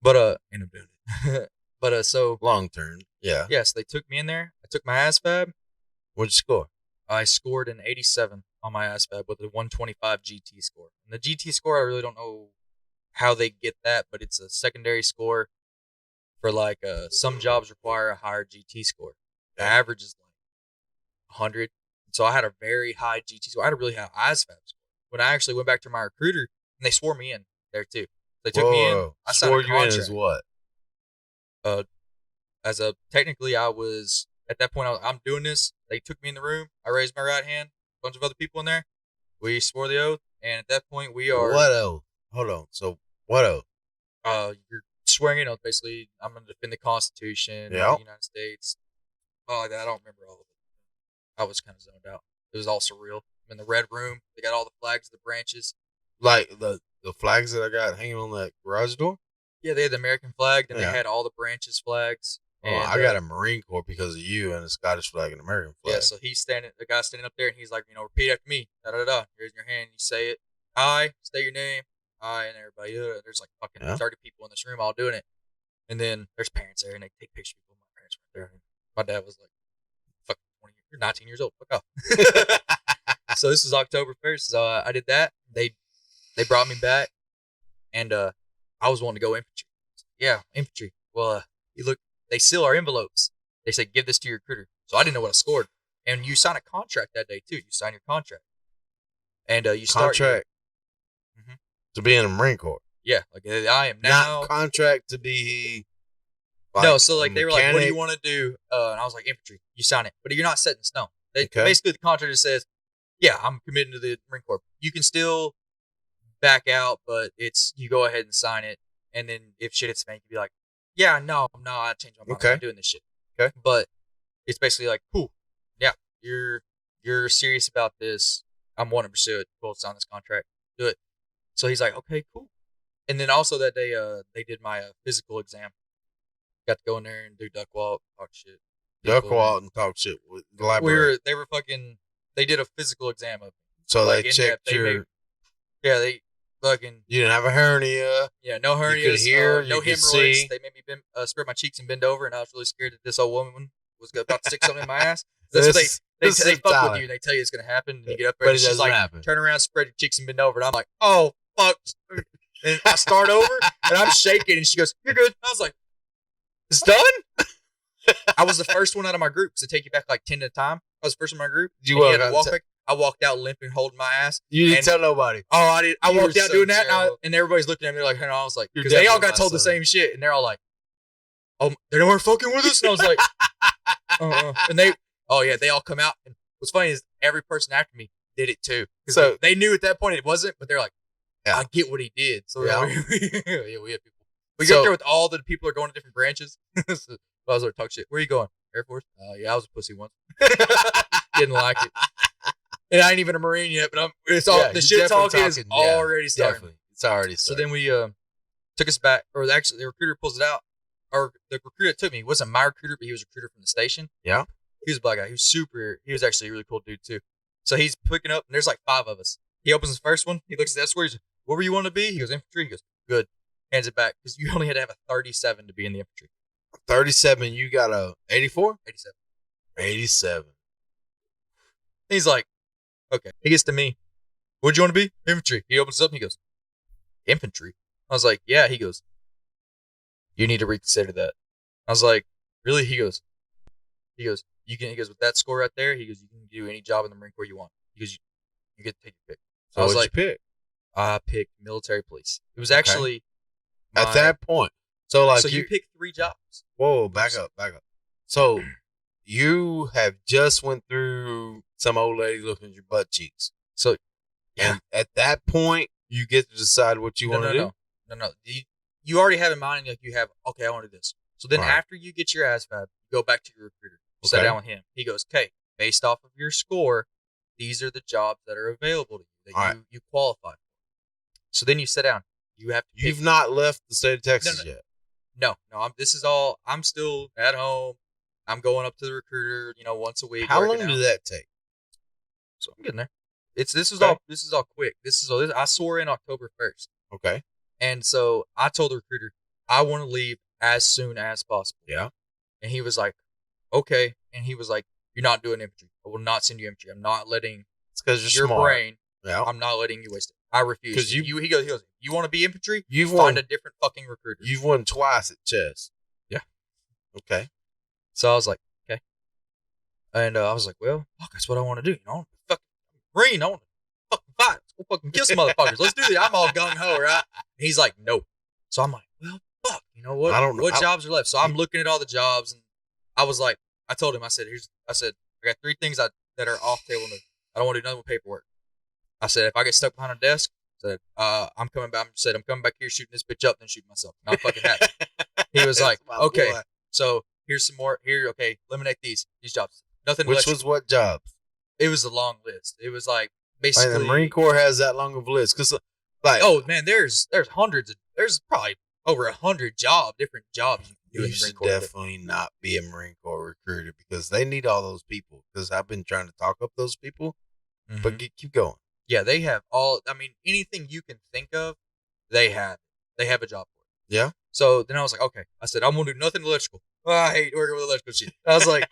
But, end up doing it. But, so. Long term. Yeah. Yeah, so they took me in there. I took my ASVAB. What'd you score? I scored an 87 on my ASVAB with a 125 GT score. And the GT score, I really don't know how they get that, but it's a secondary score for some jobs require a higher GT score. The average is 100. So I had a very high GT score. I had a really high ASVAB score. When I actually went back to my recruiter, and they swore me in there too. They took me in. I swore you in as what? Technically, I was at that point. I'm doing this. They took me in the room. I raised my right hand. A bunch of other people in there. We swore the oath, and at that point, we are. What oath? Hold on. So what oath? You're swearing an oath. Basically, I'm going to defend the Constitution of the United States. I don't remember all of it. I was kind of zoned out. It was all surreal. I'm in the red room. They got all the flags, the branches. Like the flags that I got hanging on that garage door? Yeah, they had the American flag, and they had all the branches flags. And, I got a Marine Corps because of you and a Scottish flag and American flag. Yeah, so the guy's standing up there, and he's like, repeat after me. Da-da-da-da. Here's your hand. You say it. I, state your name. I, and everybody. There's like fucking 30 people in this room all doing it. And then there's parents there, and they take pictures of people. My parents were there. And my dad was like, fuck, 20 years. You're 19 years old. Fuck off. So this was October 1st. So I did that. They brought me back, and I was wanting to go infantry. Yeah, infantry. Well, they seal our envelopes. They say, give this to your recruiter. So I didn't know what I scored. And you sign a contract that day, too. You sign your contract. And you start. Contract to be in the Marine Corps. Yeah, like I am now. Not contract to be. No, so they were like, what do you want to do? And I was like, infantry. You sign it. But you're not set in stone. Basically, the contract just says, yeah, I'm committing to the Marine Corps. You can still back out, but you go ahead and sign it. And then if shit hits the fan, you can be like, yeah, no, I changed my mind. I'm not doing this shit. Okay. But it's basically like, cool. Yeah, you're serious about this. I'm wanting to pursue it. We'll sign this contract. Do it. So he's like, okay, cool. And then also that day, they did my physical exam. Got to go in there and do duck walk, talk shit. Duck walk and talk shit with the library. They did a physical exam of me. So they checked your. They fucking. You didn't have a hernia. Yeah, no hernias. You could hear, no hemorrhoids. See. They made me spread my cheeks and bend over, and I was really scared that this old woman was about to stick something in my ass. That's what they fuck with you. They tell you it's gonna happen, and you get up there, and she's like, turn around, spread your cheeks and bend over, and I'm like, oh fuck. And I start over, and I'm shaking, and she goes, you're good. I was like, it's done? I was the first one out of my group, so take you back like 10 at a time. I was the first in my group. I walked out limping, holding my ass. You didn't tell nobody. Oh, I did. I walked out doing that, and everybody's looking at me like, I was like, because they all got told the same shit, and they're all like, oh, they weren't fucking with us? And I was like, and oh yeah, they all come out. And what's funny is every person after me did it too. So they knew at that point it wasn't, but they're like, Yeah. I get what he did. So Yeah. we have people. We go up there with all the people are going to different branches. So I was like, talk shit. Where are you going? Air Force? Yeah, I was a pussy once. Didn't like it. And I ain't even a Marine yet, but it's all the shit talking is already starting. Definitely. It's already starting. So then we took us back, or actually the recruiter pulls it out. Or the recruiter that took me, he wasn't my recruiter, but he was a recruiter from the station. Yeah. He was a black guy. He was actually a really cool dude too. So he's picking up, and there's like 5 of us. He opens his first one. He looks at that score. He's like, what were you want to be? He goes, infantry. He goes, good. Hands it back. Because you only had to have a 37 to be in the infantry. 37, you got a 84? 87. 87. He's like, okay. He gets to me. What'd you want to be? Infantry. He opens it up and he goes, infantry? I was like, yeah. He goes, you need to reconsider that. I was like, really? He goes, he goes, with that score right there, he goes, you can do any job in the Marine Corps you want. He goes, you get to take your pick. So I was like, pick? I picked military police. It was actually at that point. So like you pick 3 jobs. Whoa, back up. So you have just went through some old lady looking at your butt cheeks. So and at that point, you get to decide what you want to do? No. You already have in mind, like you have, okay, I want to do this. So then after you get your ASVAB, you go back to your recruiter. Sit down with him. He goes, okay, based off of your score, these are the jobs that are available to you that you qualify for. So then you sit down. You have to. You've not left the state of Texas yet. No. I'm still at home. I'm going up to the recruiter, once a week. How long did that take? So I'm getting there. This is all quick. I swore in October 1st. Okay. And so I told the recruiter I want to leave as soon as possible. Yeah. And he was like, okay. And he was like, you're not doing infantry. I will not send you infantry. I'm not letting. It's because your smart. Brain. Yeah. I'm not letting you waste it. I refuse. Because he goes, you want to be infantry? You've find a different fucking recruiter. You've won twice at chess. Yeah. Okay. So I was like, okay. And I was like, well, fuck, that's what I want to do. Fucking Marine. I want to fucking fight. Let's go fucking kill some motherfuckers. Let's do this. I'm all gung ho, right? And he's like, nope. So I'm like, well, fuck. You know what? I don't know. What jobs are left? So I'm looking at all the jobs, and I was like, I told him, I said, I got 3 things that are off table. I don't want to do nothing with paperwork. I said, if I get stuck behind a desk, I'm coming back. I'm coming back here shooting this bitch up, then shooting myself. And I'm fucking happy. He was like, okay, so here's some more. Here, okay, eliminate these jobs. Nothing. Which was what jobs? It was a long list. It was like basically the Marine Corps has that long of a list because oh man, there's hundreds. There's probably over 100 different jobs you can do in the Marine Corps. Definitely not be a Marine Corps recruiter because they need all those people. Because I've been trying to talk up those people, but keep going. Yeah, they have all. I mean, anything you can think of, they have a job for it. Yeah. So then I was like, okay. I said, I'm gonna do nothing electrical. Oh, I hate working with electrical shit. I was like,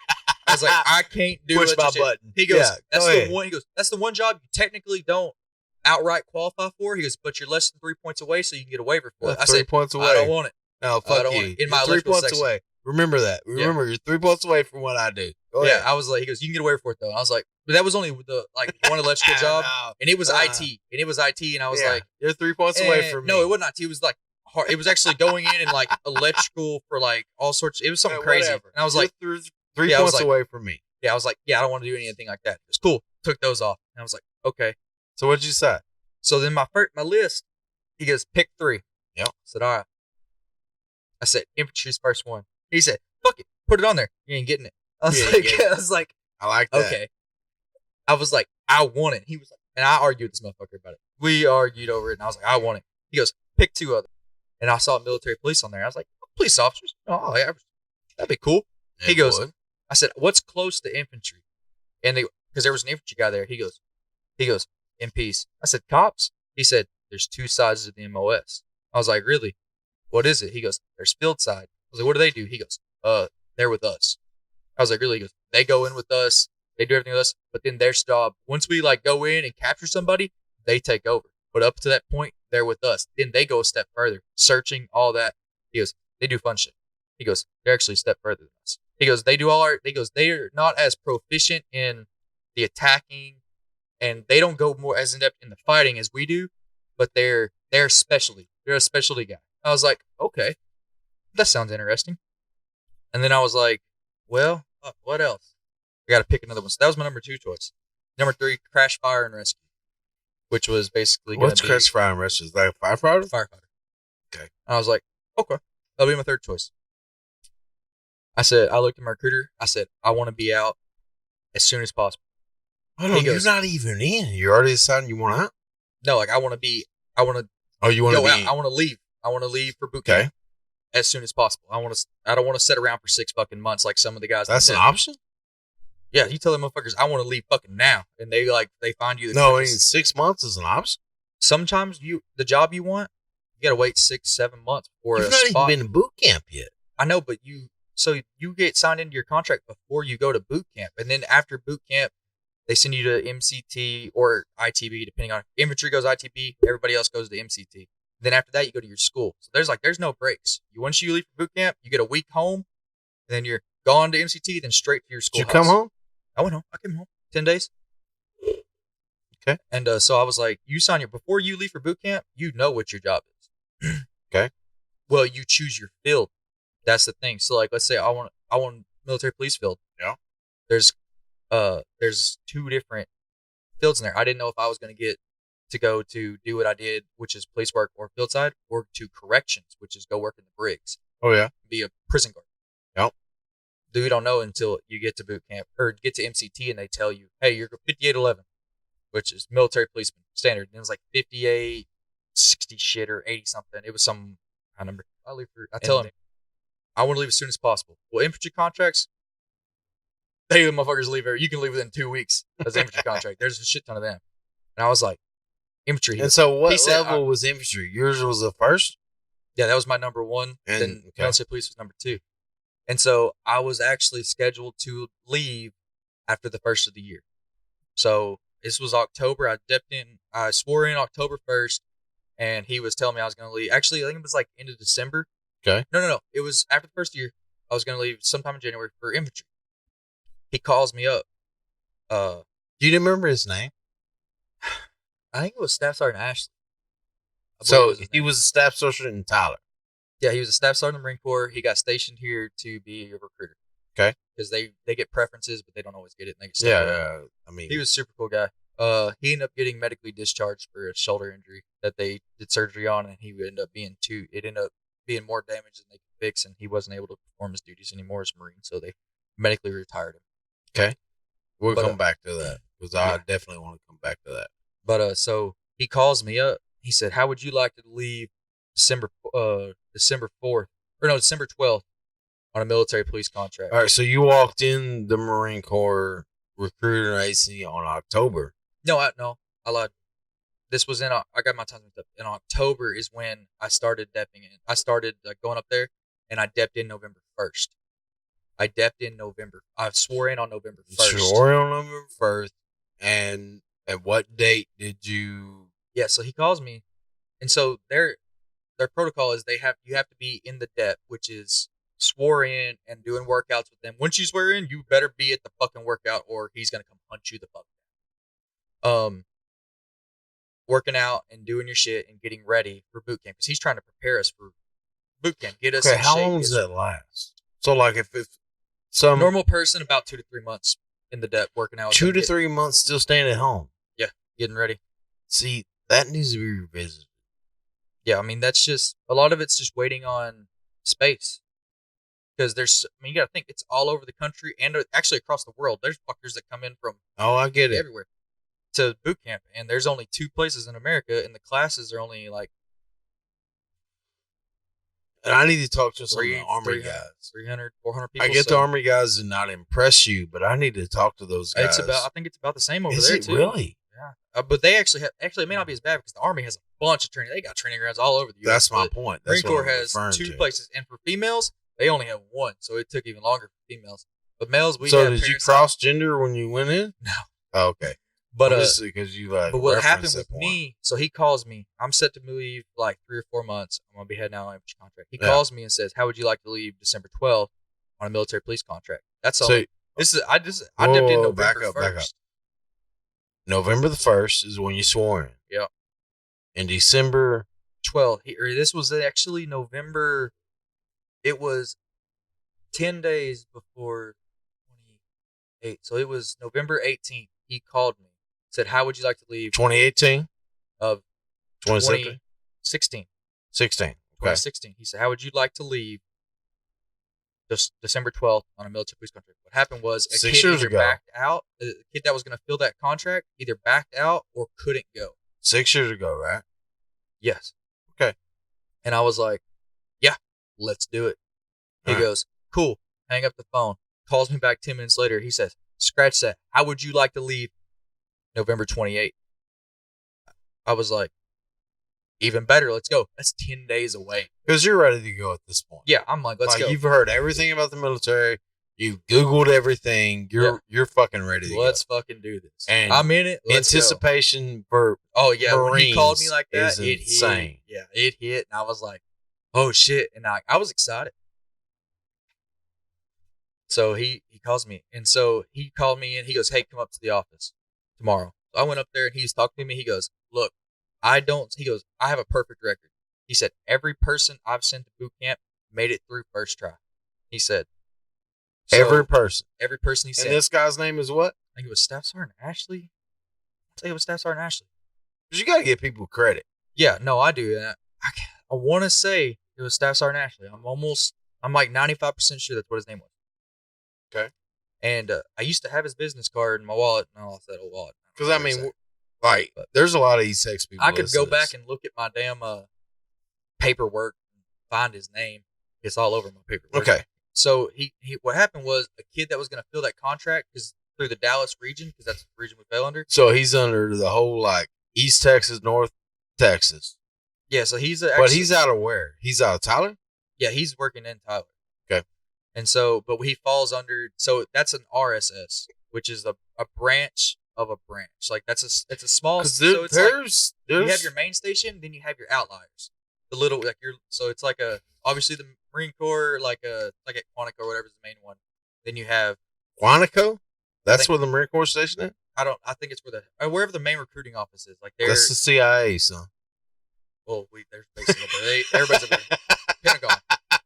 I can't do push my shit. button. He goes, yeah, that's the one. He goes, that's the one job you technically don't outright qualify for. He goes, but you're less than 3 points away, so you can get a waiver for it. I 3 said, points away. I don't want it. No, fuck you. In my 3 points section. away. Remember that. Remember, you're 3 points away from what I do. Go ahead. I was like, he goes, you can get a waiver for it though. And I was like, but that was only the one electrical job, and it was IT, and I was like, you're 3 points away from me. No, it wasn't IT. It was like hard. It was actually going in and like electrical for like all sorts. It was something crazy. Whatever. And I was like, 3 points away from me. Yeah, I was like, yeah, I don't want to do anything like that. It was cool. Took those off, and I was like, okay. So what'd you say? So then my list, he goes, pick 3. Yep. I said, all right. I said, infantry's first one. He said, fuck it, put it on there. You ain't getting it. I was like, I like that. Okay. I was like, I want it. He was like, and I argued with this motherfucker about it. We argued over it, and I was like, I want it. He goes, pick 2 others. And I saw military police on there. I was like, police officers? Oh, yeah, that'd be cool. He goes, I said, what's close to infantry? And because there was an infantry guy there. He goes, MPs. I said, cops? He said, there's 2 sides of the MOS. I was like, really? What is it? He goes, there's field side. I was like, what do they do? He goes, they're with us. I was like, really? He goes, they go in with us. They do everything with us. But then their job, once we like go in and capture somebody, they take over. But up to that point, they're with us. Then they go a step further, searching all that. He goes, they do fun shit. He goes, they're actually a step further than us. He goes, they're not as proficient in the attacking, and they don't go more as in depth in the fighting as we do, but they're a specialty guy. I was like, okay, that sounds interesting. And then I was like, well, what else? I got to pick another one. So that was my number 2 choice. Number 3, crash, fire, and rescue, which was basically going to be crash, fire, and rescue? Is that a firefighter? Firefighter. Okay. And I was like, okay, that'll be my 3rd choice. I looked at my recruiter. I said, I want to be out as soon as possible. Hold on, you're not even in. You already decided you want out? No, like I want to. Oh, you want to go be out. I want to leave. I want to leave for boot camp as soon as possible. I don't want to sit around for 6 fucking months like some of the guys. That's an option? Yeah, you tell them motherfuckers, I want to leave fucking now, and they find you. No, I mean, 6 months is an option. Sometimes the job you want, you gotta wait 6-7 months for You've not even been to boot camp yet. I know, but you get signed into your contract before you go to boot camp, and then after boot camp, they send you to MCT or ITB, depending on infantry goes ITB, everybody else goes to MCT. Then after that, you go to your school. So there's no breaks. Once you leave for boot camp, you get a week home, and then you're gone to MCT, then straight to your school. Did you come home? I went home. I came home 10 days. Okay. And so I was like, before you leave for boot camp, you know what your job is. Okay. Well, you choose your field. That's the thing. So like, let's say I want military police field. Yeah. There's 2 different fields in there. I didn't know if I was going to get to go to do what I did, which is police work or field side, or to corrections, which is go work in the brigs. Oh yeah. Be a prison guard. Yep. You don't know until you get to boot camp or get to MCT and they tell you, hey, you're 5811, which is military policeman standard. And it was like 58, 60 shit or 80 something. It was some high number. I tell him, I want to leave as soon as possible. Well, infantry contracts, the motherfuckers leave there. You can leave within 2 weeks as infantry contract. There's a shit ton of them. And I was like, infantry. And so what level was infantry? Yours was the first? Yeah, that was my number 1. And then military police was number 2. And so I was actually scheduled to leave after the first of the year. So this was October. I swore in October 1st, and he was telling me I was going to leave. Actually, I think it was like end of December. Okay. No. It was after the first year. I was going to leave sometime in January for infantry. He calls me up. Do you remember his name? I think it was Staff Sergeant Ashley. So he was a staff sergeant in Tyler. Yeah, he was a staff sergeant in the Marine Corps. He got stationed here to be a recruiter. Okay. Because they get preferences, but they don't always get it. Yeah. I mean, he was a super cool guy. He ended up getting medically discharged for a shoulder injury that they did surgery on, and it ended up being more damage than they could fix, and he wasn't able to perform his duties anymore as a Marine, so they medically retired him. Okay. We'll come back to that, because I definitely want to come back to that. But so he calls me up. He said, how would you like to leave December 4th, or no, December 12th on a military police contract? All right, so you walked in the Marine Corps recruiter agency on October. No, I lied. This was I got my time in October is when I started depping in. I started going up there, and I depped in November 1st. I swore in on November 1st. Swore in on November 1st, and at what date did you? Yeah, so he calls me, and so their protocol is you have to be in the DEP, which is swore in and doing workouts with them. Once you swear in, you better be at the fucking workout, or he's gonna come punch you the fuck down. Working out and doing your shit and getting ready for boot camp because he's trying to prepare us for boot camp. Get us. Okay, how long does that last? So, like, if some normal person, about 2 to 3 months in the DEP working out. 2 to 3 months still staying at home. Yeah, getting ready. See, that needs to be revisited. Yeah, I mean that's just a lot of it's just waiting on space. Because you got to think it's all over the country and actually across the world. There's fuckers that come in from I get it everywhere to boot camp, and there's only 2 places in America, and the classes are only like. And I need to talk to some of the Army guys. 300, 400 people. I get the Army guys did not impress you, but I need to talk to those guys. I think it's about the same over Is there it too. Really? Yeah. But they actually it may not be as bad because the Army has a bunch of training. They got training grounds all over the U.S. That's my point. That's Marine Corps has 2 places, and for females, they only have 1, so it took even longer for females. But males, So did you cross gender when you went in? No. Oh, okay. But because you like. But what happened with me? So he calls me. I'm set to leave like 3 or 4 months. I'm gonna be heading out on a contract. He calls me and says, "How would you like to leave December 12th on a military police contract?" That's all. So, I dipped in November back up. November the 1st is when you swore in. Yeah. In December 12th. This was actually November. It was 10 days before So it was November 18th. He called me, said, "How would you like to leave?" 2018? Of 2016? 2016. 16. Okay. 2016. He said, "How would you like to leave December 12th on a military police contract?" What happened was a 6 kid years either ago. backed out. The kid that was going to fill that contract either backed out or couldn't go. 6 years ago, right? Yes. Okay. And I was like, "Yeah, let's do it." He goes, "Cool." Hang up the phone. Calls me back 10 minutes later. He says, "Scratch that. How would you like to leave November 28th?" I was like, "Even better. Let's go." That's 10 days away. Because you're ready to go at this point. Yeah, I'm like, let's go. You've heard everything about the military. You've Googled everything. You're fucking ready to go. Let's fucking do this. And I'm in it. Let's anticipation for when he called me Marines like that, is it insane. hit. Yeah, it hit, and I was like, "Oh shit!" And I was excited. So he calls me, and so he called me, and he goes, "Hey, come up to the office tomorrow." So I went up there, and he's talking to me. He goes, "Look, I have a perfect record." He said, "Every person I've sent to boot camp made it through first try." He said, Every person he said. And this guy's name is what? I think it was Staff Sergeant Ashley. I think it was Staff Sergeant Ashley. Because you got to give people credit. Yeah, no, I do. I want to say it was Staff Sergeant Ashley. I'm like 95% sure that's what his name was. Okay. And I used to have his business card in my wallet. No, I lost that old wallet. Because, I mean, there's a lot of East Texas people. I could go back and look at my damn paperwork and find his name. It's all over my paperwork. Okay. So he what happened was a kid that was going to fill that contract because through the Dallas region, because that's the region we fell under. So he's under the whole East Texas, North Texas. Yeah, so he's but he's out of where? He's out of Tyler? Yeah, he's working in Tyler. Okay. And so, but he falls under, so that's an RSS, which is a branch of a branch. Like it's a small, so it's you have your main station, then you have your outliers. The little, so it's obviously the Marine Corps, like at Quantico or whatever is the main one. Then you have Quantico? That's where the Marine Corps station is? I think it's wherever the main recruiting office is. That's the CIA, son. Well, there's basically, everybody's a Pentagon.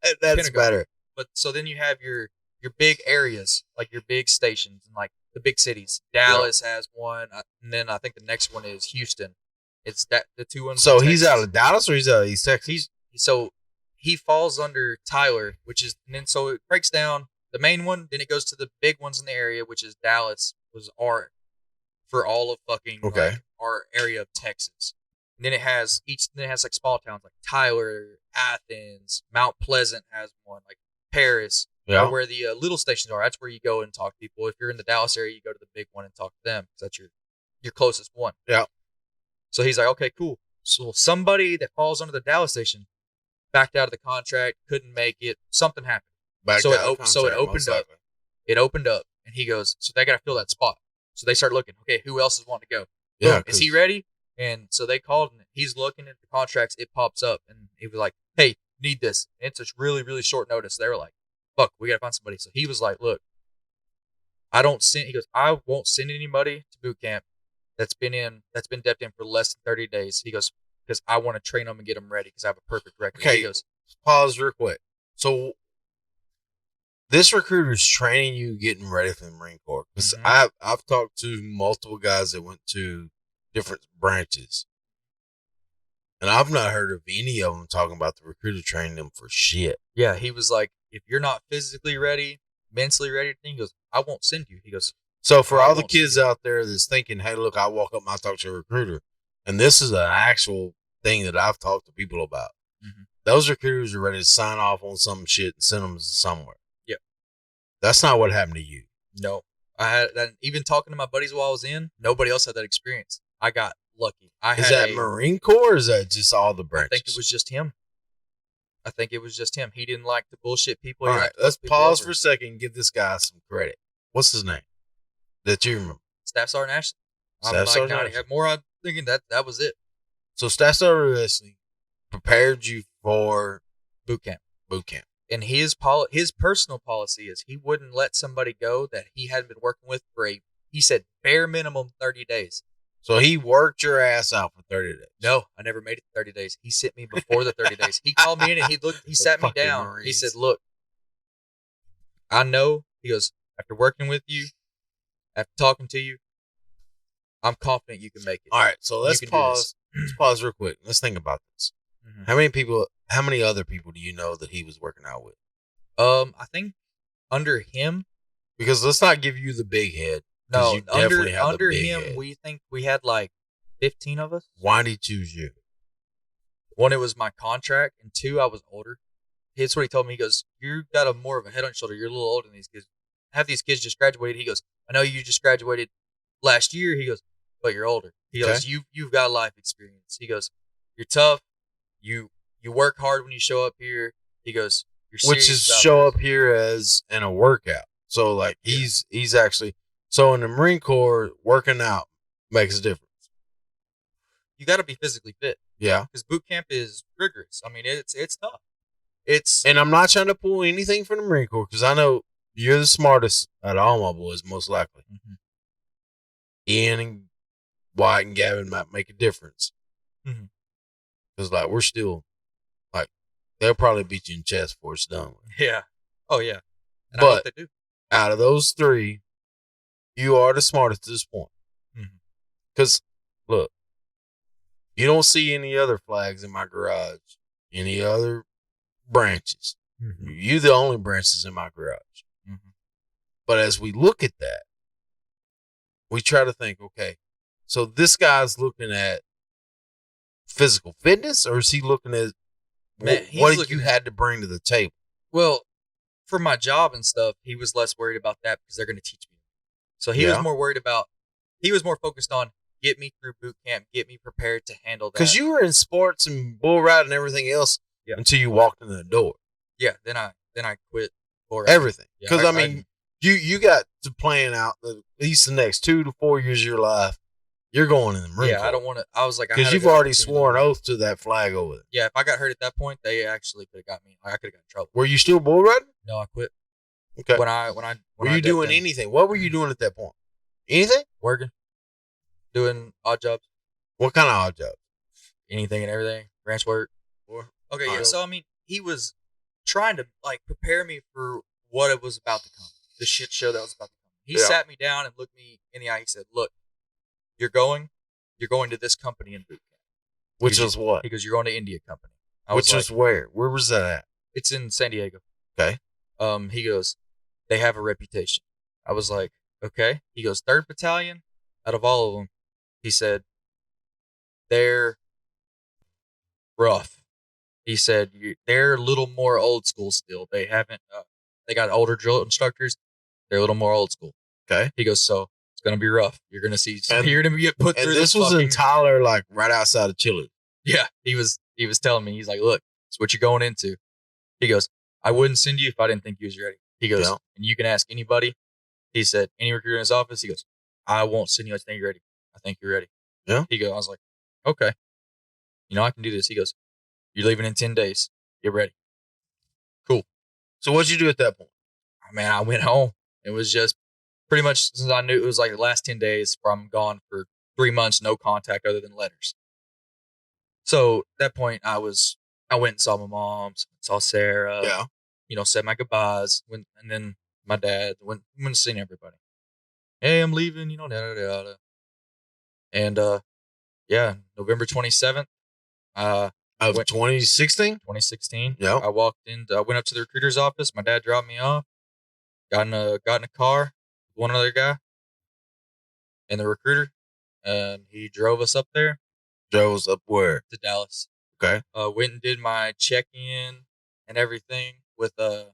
That's Pentagon. Better. But so then you have your big areas, like your big stations and like the big cities. Dallas has one, and then I think the next one is Houston. It's the two ones. So he's out of Dallas or he's out of East Texas? He falls under Tyler, which is, and then so it breaks down the main one, then it goes to the big ones in the area, which is Dallas was our for all of fucking our area of Texas. And then it has like small towns like Tyler, Athens, Mount Pleasant has one, like Paris, where the little stations are. That's where you go and talk to people. If you're in the Dallas area, you go to the big one and talk to them because that's your closest one. Yeah. So he's like, okay, cool. So somebody that falls under the Dallas station backed out of the contract, couldn't make it. Something happened. So it opened up. It opened up, and he goes, so they got to fill that spot. So they start looking. Okay, who else is wanting to go? Yeah. Boom, is he ready? And so they called, and he's looking at the contracts. It pops up, and he was like, "Hey, need this." And it's a really, really short notice. They were like, "Fuck, we gotta find somebody." So he was like, "Look, I won't send anybody to boot camp that's been depped in for less than 30 days." He goes, "Because I want to train them and get them ready because I have a perfect record." Okay, he goes, pause real quick. So this recruiter's training you getting ready for the Marine Corps because I've talked to multiple guys that went to different branches, and I've not heard of any of them talking about the recruiter training them for shit. Yeah, he was like, if you're not physically ready, mentally ready, he goes, I won't send you. He goes, so for all the kids out there that's thinking, hey, look, I walk up and I talk to a recruiter, and this is an actual thing that I've talked to people about. Mm-hmm. Those recruiters are ready to sign off on some shit and send them somewhere. Yep. That's not what happened to you. No. I had that, even talking to my buddies while I was in, nobody else had that experience. I got lucky. Is that Marine Corps or is that just all the branches? I think it was just him. He didn't like the bullshit people. All right, let's pause for a second and give this guy some credit. What's his name that you remember? Staff Sergeant Ashley. I'm thinking that was it. So Staff Sergeant Ashley prepared you for boot camp. And his personal policy is he wouldn't let somebody go that he hadn't been working with for he said bare minimum 30 days. So he worked your ass out for 30 days. No, I never made it 30 days. He sent me before the 30 days. He called me in and he sat me down. Marines. He said, look, I know, he goes, after working with you, after talking to you, I'm confident you can make it. All right, so let's pause. Let's pause real quick. Let's think about this. Mm-hmm. How many other people do you know that he was working out with? I think under him, because let's not give you the big head. No, you definitely have under the big him, head. we think we had like 15 of us. Why did he choose you? One, it was my contract, and two, I was older. Here's what he told me. He goes, "You got more of a head on your shoulder. You're a little older than these kids. Have these kids just graduated." He goes, "I know you just graduated last year." He goes, "But you're older." He goes, "You've got life experience." He goes, "You're tough. You work hard when you show up here." He goes, "You're serious." Which is show up here as in a workout. So like he's actually so in the Marine Corps working out makes a difference. You got to be physically fit. Yeah, because boot camp is rigorous. I mean, it's tough. And I'm not trying to pull anything from the Marine Corps because I know you're the smartest out of all my boys, most likely. Mm-hmm. Ian and Wyatt and Gavin might make a difference. Because like we're still like they'll probably beat you in chess before it's done with. Yeah. Oh yeah. And but I hope they do. Out of those three, you are the smartest at this point. Because look, you don't see any other flags in my garage, any other branches. You're the only branches in my garage. But as we look at that, we try to think, okay, so this guy's looking at physical fitness, or is he looking at what you had to bring to the table? Well, for my job and stuff, he was less worried about that because they're going to teach me. So he was more worried about, he was more focused on get me through boot camp, get me prepared to handle that. Because you were in sports and bull riding and everything else until you walked in the door. Yeah, then I quit for everything. Because I mean, you got to plan out at least the next 2 to 4 years of your life. You're going in the Marine Corps. I don't want to. I was like, because you've already sworn an oath to that flag over there. Yeah, if I got hurt at that point, they actually could have got me. I could have got in trouble. Were you still bull riding? No, I quit. Okay. Were you doing anything? What were you doing at that point? Anything? Working, doing odd jobs. What kind of odd jobs? Anything and everything. Ranch work. Okay, yeah. So I mean, he was trying to like prepare me for what it was about to come. The shit show that was about to come. He sat me down and looked me in the eye. He said, "Look, you're going to this company in boot camp." Which is what? He goes, "You're going to India company." Which was where? Where was that at? It's in San Diego. Okay. He goes, "They have a reputation." I was like, "Okay." He goes, 3rd Battalion, out of all of them, he said, "They're rough." He said, "They're a little more old school still. They haven't, they got older drill instructors. They're a little more old school." Okay. He goes, "So it's going to be rough. You're going to see, you're going to get put through this was in Tyler, like right outside of Chile." Yeah. He was telling me, he's like, "Look, it's what you're going into." He goes, "I wouldn't send you if I didn't think you was ready." He goes, "And you can ask anybody." He said, "Any recruiter in his office," he goes, "I won't send you. I think you're ready. I think you're ready." Yeah. He goes, I was like, "Okay. I can do this." He goes, "You're leaving in 10 days. Get ready." Cool. So what'd you do at that point? Man, I went home. It was just pretty much, since I knew it was like the last 10 days from gone for 3 months, no contact other than letters. So at that point, I went and saw my mom, saw Sarah. Yeah. Said my goodbyes. And then my dad went and seen everybody. "Hey, I'm leaving, da da da da." And November 27th. Of 2016? 2016. Yeah. I went up to the recruiter's office. My dad dropped me off. Got in a car with one other guy and the recruiter. And he drove us up there. Drove us up where? To Dallas. Okay. Went and did my check-in and everything with the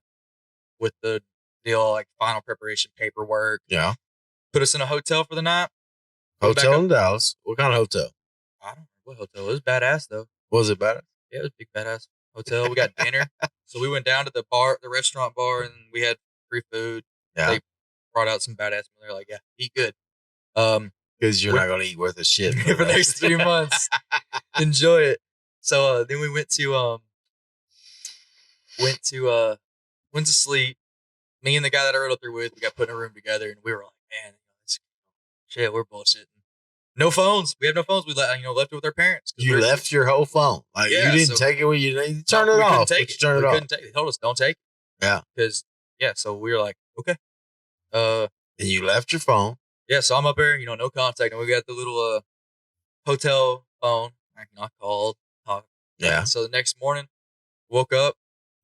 deal, like final preparation paperwork. Yeah. Put us in a hotel for the night. Hotel in Dallas. What kind of hotel? I don't know what hotel. It was badass though. Was it badass? Yeah, it was a big badass hotel. We got dinner. So we went down to the restaurant bar, and we had free food. Yeah. They brought out some badass meal. They're like, "Yeah, eat good." Because you're not going to eat worth a shit for the next 3 months. Enjoy it. So then we went to sleep. Me and the guy that I rode up there with, we got put in a room together, and we were like, "Man, shit, we're bullshitting." No phones. We have no phones. We left it with our parents. You left your whole phone. Like you didn't take it with you. You turned it off. Turn it off. They told us don't take it. Yeah. Because so we were like, okay. And you left your phone. Yeah, so I'm up there, no contact, and we got the little hotel phone. I called, talked. Yeah. So the next morning, woke up,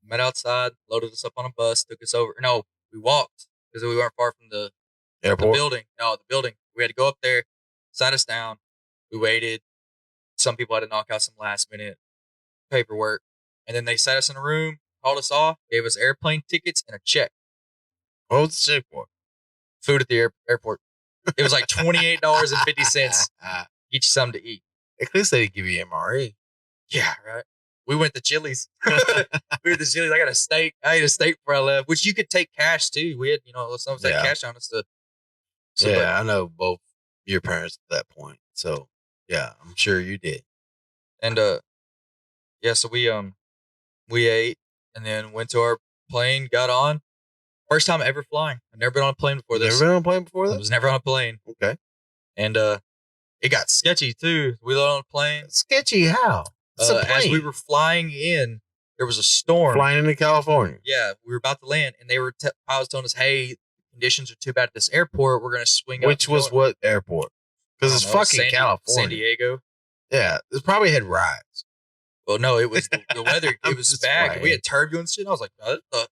met outside, loaded us up on a bus, took us over. No, we walked because we weren't far from the Airport. building. No, the building. We had to go up there, sat us down. We waited. Some people had to knock out some last minute paperwork, and then they sat us in a room, called us off, gave us airplane tickets and a check. What was the check for? Food at the airport. It was like $28.50. Get you something to eat. At least they give you MRE. Yeah, right. We went to Chili's. We went to Chili's. I got a steak. I ate a steak before I left, which you could take cash too. We had, some take cash on us. I know both your parents at that point. So yeah, I'm sure you did. And so we ate and then went to our plane, got on. First time ever flying. I've never been on a plane before this. Never been on a plane before this? I was never on a plane. Okay. And it got sketchy too. We loaded on a plane. Sketchy how? As we were flying in, there was a storm. Flying into California. Yeah, we were about to land, and they were pilots telling us, "Hey, conditions are too bad at this airport. We're going to swing up." Which was what airport? Because it's fucking California. San Diego. Yeah, it probably had rides. Well, no, it was the weather. It was bad. Playing. We had turbulence and shit. I was like,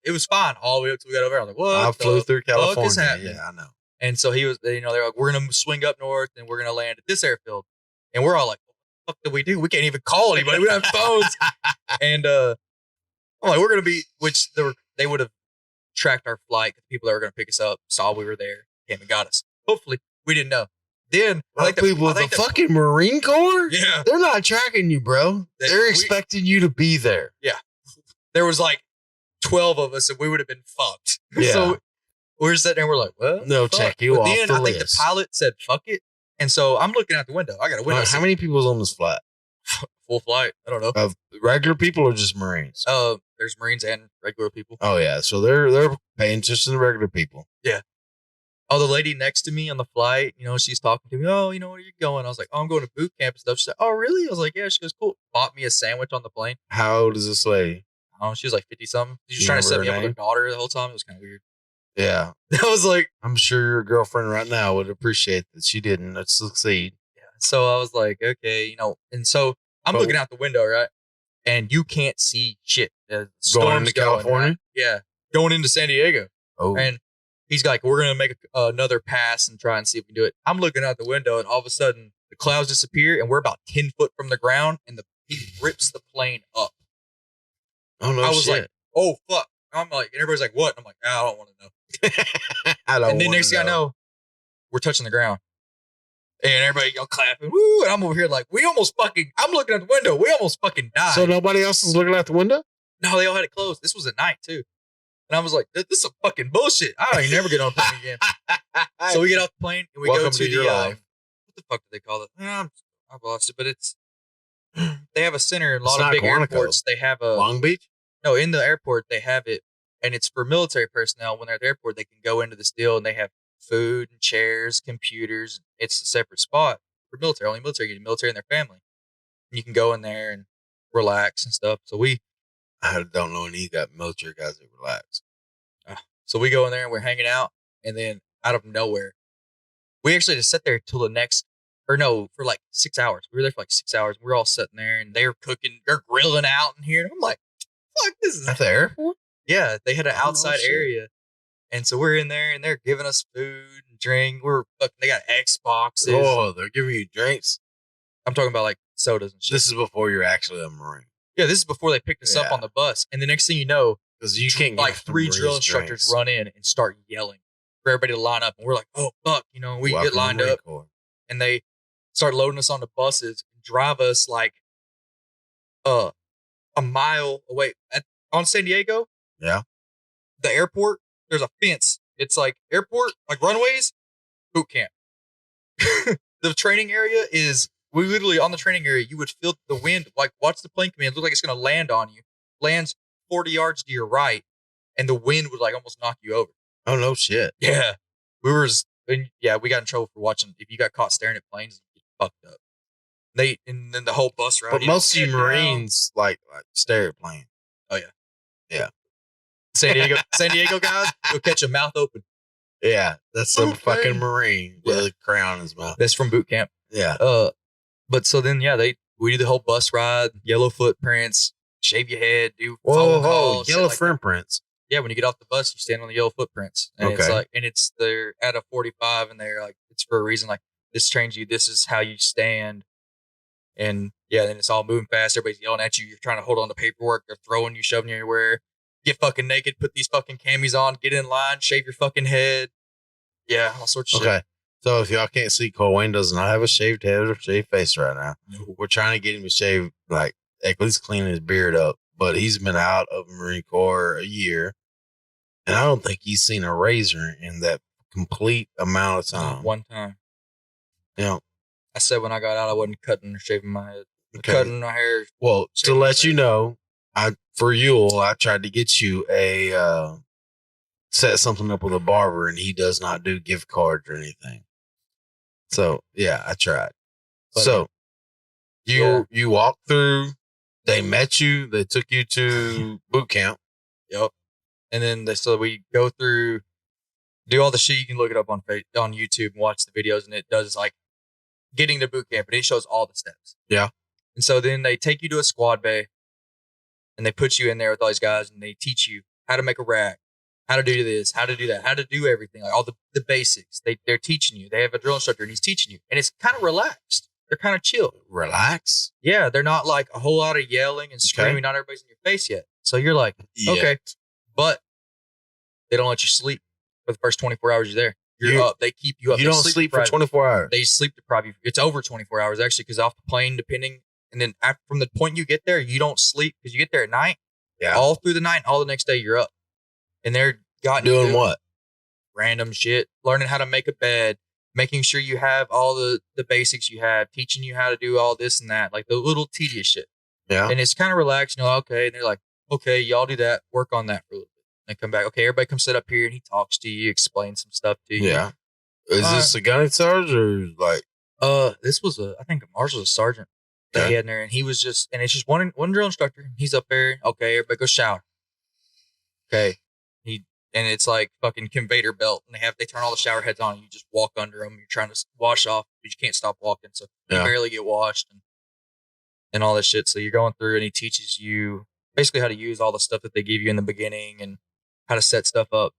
it was fine all the way up till we got over there. I was like, what? I flew through California. Yeah, I know. And so he was, they're like, we're going to swing up north and we're going to land at this airfield. And we're all like, what the fuck do we do? We can't even call anybody. We don't have phones. And I'm like, we're going to be, which they would have tracked our flight. The people that were going to pick us up saw we were there, came and got us. Hopefully, we didn't know. Then the fucking Marine Corps? Yeah. They're not tracking you, bro. They're expecting you to be there. Yeah. There was like 12 of us and we would have been fucked. Yeah. So we're sitting there, we're like, well, no, fuck. check you but off then the I list. think the pilot said, fuck it. And so I'm looking out the window. I got a window. How many people was on this flight? Full flight. I don't know. Of regular people or just Marines? There's Marines and regular people. Oh yeah. So they're paying just to the regular people. Yeah. Oh, the lady next to me on the flight, she's talking to me. Oh, where are you going? I was like, oh, I'm going to boot camp and stuff. She said, oh, really? I was like, yeah. She goes, cool. Bought me a sandwich on the plane. How old is this lady? I don't know. She was like 50-something. She was trying to set me up with her daughter the whole time. It was kind of weird. Yeah. I was like, I'm sure your girlfriend right now would appreciate that she didn't succeed. Yeah. So I was like, okay, and so I'm looking out the window, right? And you can't see shit. Going into California? Right? Yeah. Going into San Diego. Oh. And he's like, we're going to make another pass and try and see if we can do it. I'm looking out the window and all of a sudden the clouds disappear and we're about 10 foot from the ground and he rips the plane up. Oh, no, I was like, oh, fuck. I'm like, and everybody's like, what? And I'm like, I don't want to know. And then next thing I know, we're touching the ground. And everybody clapping, woo! And I'm over here like, I'm looking out the window. We almost fucking died. So nobody else is looking out the window? No, they all had it closed. This was at night too. And I was like, this is some fucking bullshit. I ain't never get on a plane again. So we get off the plane and we go to the, what the fuck do they call it? I've lost it, but they have a center in a lot of big airports. They have a Long Beach? No, in the airport, they have it. And it's for military personnel. When they're at the airport, they can go into this deal and they have food and chairs, computers. It's a separate spot for military. Only military get military and their family. And you can go in there and relax and stuff. So I don't know any military guys that relax. So we go in there and we're hanging out. And then out of nowhere, we actually just sat there till for like 6 hours. We were there for like 6 hours. We were all sitting there and they were cooking, they're grilling out in here. And I'm like, fuck, this is at the airport? Yeah, they had an outside area. And so we're in there and they're giving us food and drink. They got Xboxes. Oh, they're giving you drinks? I'm talking about like sodas and shit. This is before you're actually a Marine. Yeah, this is before they picked us up on the bus. And the next thing you know, because you can't like 3 drill instructors run in and start yelling for everybody to line up. And we're like, oh, fuck, we get lined up. And they start loading us onto buses and drive us like a mile away. On San Diego, yeah, the airport, there's a fence. It's like airport, like runways, boot camp. The training area we literally on the training area, you would feel the wind, like watch the plane come in, look like it's going to land on you. Lands 40 yards to your right, and the wind would like almost knock you over. Oh, no shit. Yeah. We got in trouble for watching. If you got caught staring at planes, you get fucked up. And then the whole bus ride. But most of you Marines like stare at planes. Oh, yeah. Yeah. San Diego guys, you'll catch a mouth open. Yeah, that's a fucking Marine with a crown in his mouth. That's from boot camp. Yeah. But so then, we do the whole bus ride, yellow footprints, shave your head, do Whoa, phone calls, yellow like footprints. Yeah, when you get off the bus, you stand on the yellow footprints, and it's like, they're at a 45, and they're like, it's for a reason. Like, this trains you. This is how you stand, and then it's all moving fast. Everybody's yelling at you. You're trying to hold on to paperwork. They're throwing you, shoving you everywhere. Get fucking naked. Put these fucking camis on. Get in line. Shave your fucking head. Yeah, all sorts of shit. Okay. So if y'all can't see, Cole Wayne does not have a shaved head or shaved face right now. No. We're trying to get him to shave, like, at least clean his beard up. But he's been out of the Marine Corps a year. And I don't think he's seen a razor in that complete amount of time. One time. Yeah. I said when I got out, I wasn't cutting or shaving my head. Okay. Cutting my hair. Well, to let you know, for Yule, I tried to get you set something up with a barber, and he does not do gift cards or anything. So, yeah, I tried. But, so, you walked through, they met you, they took you to boot camp. Yep. And then we go through, do all the shit. You can look it up on YouTube and watch the videos, and it does like getting to boot camp, and it shows all the steps. Yeah. And so then they take you to a squad bay, and they put you in there with all these guys, and they teach you how to make a rack, how to do this, how to do that, how to do everything, like all the basics. They're teaching you. They have a drill instructor, and he's teaching you, and it's kind of relaxed. They're kind of chill. Relax? Yeah, they're not like a whole lot of yelling and screaming. Not everybody's in your face yet. So you're like, okay. But they don't let you sleep for the first 24 hours you're there. You're up. They keep you up. You don't sleep for 24 hours. They sleep deprive you. It's over 24 hours, actually, because off the plane, depending. And then from the point you get there, you don't sleep because you get there at night. Yeah. All through the night, all the next day, you're up. And they're doing what? Random shit. Learning how to make a bed. Making sure you have all the basics you have. Teaching you how to do all this and that. Like the little tedious shit. Yeah. And it's kind of relaxed. Okay. And they're like, okay, y'all do that. Work on that for a little bit. They come back. Okay, everybody come sit up here, and he talks to you, explains some stuff to you. Yeah. Is this a gunny sergeant or like? This was I think Mars was a sergeant that he had in there, and he was and it's just one drill instructor. He's up there. Okay, everybody go shower. Okay, and it's like fucking conveyor belt, and they turn all the shower heads on, and you just walk under them. You're trying to wash off, but you can't stop walking, so you barely get washed and all this shit. So you're going through, and he teaches you basically how to use all the stuff that they give you in the beginning and how to set stuff up.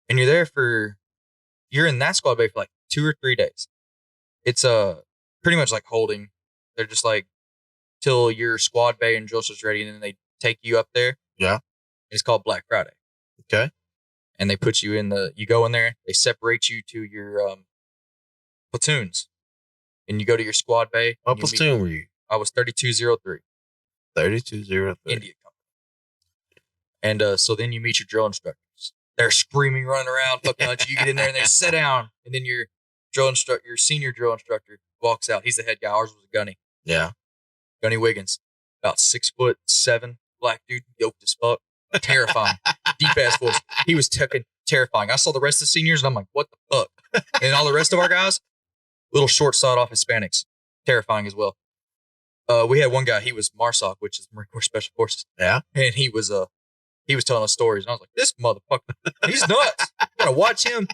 And you're in that squad bay for like 2 or 3 days. It's pretty much like holding. They're just like till your squad bay and drill ship's ready, and then they take you up there. Yeah. It's called Black Friday. Okay. And they put you you go in there, they separate you to your platoons. And you go to your squad bay. What platoon were you? I was 3203. 3203. India Company. And so then you meet your drill instructors. They're screaming, running around, fucking at you. You get in there and they sit down. And then your senior drill instructor walks out. He's the head guy. Ours was a gunny. Yeah. Gunny Wiggins. About 6'7", black dude, yoked as fuck. Terrifying. Deep ass voice. He was terrifying. I saw the rest of the seniors and I'm like, what the fuck? And all the rest of our guys, little short sawed off Hispanics. Terrifying as well. We had one guy, he was MARSOC, which is Marine Corps Special Forces. Yeah. And he was telling us stories, and I was like, this motherfucker, he's nuts. You gotta watch him.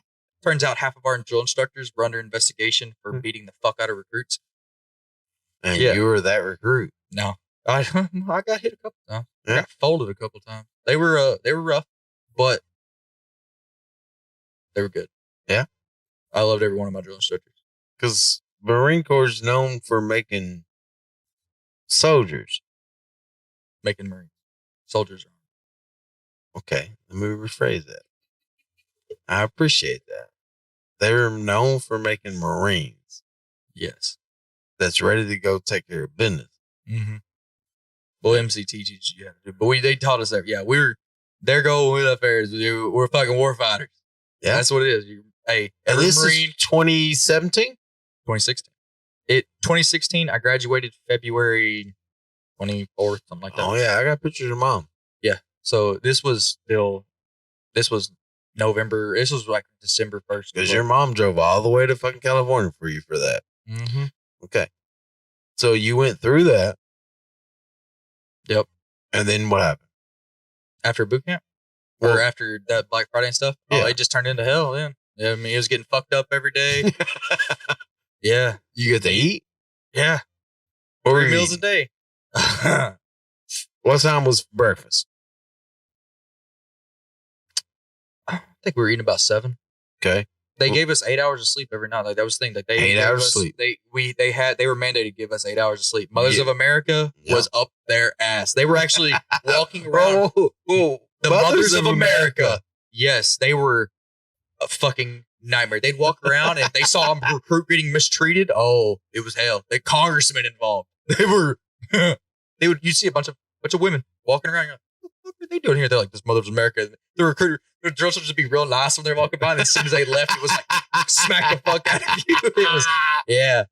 Turns out half of our drill instructors were under investigation for beating the fuck out of recruits. And you were that recruit. No. I got hit a couple times. Yeah. I got folded a couple times. They were rough, but they were good. Yeah. I loved every one of my drill instructors. Because Marine Corps is known for making soldiers. Making Marines. Soldiers are. Okay, let me rephrase that. I appreciate that. They're known for making Marines. Yes. That's ready to go take care of business. Mm-hmm. Well, MCT teaches you how to do, but they taught us that. Yeah, their goal with affairs. We're fucking war fighters. Yeah, that's what it is. And this Marine, is 2017, 2016. 2016. I graduated February 24th, something like that. Oh yeah, I got pictures of mom. Yeah. So this was November. This was like December 1st. Because your mom drove all the way to fucking California for you for that. Mm-hmm. Okay. So you went through that. Yep. And then what happened? After boot camp? or after that Black Friday and stuff. Yeah. Oh, it just turned into hell then. Yeah, I mean, it was getting fucked up every day. Yeah. You get to eat? Yeah. Or 3 meals a day. What time was breakfast? I think we were eating about 7. Okay. They gave us 8 hours of sleep every night. Like that was the thing. Like they 8 hours of sleep. They were mandated to give us 8 hours of sleep. Mothers of America was up their ass. They were actually walking around. Whoa. The Mothers of America. Yes, they were a fucking nightmare. They'd walk around and they saw a recruit getting mistreated. Oh, it was hell. The congressmen involved. They were. You'd see a bunch of women walking around. You're like, what the fuck are they doing here? They're like, this Mothers of America. The recruiter, the girls would just be real nice when they're walking by. And as soon as they left, it was like, smack the fuck out of you. It was, yeah.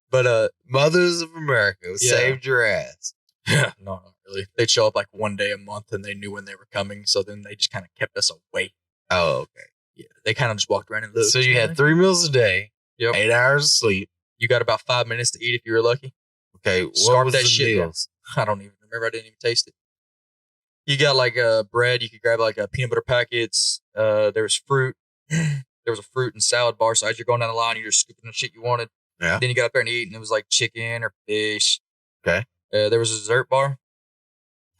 But Mothers of America saved your ass. Yeah, no, not really. They'd show up like one day a month and they knew when they were coming. So then they just kind of kept us away. Oh, okay. Yeah, they kind of just walked around and looked. So you had 3 meals a day, 8 hours of sleep. You got about 5 minutes to eat if you were lucky. Okay, what Start was that the shit. meals? I don't even remember. I didn't even taste it. You got like bread. You could grab like peanut butter packets. There was fruit. There was a fruit and salad bar. So as you're going down the line, you're just scooping the shit you wanted. Yeah. Then you got up there and eat, and it was like chicken or fish. Okay. There was a dessert bar.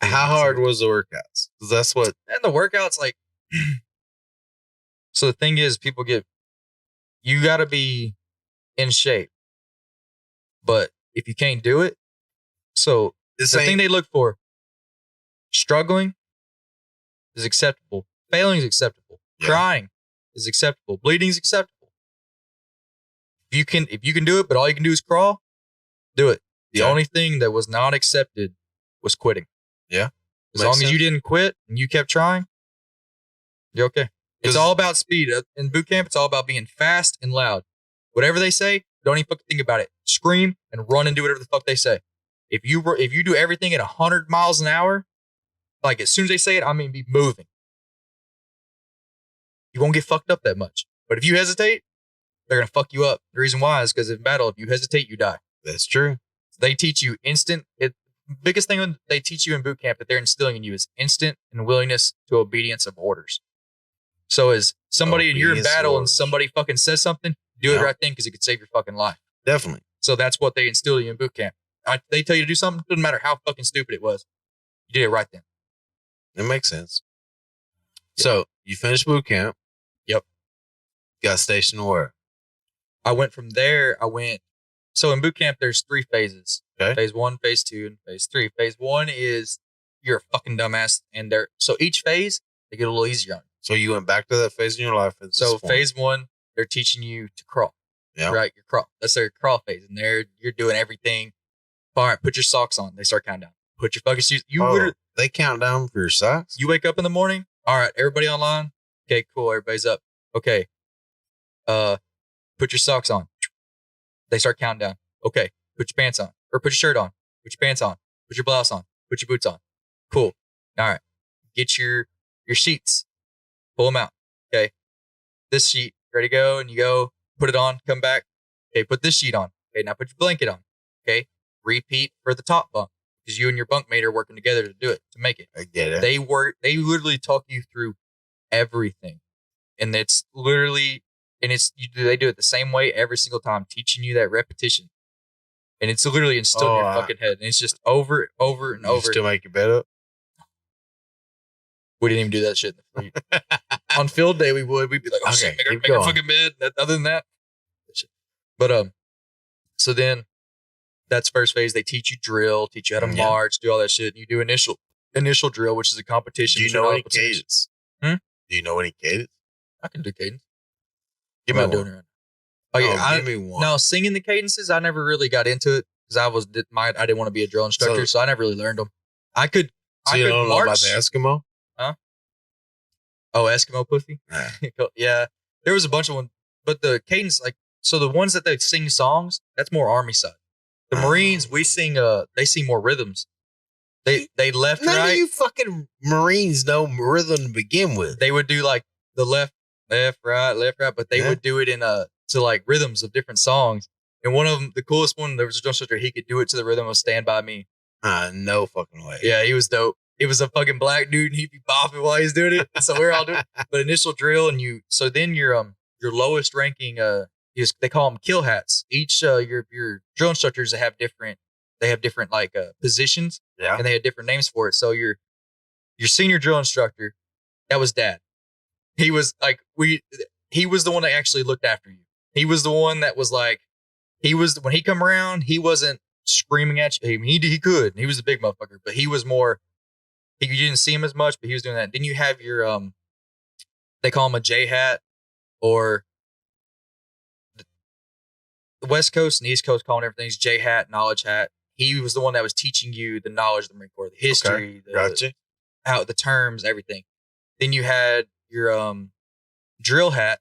How hard was the workouts? Because that's what. And the workouts, like. So the thing is, you got to be in shape. But if you can't do it, so the thing they look for, struggling is acceptable. Failing is acceptable. Yeah. Crying is acceptable. Bleeding is acceptable. If you can do it, but all you can do is crawl, do it. The only thing that was not accepted was quitting. Yeah. As long as you didn't quit and you kept trying, you're okay. It's all about speed. In boot camp, it's all about being fast and loud. Whatever they say, don't even fucking think about it. Scream and run and do whatever the fuck they say. If you do everything at 100 miles an hour, like as soon as they say it, I mean be moving. You won't get fucked up that much. But if you hesitate, they're going to fuck you up. The reason why is because in battle, if you hesitate, you die. That's true. They teach you biggest thing they teach you in boot camp that they're instilling in you is instant and willingness to obedience of orders. So as somebody and you're in battle and somebody fucking says something, do it right then because it could save your fucking life. Definitely. So that's what they instill you in boot camp. They tell you to do something, doesn't matter how fucking stupid it was. You did it right then. It makes sense. Yep. So you finished boot camp. Yep. Got stationed where? I went from there. So in boot camp, there's 3 phases. Okay. Phase 1, phase 2, and phase 3. Phase 1 is you're a fucking dumbass. And so each phase, they get a little easier on you. So you went back to that phase in your life. So phase 1, they're teaching you to crawl. Yeah. Right? Your crawl. That's their crawl phase. And you're doing everything. All right, put your socks on. They start counting down. Put your fucking shoes. They count down for your socks? You wake up in the morning. All right, everybody online. Okay, cool. Everybody's up. Okay. Put your socks on. They start counting down. Okay. Put your pants on. Or put your shirt on. Put your pants on. Put your blouse on. Put your boots on. Cool. All right. Get your sheets. Pull them out. Okay. This sheet, ready to go. And you go, put it on, come back. Okay. Put this sheet on. Okay. Now put your blanket on. Okay. Repeat for the top bunk. Because you and your bunkmate are working together to do it, to make it. I get it. They literally talk you through everything. And it's literally, they do it the same way every single time, teaching you that repetition. And it's literally instilled in your fucking head. And it's just over and over. You still make your bed up? We didn't even do that shit in the fleet. On field day, we would. We'd be like, oh, shit, make our fucking bed. Other than that. But, so then that's first phase. They teach you drill, teach you how to march, do all that shit. And you do initial drill, which is a competition. Do you know any cadence? Do you know any cadence? I can do cadence. Give me doing it right now. Oh, yeah. Give me one. No, singing the cadences, I never really got into it because I didn't want to be a drill instructor, so I never really learned them. I could don't know about the Eskimo? Huh? Oh, Eskimo pussy? Yeah. There was a bunch of them, but the cadence, so the ones that they sing songs, that's more Army side. The Marines, they sing more rhythms. They left, None right. None of you fucking Marines know rhythm to begin with. They would do like the left, right, but they would do it in to like rhythms of different songs. And one of them, the coolest one, there was a drum instructor, he could do it to the rhythm of Stand By Me. No fucking way. Yeah, he was dope. it was a fucking black dude and he'd be bopping while he's doing it. So we're all doing it. But initial drill so then your lowest ranking they call them kill hats. Each your drill instructors have different like positions. Yeah. And they had different names for it. So your senior drill instructor, that was Dad. He was like he was the one that actually looked after you. He was the one that was like when he come around, he wasn't screaming at you. I mean, he could. He was a big motherfucker, but he was more. You didn't see him as much, but he was doing that. Then you have your they call him a J hat, or the West Coast and East Coast calling everything's J hat, knowledge hat. He was the one that was teaching you the knowledge of the Marine Corps, the history, how the terms, everything. Then you had your drill hat,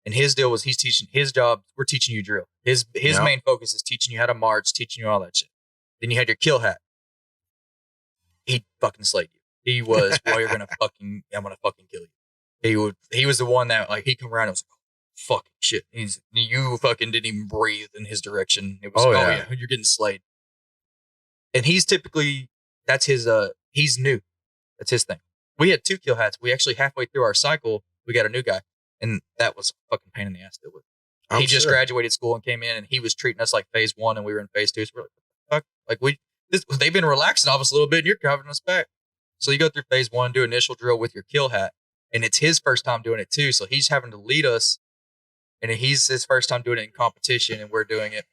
and his deal was he's teaching his job. We're teaching you drill. His main focus is teaching you how to march, teaching you all that shit. Then you had your kill hat. He fucking slayed you. He was, boy, I'm gonna fucking kill you. He was the one that like he come around and was like, oh, fucking shit. You fucking didn't even breathe in his direction. It was yeah, you're getting slayed. And he's typically that's his he's new. That's his thing. We had 2 kill hats. We actually halfway through our cycle, we got a new guy. And that was a fucking pain in the ass to deal with. He just graduated school and came in and he was treating us like phase 1 and we were in phase 2. So we're like, fuck? Like they've been relaxing off us a little bit and you're covering us back. So you go through phase 1, do initial drill with your kill hat. And it's his first time doing it too. So he's having to lead us. And he's his first time doing it in competition and we're doing it.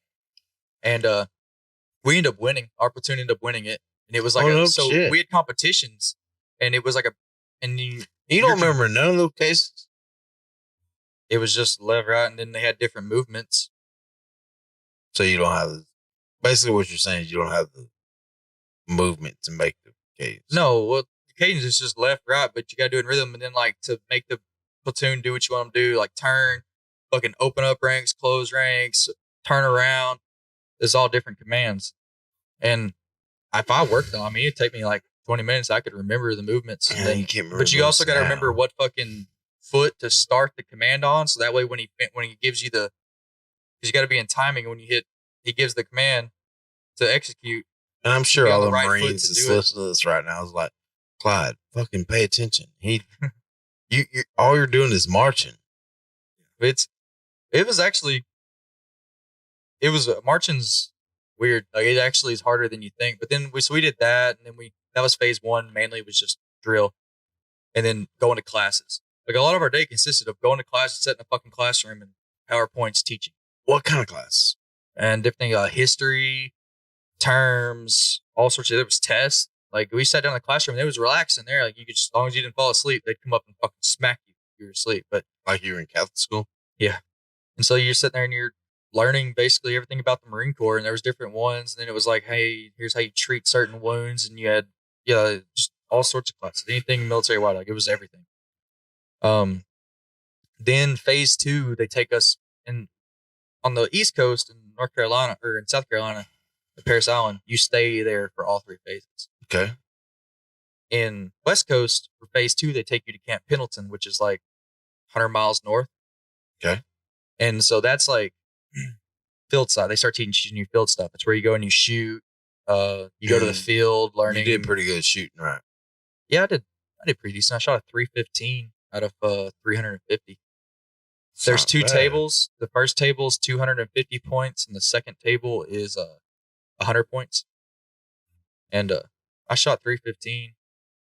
And we ended up winning. Our platoon ended up winning it. And it was like we had competitions and it was like you don't remember none of those cases? It was just left, right, and then they had different movements. So you don't have basically what you're saying is you don't have the movement to make the cadence. No, well, the cadence is just left, right, but you got to do it in rhythm. And then, like, to make the platoon do what you want them to do, like turn, fucking open up ranks, close ranks, turn around. There's all different commands. And if I worked on, I mean, it'd take me like 20 minutes. I could remember the movements. And then, but you also got to remember what fucking foot to start the command on, so that way when he gives you because you got to be in timing when he gives the command to execute. And I'm sure all the Marines that's listening to this right now is like, Clyde, fucking pay attention. You all you're doing is marching. Marching's weird. Like it actually is harder than you think. But then we did that, and then that was phase 1. Mainly was just drill, and then going to classes. Like a lot of our day consisted of going to class, sitting in a fucking classroom and PowerPoints teaching. What kind of class? And different things, history, terms, all sorts of. There was tests. Like we sat down in the classroom and it was relaxing there. Like you could just, as long as you didn't fall asleep, they'd come up and fucking smack you if you were asleep. But like you were in Catholic school? Yeah. And so you're sitting there and you're learning basically everything about the Marine Corps, and there was different ones. And then it was like, hey, here's how you treat certain wounds. And you had, just all sorts of classes. Anything military wide, like it was everything. Then phase 2, they take us on the East Coast in North Carolina or in South Carolina, at Parris Island, you stay there for all 3 phases. Okay. In West Coast for phase 2, they take you to Camp Pendleton, which is like 100 miles north. Okay. And so that's like field side. They start teaching you field stuff. It's where you go and you shoot. You go to the field learning. You did pretty good shooting, right? Yeah, I did pretty decent. I shot a 315 out of 350. There's 2 tables. The first table is 250 points, and the second table is 100 points. And I shot 315.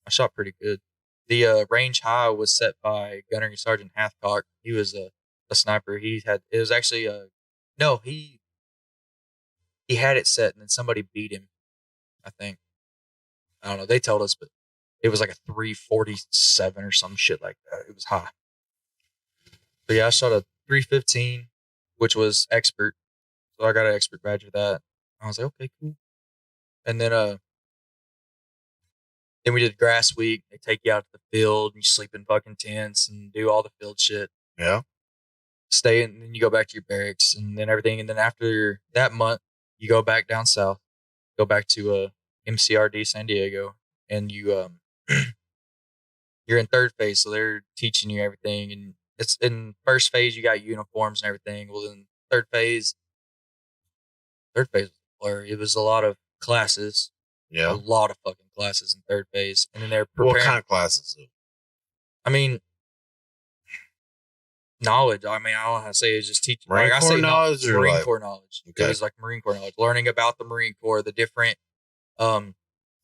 I shot pretty good. The range high was set by Gunnery Sergeant Hathcock. He was a sniper. He had it set, and then somebody beat him, I think. I don't know. They told us, but it was like a 347 or some shit like that. It was high. But yeah, I shot a 315, which was expert. So I got an expert badge for that. I was like, okay, cool. And then we did grass week. They take you out to the field and you sleep in fucking tents and do all the field shit. Yeah. Stay and then you go back to your barracks and then everything. And then after that month, you go back down south, go back to MCRD San Diego, and you you're in 3rd phase. So they're teaching you everything. And it's in 1st phase, you got uniforms and everything. Well, then 3rd phase was blurry. It was a lot of classes. Yeah. A lot of fucking classes in third phase, and then they're preparing. What kind of classes? I mean, knowledge. I mean, I don't know how to say it. It's just teaching. Marine like Corps I say, knowledge, or Marine like, Corps knowledge. Okay. It was like Marine Corps knowledge, learning about the Marine Corps, the different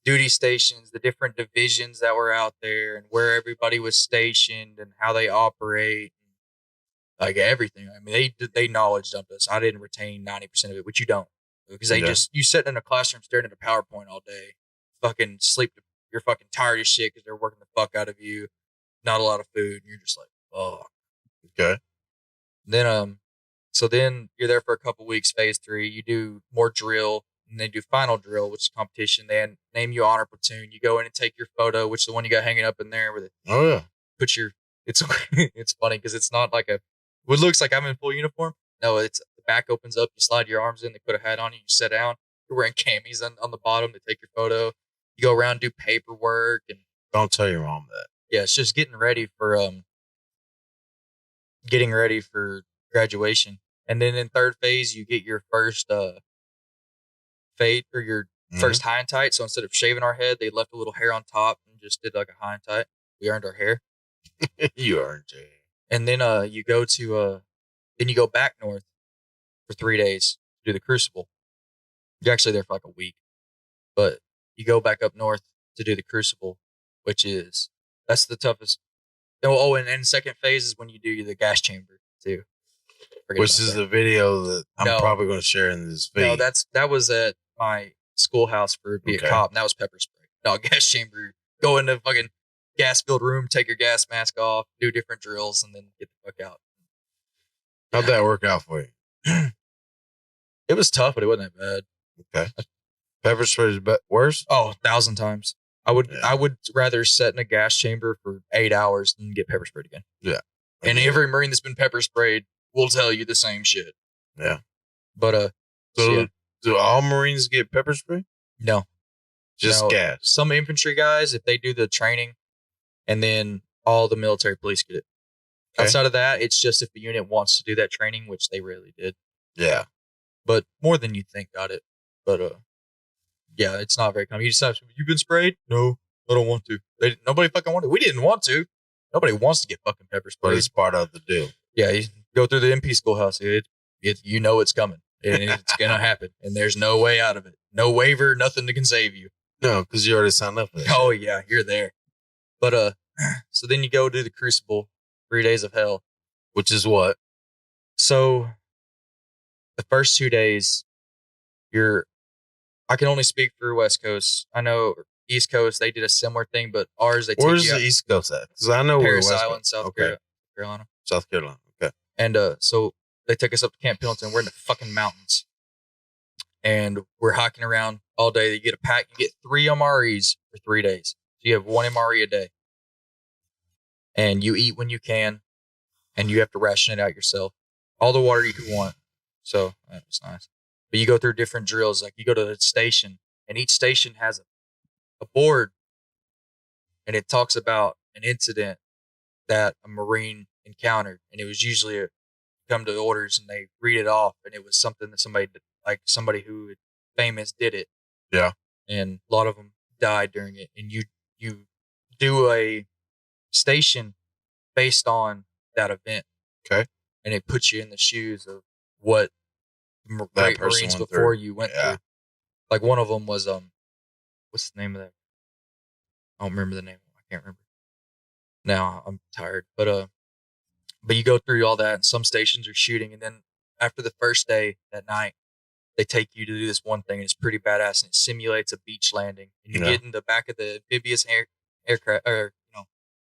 duty stations, the different divisions that were out there, and where everybody was stationed, and how they operate, like everything. I mean, they knowledge dumped us. I didn't retain 90% of it, which you don't, because you sit in a classroom staring at a PowerPoint all day, fucking sleep. You're fucking tired as shit because they're working the fuck out of you. Not a lot of food, and you're just like, oh. Okay. Then so then you're there for a couple weeks. Phase 3, you do more drill, and they do final drill, which is competition. They name you honor platoon. You go in and take your photo, which is the one you got hanging up in there with it. Oh yeah. Put your it's it's funny because it's not like what looks like I'm in full uniform. No, it's the back opens up. You slide your arms in. They put a hat on you. You sit down. You're wearing camis on the bottom. They take your photo. You go around, do paperwork, and don't tell your mom that. Yeah, it's just getting ready for graduation. And then in third phase, you get your first fade or your first high and tight. So instead of shaving our head, they left a little hair on top and just did like a high and tight. We earned our hair. You earned it. And then you go to then you go back north for 3 days to do the crucible. You're actually there for like a week, but you go back up north to do the crucible, that's the toughest. Oh, and second phase is when you do the gas chamber too. Which is the video that I'm probably going to share in this feed. No, that was at my schoolhouse for be a cop, and that was pepper spray. No, gas chamber. Go into fucking gas-filled room, take your gas mask off, do different drills, and then get the fuck out. How'd that work out for you? It was tough, but it wasn't that bad. Okay. Pepper spray is worse? Oh, 1,000 times. I would rather sit in a gas chamber for 8 hours than get pepper sprayed again. Yeah. And every Marine that's been pepper sprayed will tell you the same shit. Yeah. But do all Marines get pepper spray? No. Just gas. Some infantry guys, if they do the training, and then all the military police get it. Okay. Outside of that, it's just if the unit wants to do that training, which they rarely did. Yeah. But more than you'd think got it. But yeah, it's not very common. You just have to, you've been sprayed? No, I don't want to. Nobody fucking wanted. We didn't want to. Nobody wants to get fucking pepper sprayed. But it's part of the deal. Yeah, you go through the MP schoolhouse. You know it's coming. And it's going to happen. And there's no way out of it. No waiver, nothing that can save you. No, because you already signed up for that. Oh, yeah, you're there. But so then you go do the crucible, 3 days of hell. Which is what? So the first 2 days, I can only speak for West Coast. I know East Coast, they did a similar thing, but ours, they Where's the East Coast at? Because I know Paris we're West Island, Coast. South Carolina. South Carolina, okay. And so they took us up to Camp Pendleton. We're in the fucking mountains. And we're hiking around all day. You get a pack, you get 3 MREs for 3 days. So you have 1 MRE a day. And you eat when you can, and you have to ration it out yourself. All the water you could want. So that was nice. But you go through different drills. Like you go to the station, and each station has a board, and it talks about an incident that a Marine encountered. And it was usually come to orders, and they read it off, and it was something that somebody who famous did it. Yeah. And a lot of them died during it. And you do a station based on that event. Okay. And it puts you in the shoes of what great Marines before you went through. Like one of them was what's the name of that? I don't remember the name. I can't remember. Now I'm tired. But you go through all that, and some stations are shooting, and then after the first day that night, they take you to do this one thing, and it's pretty badass, and it simulates a beach landing. And you get in the back of the amphibious aircraft or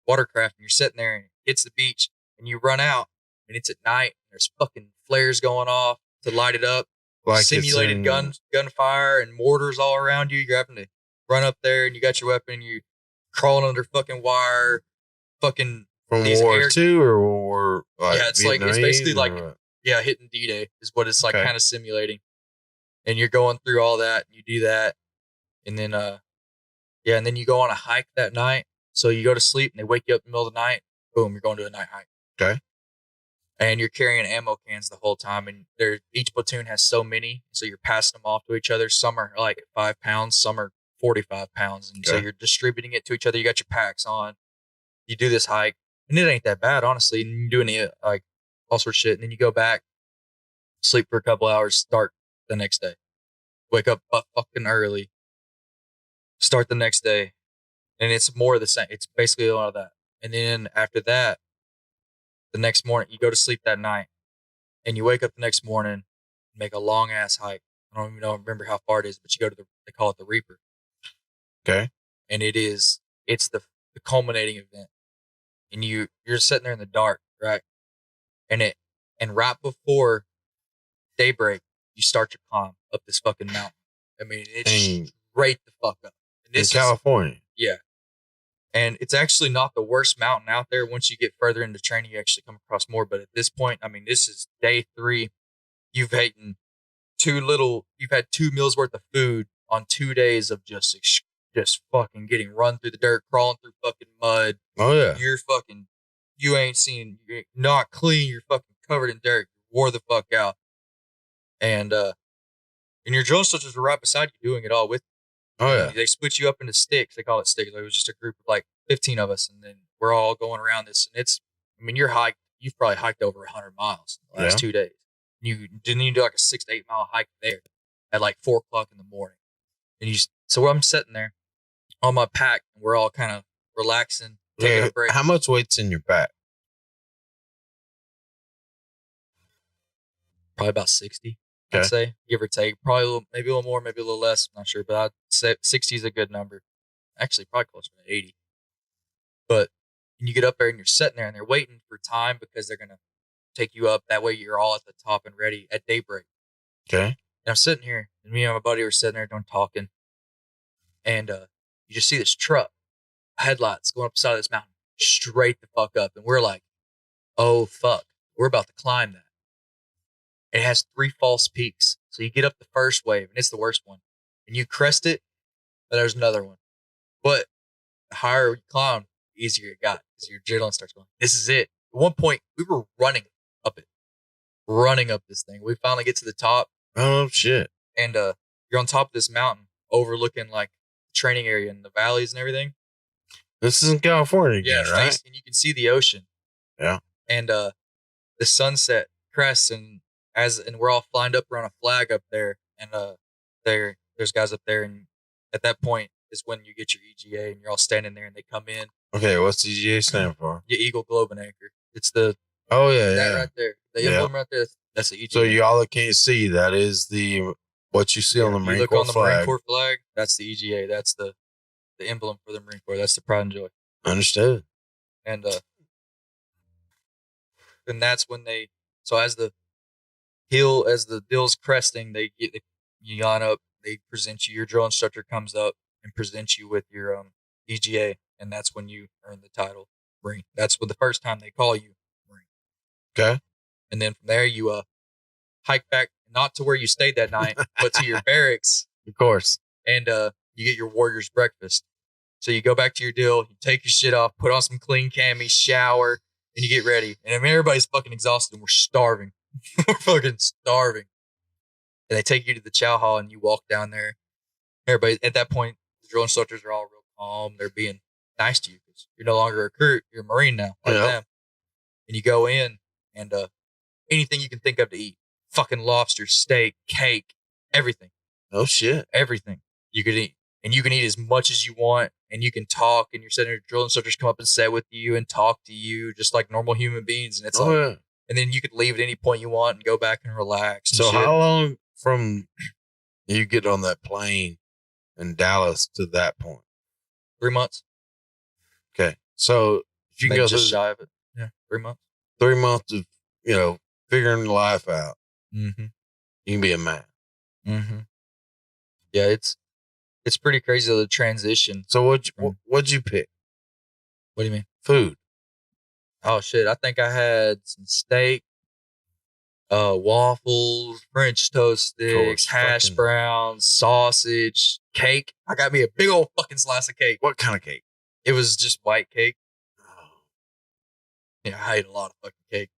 watercraft, and you're sitting there, and it hits the beach, and you run out, and it's at night, and there's fucking flares going off to light it up, like simulated gunfire and mortars all around you. You're having to run up there, and you got your weapon, and you're crawling under fucking wire, fucking from World War II or War it's Vietnamese, like it's basically like hitting D-Day is what it's like kind of simulating. And you're going through all that, and you do that, and then and then you go on a hike that night. So you go to sleep, and they wake you up in the middle of the night. Boom, you're going to a night hike. Okay. And you're carrying ammo cans the whole time, and each platoon has so many, so you're passing them off to each other. Some are like 5 pounds, some are 45 pounds. And so you're distributing it to each other. You got your packs on. You do this hike. And it ain't that bad, honestly. And you're doing it like all sorts of shit. And then you go back, sleep for a couple hours, start the next day. Wake up fucking early. Start the next day. And it's more of the same. It's basically all of that. And then after that, the next morning, you go to sleep that night. And you wake up the next morning, make a long ass hike. I don't even remember how far it is, but you go to they call it the Reaper. Okay. And it's the culminating event. And you're sitting there in the dark, right? And right before daybreak, you start your climb up this fucking mountain. I mean, it's straight the fuck up. And this in California. Yeah. And it's actually not the worst mountain out there. Once you get further into training, you actually come across more. But at this point, I mean, this is day 3. You've eaten you've had 2 meals worth of food on 2 days of just fucking getting run through the dirt, crawling through fucking mud. Oh, yeah. You're not clean. You're fucking covered in dirt. You wore the fuck out. And your drill instructors were right beside you doing it all with you. Oh, yeah. They split you up into sticks. They call it sticks. It was just a group of like 15 of us. And then we're all going around this. And you've probably hiked over 100 miles in the last 2 days. You didn't even do like a 6 to 8 mile hike there at like 4 o'clock in the morning. And so I'm sitting there on my pack and we're all kind of relaxing, taking a break. How much weight's in your back? Probably about 60, I'd say, give or take. Probably maybe a little more, maybe a little less. I'm not sure, but I'd say 60 is a good number. Actually, probably closer to 80. But when you get up there and you're sitting there and they're waiting for time because they're going to take you up. That way you're all at the top and ready at daybreak. Okay. And I'm sitting here and me and my buddy were sitting there talking. And you just see this truck, headlights going up the side of this mountain, straight the fuck up. And we're like, oh, fuck. We're about to climb that. It has 3 false peaks. So you get up the first wave, and it's the worst one. And you crest it, and there's another one. But the higher you climb, the easier it got. Because your adrenaline starts going, this is it. At one point, we were running up this thing. We finally get to the top. Oh, shit. And you're on top of this mountain, overlooking like the training area and the valleys and everything. This is in California again, right? And you can see the ocean. Yeah. And the sunset crests, and we're all flying up around a flag up there. And there's guys up there, and at that point is when you get your EGA, and you're all standing there, and they come in. Okay, what's EGA stand for? Your Eagle, Globe, and Anchor. It's the that right there, the emblem right there. That's the EGA. So y'all that can't see, that is what you see on the Marine Corps flag. Look on the Marine Corps flag. That's the EGA. That's the emblem for the Marine Corps. That's the pride and joy. Understood. And then that's when as the hill's cresting, you line up. They present you. Your drill instructor comes up and presents you with your EGA, and that's when you earn the title Marine. That's the first time they call you Marine. Okay. And then from there, you hike back, not to where you stayed that night, but to your barracks. Of course. And you get your warrior's breakfast. So you go back to your deal, you take your shit off, put on some clean camis, shower, and you get ready. And I mean, everybody's fucking exhausted and we're starving. We're fucking starving. And they take you to the chow hall and you walk down there. Everybody, at that point, the drill instructors are all real calm. They're being nice to you because you're no longer a recruit. You're a Marine now, like them. And you go in and anything you can think of to eat. Fucking lobster, steak, cake, everything. Oh, shit. Everything you could eat. And you can eat as much as you want. And you can talk. And you're sitting there, drill instructors come up and sit with you and talk to you just like normal human beings. And it's and then you could leave at any point you want and go back and relax. And so how long from you get on that plane in Dallas to that point? 3 months. Okay. So if you can go just shy of it. Yeah. 3 months. 3 months of, figuring life out. Mm-hmm. You can be a man. Mm-hmm. Yeah, it's pretty crazy the transition. So what'd you pick? What do you mean? Food. Oh shit! I think I had some steak, waffles, French toast sticks, hash browns, sausage, cake. I got me a big old fucking slice of cake. What kind of cake? It was just white cake. Yeah, I ate a lot of fucking cake.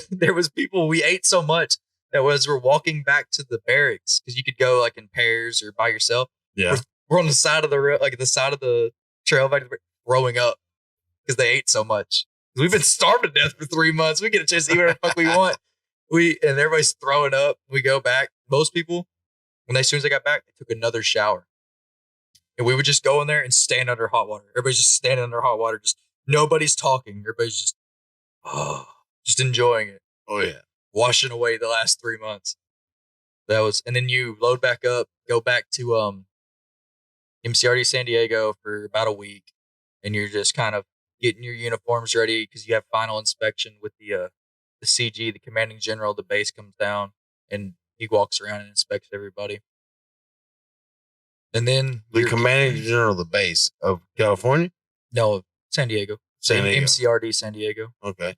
There was people, we ate so much that as we're walking back to the barracks, because you could go like in pairs or by yourself, Yeah. We're on the side of the road, like the side of the trail, throwing up because they ate so much. We've been starved to death for 3 months. We get a chance to eat whatever the fuck we want. And everybody's throwing up. We go back. Most people, as soon as they got back, they took another shower. And we would just go in there and stand under hot water. Everybody's just standing under hot water. Just nobody's talking. Everybody's just enjoying it. Oh yeah. Washing away the last 3 months. And then you load back up, go back to MCRD San Diego for about a week, and you're just kind of getting your uniforms ready because you have final inspection with the CG, the commanding general. The base comes down and he walks around and inspects everybody. And then the commanding general of the base of California? No, San Diego. San Diego. MCRD San Diego. Okay.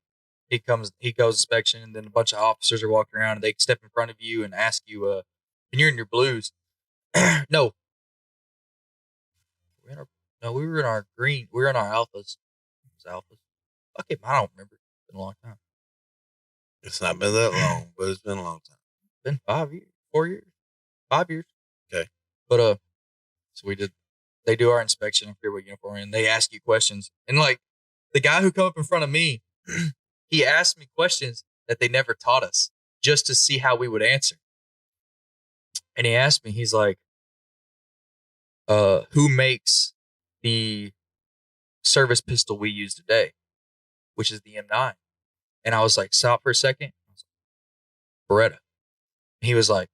He goes inspection, and then a bunch of officers are walking around, and they step in front of you and ask you, and you're in your blues. No. We were in our green. We were in our alphas. It was alphas. Okay, I don't remember. It's been a long time. It's not been that long, but it's been a long time. It's been 5 years, 4 years, 5 years. Okay. But so they do our inspection and figure what uniform, and they ask you questions. And like the guy who come up in front of me, he asked me questions that they never taught us just to see how we would answer. And he asked me, he's like, who makes the service pistol we use today, which is the M9? And I was like, stop for a second. Beretta. And he was like,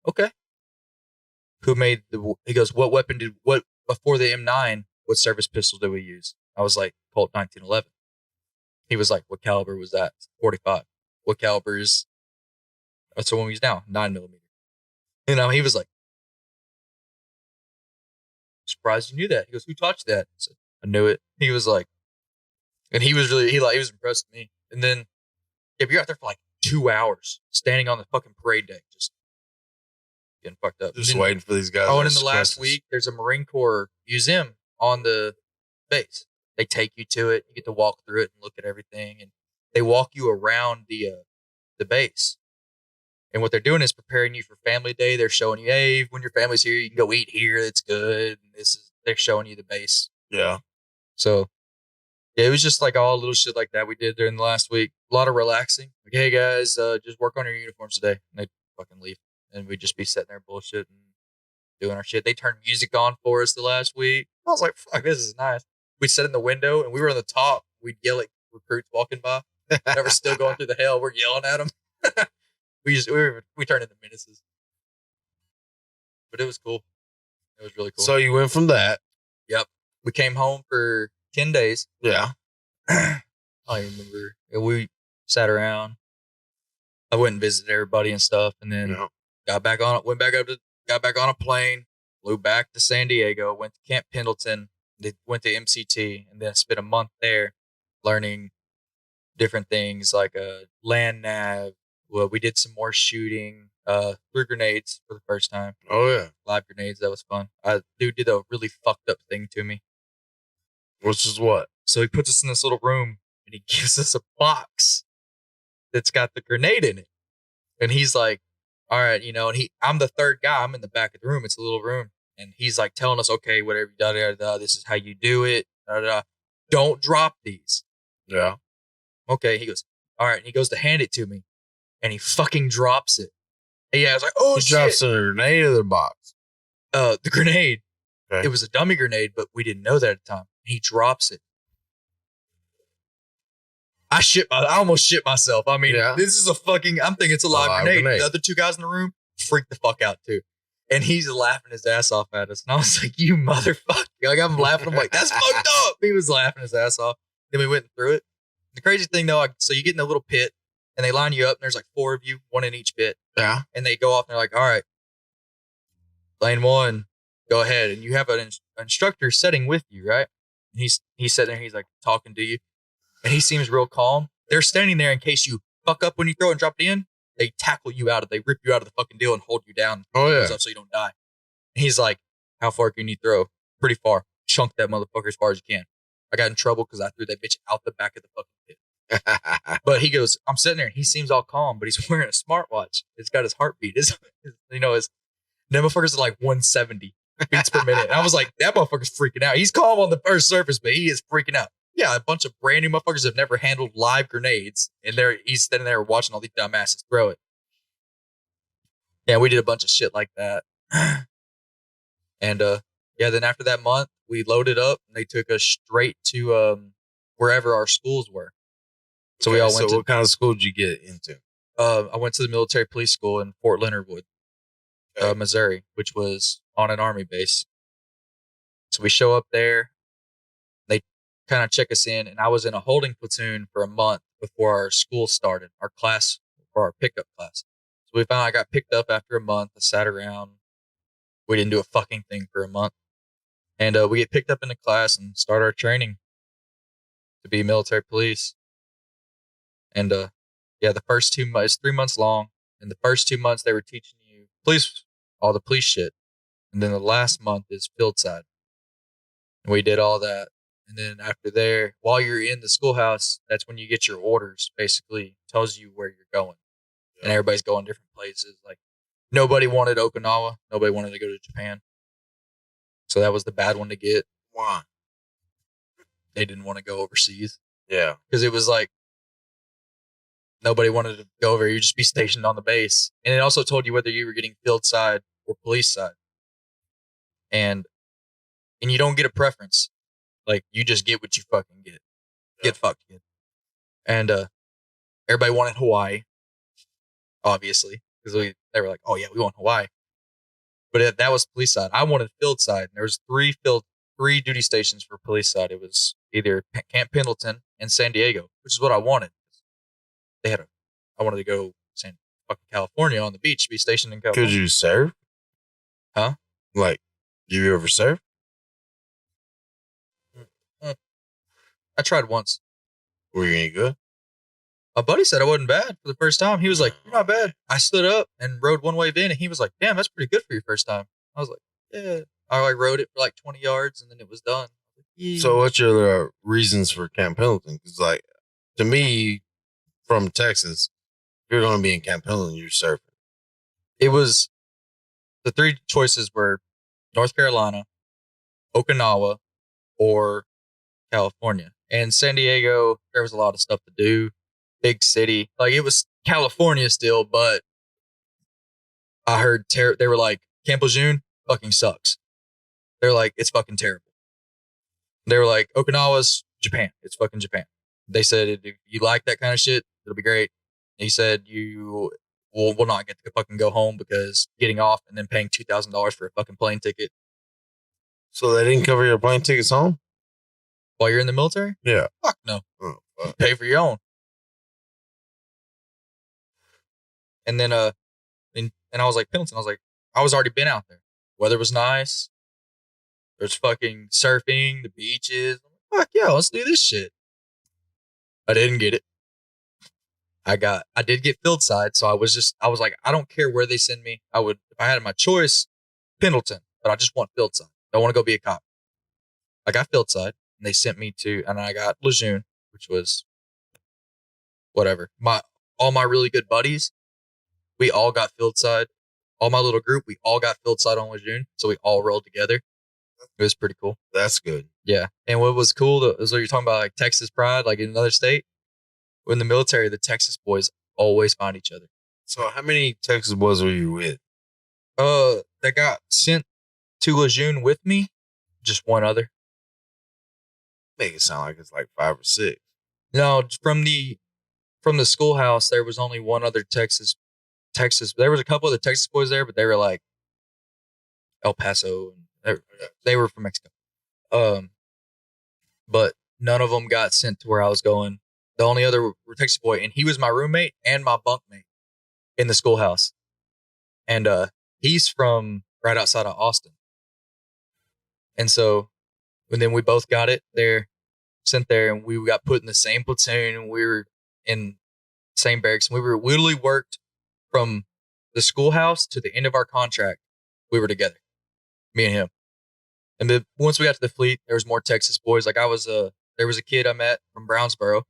okay. Who made he goes, what before the M9, what service pistol did we use? I was like, Colt 1911. He was like, what caliber was that? 45. What caliber is, that's the one we use now, 9mm. He was like, surprised you knew that. He goes, who taught you that? I said, I knew it. He was like, and he was impressed with me. And then, you're out there for like 2 hours standing on the fucking parade deck, just getting fucked up. Just waiting for these guys. Oh, and in the last week, there's a Marine Corps museum on the base. They take you to it. You get to walk through it and look at everything. And they walk you around the base. And what they're doing is preparing you for family day. They're showing you, hey, when your family's here, you can go eat here. It's good. And they're showing you the base. Yeah. So, yeah, it was just like all little shit like that we did during the last week. A lot of relaxing. Like, hey, guys, just work on your uniforms today. And they'd fucking leave. And we'd just be sitting there bullshit and doing our shit. They turned music on for us the last week. I was like, fuck, this is nice. We'd sit in the window, and we were on the top. We'd yell at recruits walking by. They were still going through the hell. We're yelling at them. we turned into menaces. But it was cool. It was really cool. So you went from that. Yep. We came home for 10 days. Yeah. I remember. We sat around. I went and visited everybody and stuff, and then got back on a plane, flew back to San Diego, went to Camp Pendleton, went to MCT, and then spent a month there learning different things like land nav. Well, we did some more shooting, threw grenades for the first time. Oh yeah, live grenades. That was fun. Dude did a really fucked up thing to me. Which is what? So he puts us in this little room and he gives us a box that's got the grenade in it. And he's like, all right, and I'm the third guy. I'm in the back of the room. It's a little room. And he's like telling us, okay, whatever, this is how you do it. Don't drop these. Yeah. Okay. He goes, all right. And he goes to hand it to me and he fucking drops it. And yeah, I was like, oh, shit. He drops a grenade in the box. The grenade. Okay. It was a dummy grenade, but we didn't know that at the time. He drops it. I almost shit myself. I mean, This is I'm thinking it's a live grenade. The other two guys in the room freaked the fuck out too. And he's laughing his ass off at us. And I was like, you motherfucker. Like, I'm laughing. I'm like, that's fucked up. He was laughing his ass off. Then we went through it. The crazy thing though, so you get in a little pit and they line you up and there's like 4 of you, 1 in each pit. Yeah. And they go off and they're like, all right, lane 1, go ahead. And you have an instructor sitting with you, right? And he's sitting there, he's like talking to you. And he seems real calm. They're standing there in case you fuck up when you throw and drop it in. They tackle you out they rip you out of the fucking deal and hold you down. Oh, yeah. So you don't die. And he's like, how far can you throw? Pretty far. Chunk that motherfucker as far as you can. I got in trouble because I threw that bitch out the back of the fucking pit. But he goes, I'm sitting there and he seems all calm, but he's wearing a smartwatch. It's got his heartbeat. His that motherfucker's like 170. beats per minute. And I was like, that motherfucker's freaking out. He's calm on the first surface, but he is freaking out. Yeah, a bunch of brand new motherfuckers have never handled live grenades, and he's standing there watching all these dumbasses throw it. Yeah, we did a bunch of shit like that. And then after that month, we loaded up and they took us straight to wherever our schools were. So we all went to. What kind of school did you get into? I went to the military police school in Fort Leonard Wood, Missouri, which was on an army base. So we show up there. They kind of check us in, and I was in a holding platoon for a month before our school started, our class, for our pickup class. So we found I got picked up after a month. I sat around. We didn't do a fucking thing for a month. And we get picked up into class and start our training to be military police. And the first 2 months, 3 months long. And the first 2 months, they were teaching you all the police shit. And then the last month is field side. And we did all that. And then after there, while you're in the schoolhouse, that's when you get your orders. Basically, tells you where you're going. Yeah. And everybody's going different places. Like, nobody wanted Okinawa. Nobody wanted to go to Japan. So that was the bad one to get. Why? They didn't want to go overseas. Yeah. Because it was like, nobody wanted to go over. You just be stationed on the base. And it also told you whether you were getting field side or police side. And you don't get a preference. Like, you just get what you fucking get. Yeah. Get fucked, kid. And everybody wanted Hawaii, obviously. Because they were like, oh yeah, we want Hawaii. But that was police side. I wanted field side. There was three duty stations for police side. It was either Camp Pendleton and San Diego, which is what I wanted. I wanted to go to fucking California on the beach, be stationed in California. Could you serve? Huh? Like, did you ever serve? I tried once. Were you any good? My buddy said I wasn't bad for the first time. He was like, you're not bad. I stood up and rode one wave in, and he was like, damn, that's pretty good for your first time. I was like, yeah. I rode it for like 20 yards, and then it was done. Yeah. So what's your reasons for Camp Pendleton? Because, like, to me, from Texas, if you're going to be in Camp Pendleton, you're surfing. It was, the three choices were North Carolina, Okinawa, or California. And San Diego, there was a lot of stuff to do. Big city. Like, it was California still, but I heard they were like, Camp Lejeune fucking sucks. They're like, it's fucking terrible. They were like, Okinawa's Japan. It's fucking Japan. They said, if you like that kind of shit, it'll be great. He said, you will not get to fucking go home because getting off and then paying $2,000 for a fucking plane ticket. So they didn't cover your plane tickets home? While you're in the military? Yeah. Fuck no. Oh, fuck. Pay for your own. And then, and I was like, Pendleton, I was already been out there. Weather was nice. There's fucking surfing, the beaches. I'm like, fuck yeah, let's do this shit. I didn't get it. I did get field side, so I was like, I don't care where they send me. If I had my choice, Pendleton, but I just want field side. I want to go be a cop. I got field side, and they sent me and I got Lejeune, which was whatever. All my really good buddies, we all got field side. All my little group, we all got field side on Lejeune, so we all rolled together. It was pretty cool. That's good. Yeah. And what was cool was what you're talking about, like Texas pride, like in another state. In the military, the Texas boys always find each other. So how many Texas boys were you with? That got sent to Lejeune with me, just one other. Make it sound like it's like 5 or 6. No, from the schoolhouse, there was only one other Texas. There was a couple of the Texas boys there, but they were like El Paso. They were from Mexico. But none of them got sent to where I was going. The only other were Texas boy, and he was my roommate and my bunkmate in the schoolhouse. And he's from right outside of Austin. And so, and then we both got it there, sent there, and we got put in the same platoon, and we were in the same barracks. And we literally worked from the schoolhouse to the end of our contract. We were together, me and him. And then once we got to the fleet, there was more Texas boys. Like there was a kid I met from Brownsboro.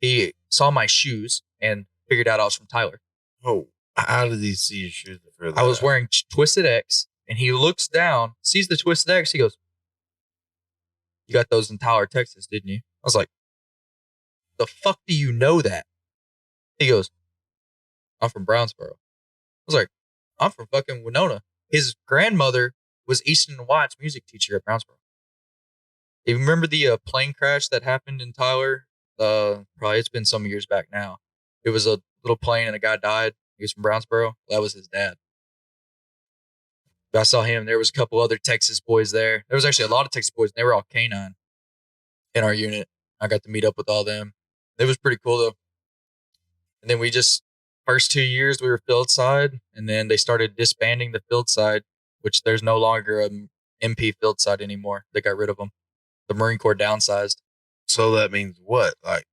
He saw my shoes and figured out I was from Tyler. Oh, how did he see your shoes? I was wearing Twisted X and he looks down, sees the Twisted X. He goes, "You got those in Tyler, Texas, didn't you?" I was like, "The fuck do you know that?" He goes, "I'm from Brownsboro." I was like, "I'm from fucking Winona." His grandmother was Easton and White's music teacher at Brownsboro. You remember the plane crash that happened in Tyler? Probably it's been some years back now. It was a little plane and a guy died. He was from Brownsboro. That was his dad. I saw him. There was a couple other Texas boys there. There was actually a lot of Texas boys. And they were all canine in our unit. I got to meet up with all them. It was pretty cool though. And then first 2 years we were field side, and then they started disbanding the field side, which there's no longer a MP field side anymore. They got rid of them. The Marine Corps downsized. So that means what? Like,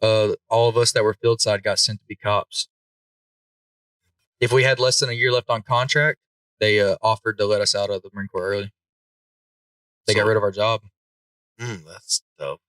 all of us that were field side got sent to be cops. If we had less than a year left on contract, they offered to let us out of the Marine Corps early. They got rid of our job. That's dope.